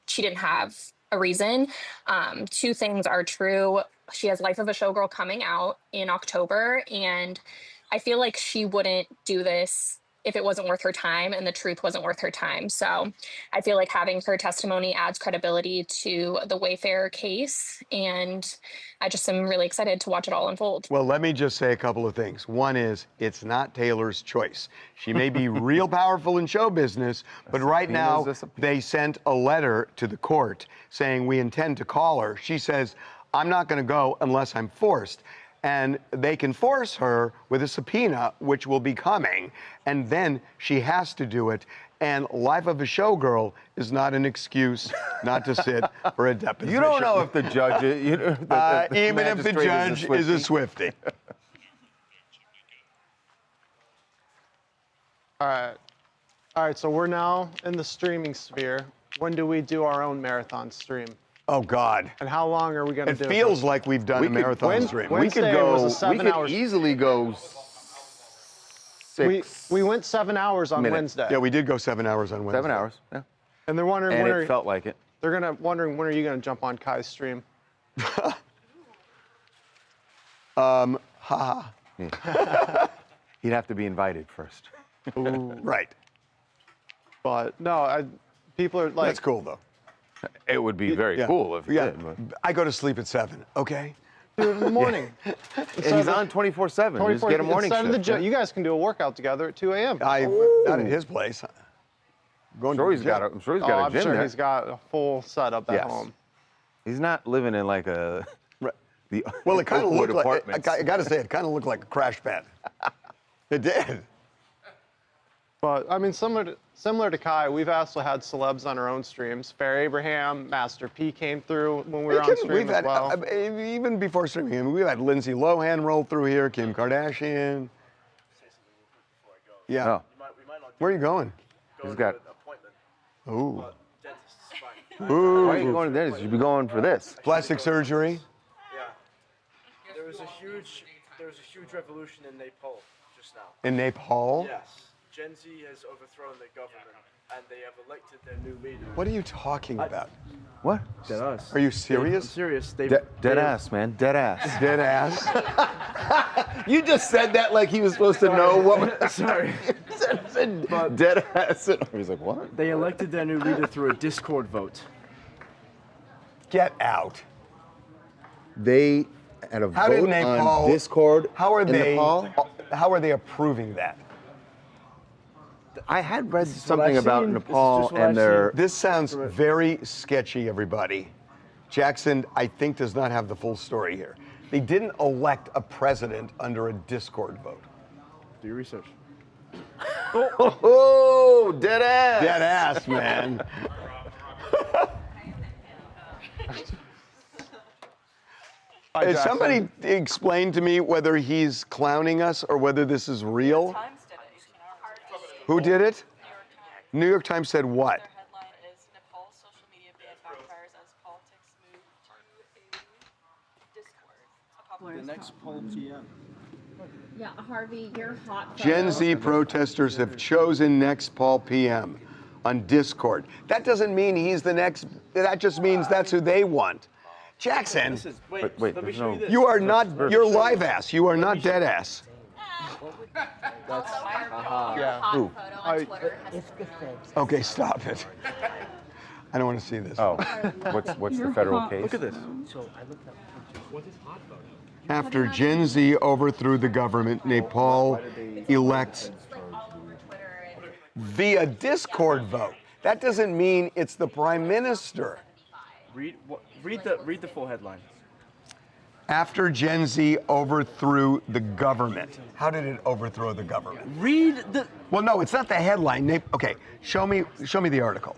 she didn't have a reason. Two things are true. She has Life of a Showgirl coming out in October, and I feel like she wouldn't do this if it wasn't worth her time and the truth wasn't worth her time. So I feel like having her testimony adds credibility to the Wayfair case, and I just am really excited to watch it all unfold. Well, let me just say a couple of things. One is, it's not Taylor's choice. She may be real powerful in show business, but right now they sent a letter to the court saying we intend to call her. She says, I'm not going to go unless I'm forced. And they can force her with a subpoena, which will be coming, and then she has to do it. And Life of a Showgirl is not an excuse not to sit for a deposition. You don't know if the judge is, even if the judge is a Swiftie. All right, so we're now in the streaming sphere. When do we do our own marathon stream? Oh, God. And how long are we going to do it? It feels like we've done a marathon stream. We could easily go 6. We went 7 hours on Wednesday. Yeah, we did go 7 hours on Wednesday. 7 hours, yeah. And they're wondering and it felt like it. They're wondering when are you going to jump on Kai's stream? He'd have to be invited first. Right. But no, people are like. That's cool though. It would be very cool if you did. But. I go to sleep at 7. Okay. Do it in the morning. And he's on 24/7. Just get a morning shift. You guys can do a workout together at 2 a.m. Not at his place. I'm sure he's got a gym I'm sure there. he's got a full setup at home. He's not living in like a. Well, it kind of looked like. apartments. I got to say, it kind of looked like a crash pad. It did. But I mean, similar to Kai, we've also had celebs on our own streams. Fair Abraham, Master P came through when we were on stream as well. Even before streaming, I mean, we've had Lindsay Lohan roll through here, Kim Kardashian. Yeah. Oh. Where are you going? He's got. Ooh. Ooh. Why are you going to the dentist? You should be going for this. Plastic surgery. Yeah. There was a huge revolution in Nepal just now. In Nepal? Yes. Gen Z has overthrown the government, and they have elected their new leader. What are you talking about? What? Dead ass. Are you serious? I'm serious. Dead ass, man. Dead ass. Dead ass. You just said that like he was supposed to know what. Sorry. Dead ass. He was like, what? They elected their new leader through a Discord vote. Get out. They had a vote on Discord. How are they? Nepal? How are they approving that? I had read something about Nepal and their. This sounds very sketchy, everybody. Jackson, I think, does not have the full story here. They didn't elect a president under a Discord vote. Do your research. Oh, dead ass. Dead ass, man. Has somebody explain to me whether he's clowning us or whether this is real? Who did it? New York Times said what? Their headline is Nepal social media ban backfires as politics move to Discord. The next poll PM. Yeah, Harvey, you're hot. Gen Z protesters have chosen next Paul PM on Discord. That doesn't mean he's the next. That just means that's who they want. Jackson, Wait, there's no. you are not. You're live ass. You are not dead ass. That's Yeah. Who? Okay, stop it. I don't want to see this. Oh, what's the federal case? Look at this. After Gen Z overthrew the government, Nepal elects via Discord vote. That doesn't mean it's the prime minister. Read the full headline. After Gen Z overthrew the government. How did it overthrow the government? Read the. Well, no, it's not the headline. Okay, show me the article.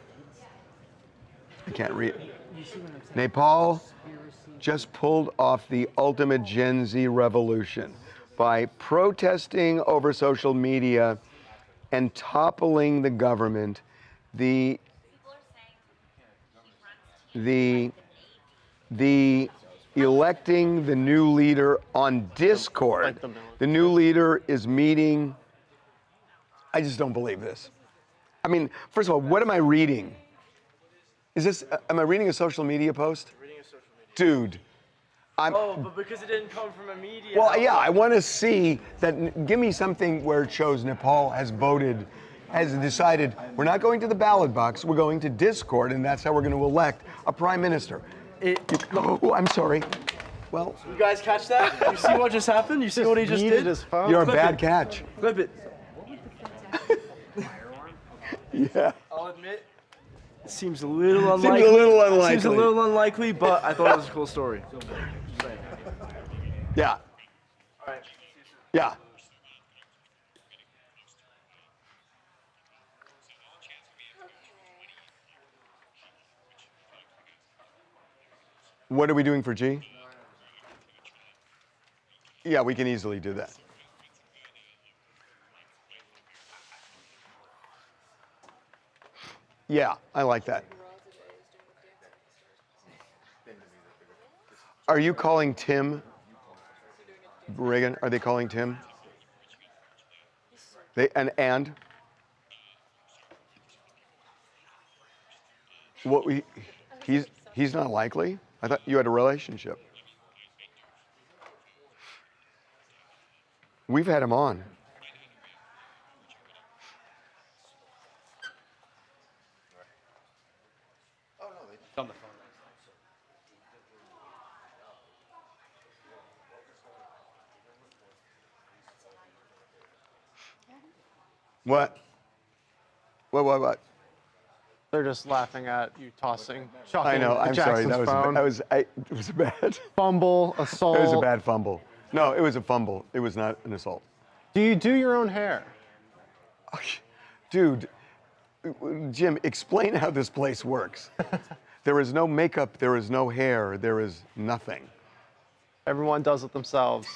I can't read. Nepal just pulled off the ultimate Gen Z revolution by protesting over social media and toppling the government. The electing the new leader on Discord. The new leader is meeting. I just don't believe this. I mean, first of all, what am I reading? Is this, am I reading a social media post? Dude. But because it didn't come from a media. Well, yeah, I want to see that. Give me something where it shows Nepal has voted, has decided we're not going to the ballot box, we're going to Discord, and that's how we're going to elect a prime minister. Oh, I'm sorry. Well, You guys catch that? You see what just happened? You see what he just did? You're a bad catch. Clip it. Yeah. I'll admit, it seems a little unlikely. Seems a little unlikely. Seems a little unlikely, but I thought it was a cool story. Yeah. All right. Yeah. What are we doing for G? Yeah, we can easily do that. Yeah, I like that. Are you calling Tim Reagan? Are they calling Tim? They and what we he's not likely? I thought you had a relationship. We've had him on. On the phone. What? What? They're just laughing at you tossing. I know. I'm sorry. That was it was a bad fumble, assault. It was a bad fumble. No, it was a fumble. It was not an assault. Do you do your own hair? Dude, Jim, explain how this place works. There is no makeup. There is no hair. There is nothing. Everyone does it themselves.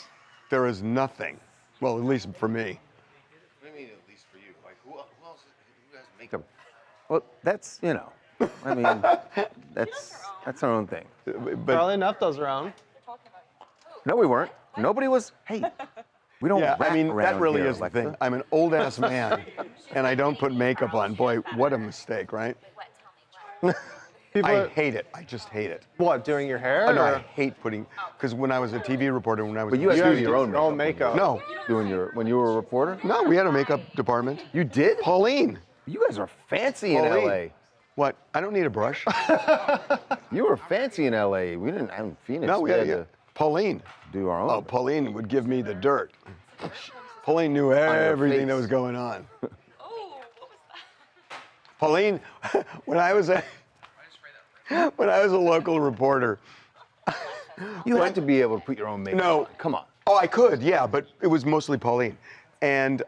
There is nothing. Well, at least for me. What do you mean, at least for you? Like, who else? Who has makeup? Well, that's, you know, I mean, that's our own thing. But Charlie Neff does her own. No, we weren't. Nobody was. Hey, we don't. Yeah, I mean, that around really here, is the Alexa. thing. I'm an old ass man, and I don't put makeup on. Boy, what a mistake, right? I hate it. I just hate it. What, doing your hair? Oh, no, I or- hate putting, because when I was a TV reporter, when I was But you had to do your own makeup. No. When you were a reporter? No, we had a makeup department. You did? Pauline. You guys are fancy in Pauline. LA. What? I don't need a brush. You were fancy in LA. We didn't have Phoenix. No, we had to Pauline. Do our own. Oh, Pauline would give me the dirt. Pauline knew everything that was going on. Pauline, when I was a local reporter. You had to be able to put your own makeup No. on. Come on. Oh, I could, yeah, but it was mostly Pauline. And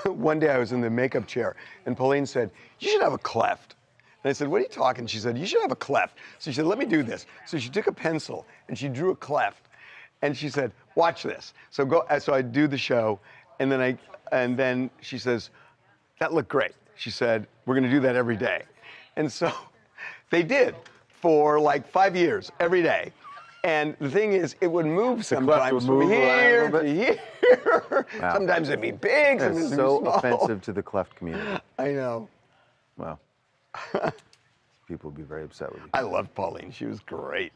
one day I was in the makeup chair, and Pauline said, "You should have a cleft." And I said, "What are you talking?" She said, "You should have a cleft." So she said, "Let me do this." So she took a pencil and she drew a cleft, and she said, "Watch this." So So I do the show, and then she says, "That looked great." She said, "We're going to do that every day," and so they did for like 5 years, every day. And the thing is, it would move sometimes from here to here. Wow. Sometimes it'd be big, sometimes That's it'd be so small. offensive to the cleft community. I know. Wow. People would be very upset with you. I loved Pauline. She was great.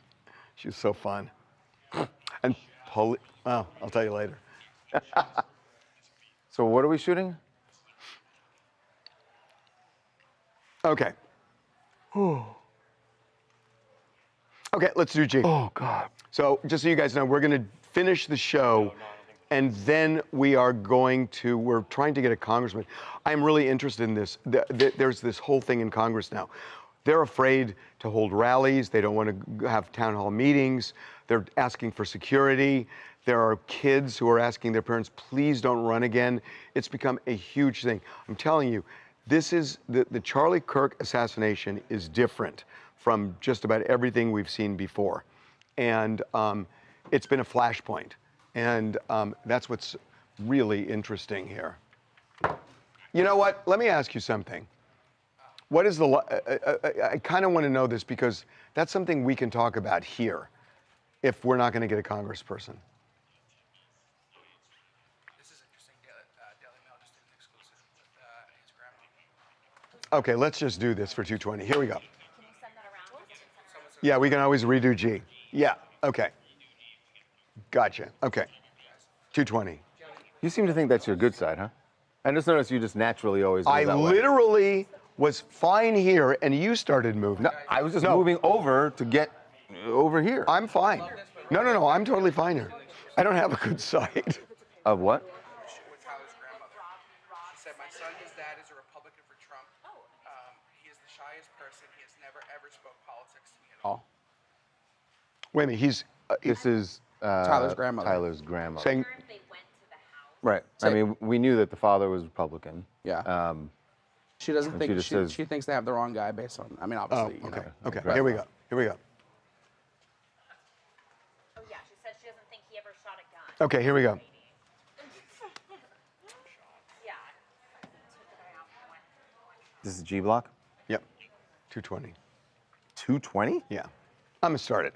She was so fun. And Pauline, well, I'll tell you later. So what are we shooting? Okay. Okay, let's do G. Oh, God. So just so you guys know, we're going to finish the show, and then we're trying to get a congressman. I'm really interested in this. There's this whole thing in Congress now. They're afraid to hold rallies. They don't want to have town hall meetings. They're asking for security. There are kids who are asking their parents, please don't run again. It's become a huge thing. I'm telling you, this is the Charlie Kirk assassination is different from just about everything we've seen before. And it's been a flashpoint. And that's what's really interesting here. You know what? Let me ask you something. What is I kind of want to know this because that's something we can talk about here if we're not going to get a congressperson. This is interesting. Daily Mail just did an exclusive with his grandma. Okay, let's just do this for 220. Here we go. Can you send that around? Yeah, we can always redo G. Yeah, okay. Gotcha. Okay. 220. You seem to think that's your good side, huh? I just noticed you just naturally always go that way. Literally was fine here, and you started moving. No, I was just moving over to get over here. I'm fine. No, I'm totally fine here. I don't have a good side. Of what? With Tyler's grandmother. She said, my son, his dad is a Republican for Trump. He is the shyest person. He has never, ever spoke politics to me at all. Wait a minute, this is Tyler's grandmother. Tyler's grandmother. Saying, right. I mean, we knew that the father was Republican. Yeah. She doesn't think, she thinks they have the wrong guy based on, I mean, obviously, you know. Okay, here we go. Oh, yeah, she said she doesn't think he ever shot a gun. Okay, here we go. Yeah. This is G block? Yep. 220. 220? Yeah. I'm going to start it.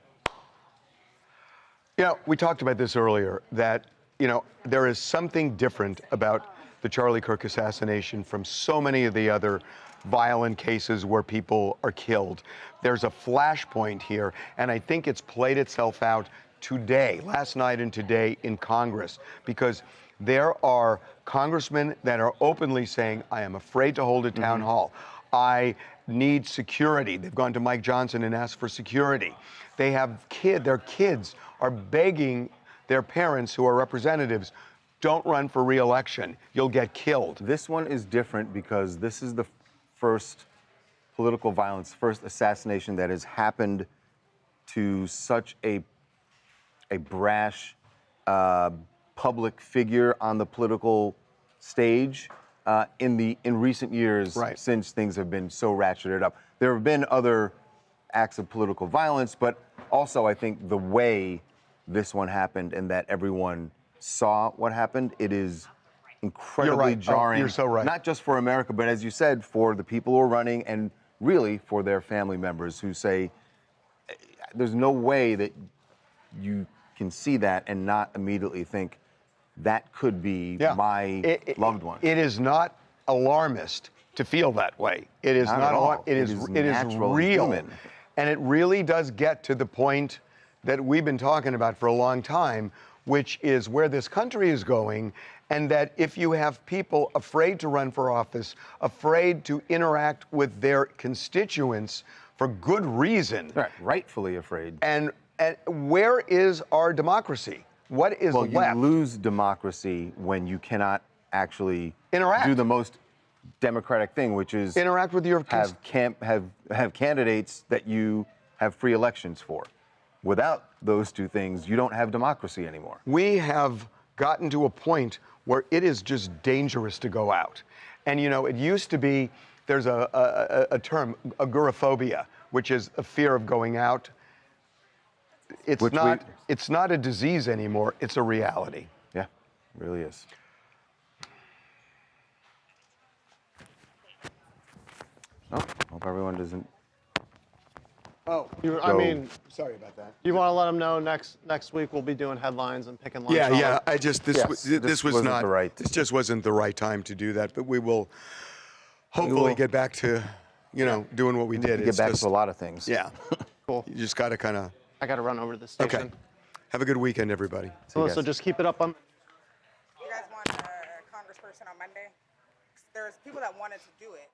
You know, we talked about this earlier, that, you know, there is something different about the Charlie Kirk assassination from so many of the other violent cases where people are killed. There's a flashpoint here, and I think it's played itself out today, last night and today in Congress, because there are congressmen that are openly saying, I am afraid to hold a town hall. I need security. They've gone to Mike Johnson and asked for security. They have their kids are begging their parents who are representatives, don't run for re-election. You'll get killed. This one is different because this is the first political violence, first assassination that has happened to such a brash public figure on the political stage in recent years, since things have been so ratcheted up. There have been other acts of political violence, but also I think the way this one happened and that everyone saw what happened, it is incredibly jarring. You're so right. Not just for America, but as you said, for the people who are running and really for their family members who say, there's no way that you can see that and not immediately think that could be my loved one. It is not alarmist to feel that way. It is not alarmist. It is real. Human. And it really does get to the point that we've been talking about for a long time, which is where this country is going, and that if you have people afraid to run for office, afraid to interact with their constituents for good reason. Right, rightfully afraid. And where is our democracy? What is left? You lose democracy when you cannot actually interact, do the most democratic thing, which is interact with your have candidates that you have free elections for. Without those two things, you don't have democracy anymore. We have gotten to a point where it is just dangerous to go out. And, you know, it used to be, there's a term, agoraphobia, which is a fear of going out. It's not a disease anymore, it's a reality. Yeah, it really is. Oh, hope everyone doesn't. Oh, sorry about that. You want to let them know next week we'll be doing headlines and picking lunch. Yeah. I just this was not the right. This just wasn't the right time to do that. But we will hopefully get back to, you know, doing what we did. Get back to a lot of things. Yeah. Cool. You just got to kind of. I got to run over to the station. Okay. Have a good weekend, everybody. So just keep it up on. person on Monday. There's people that wanted to do it.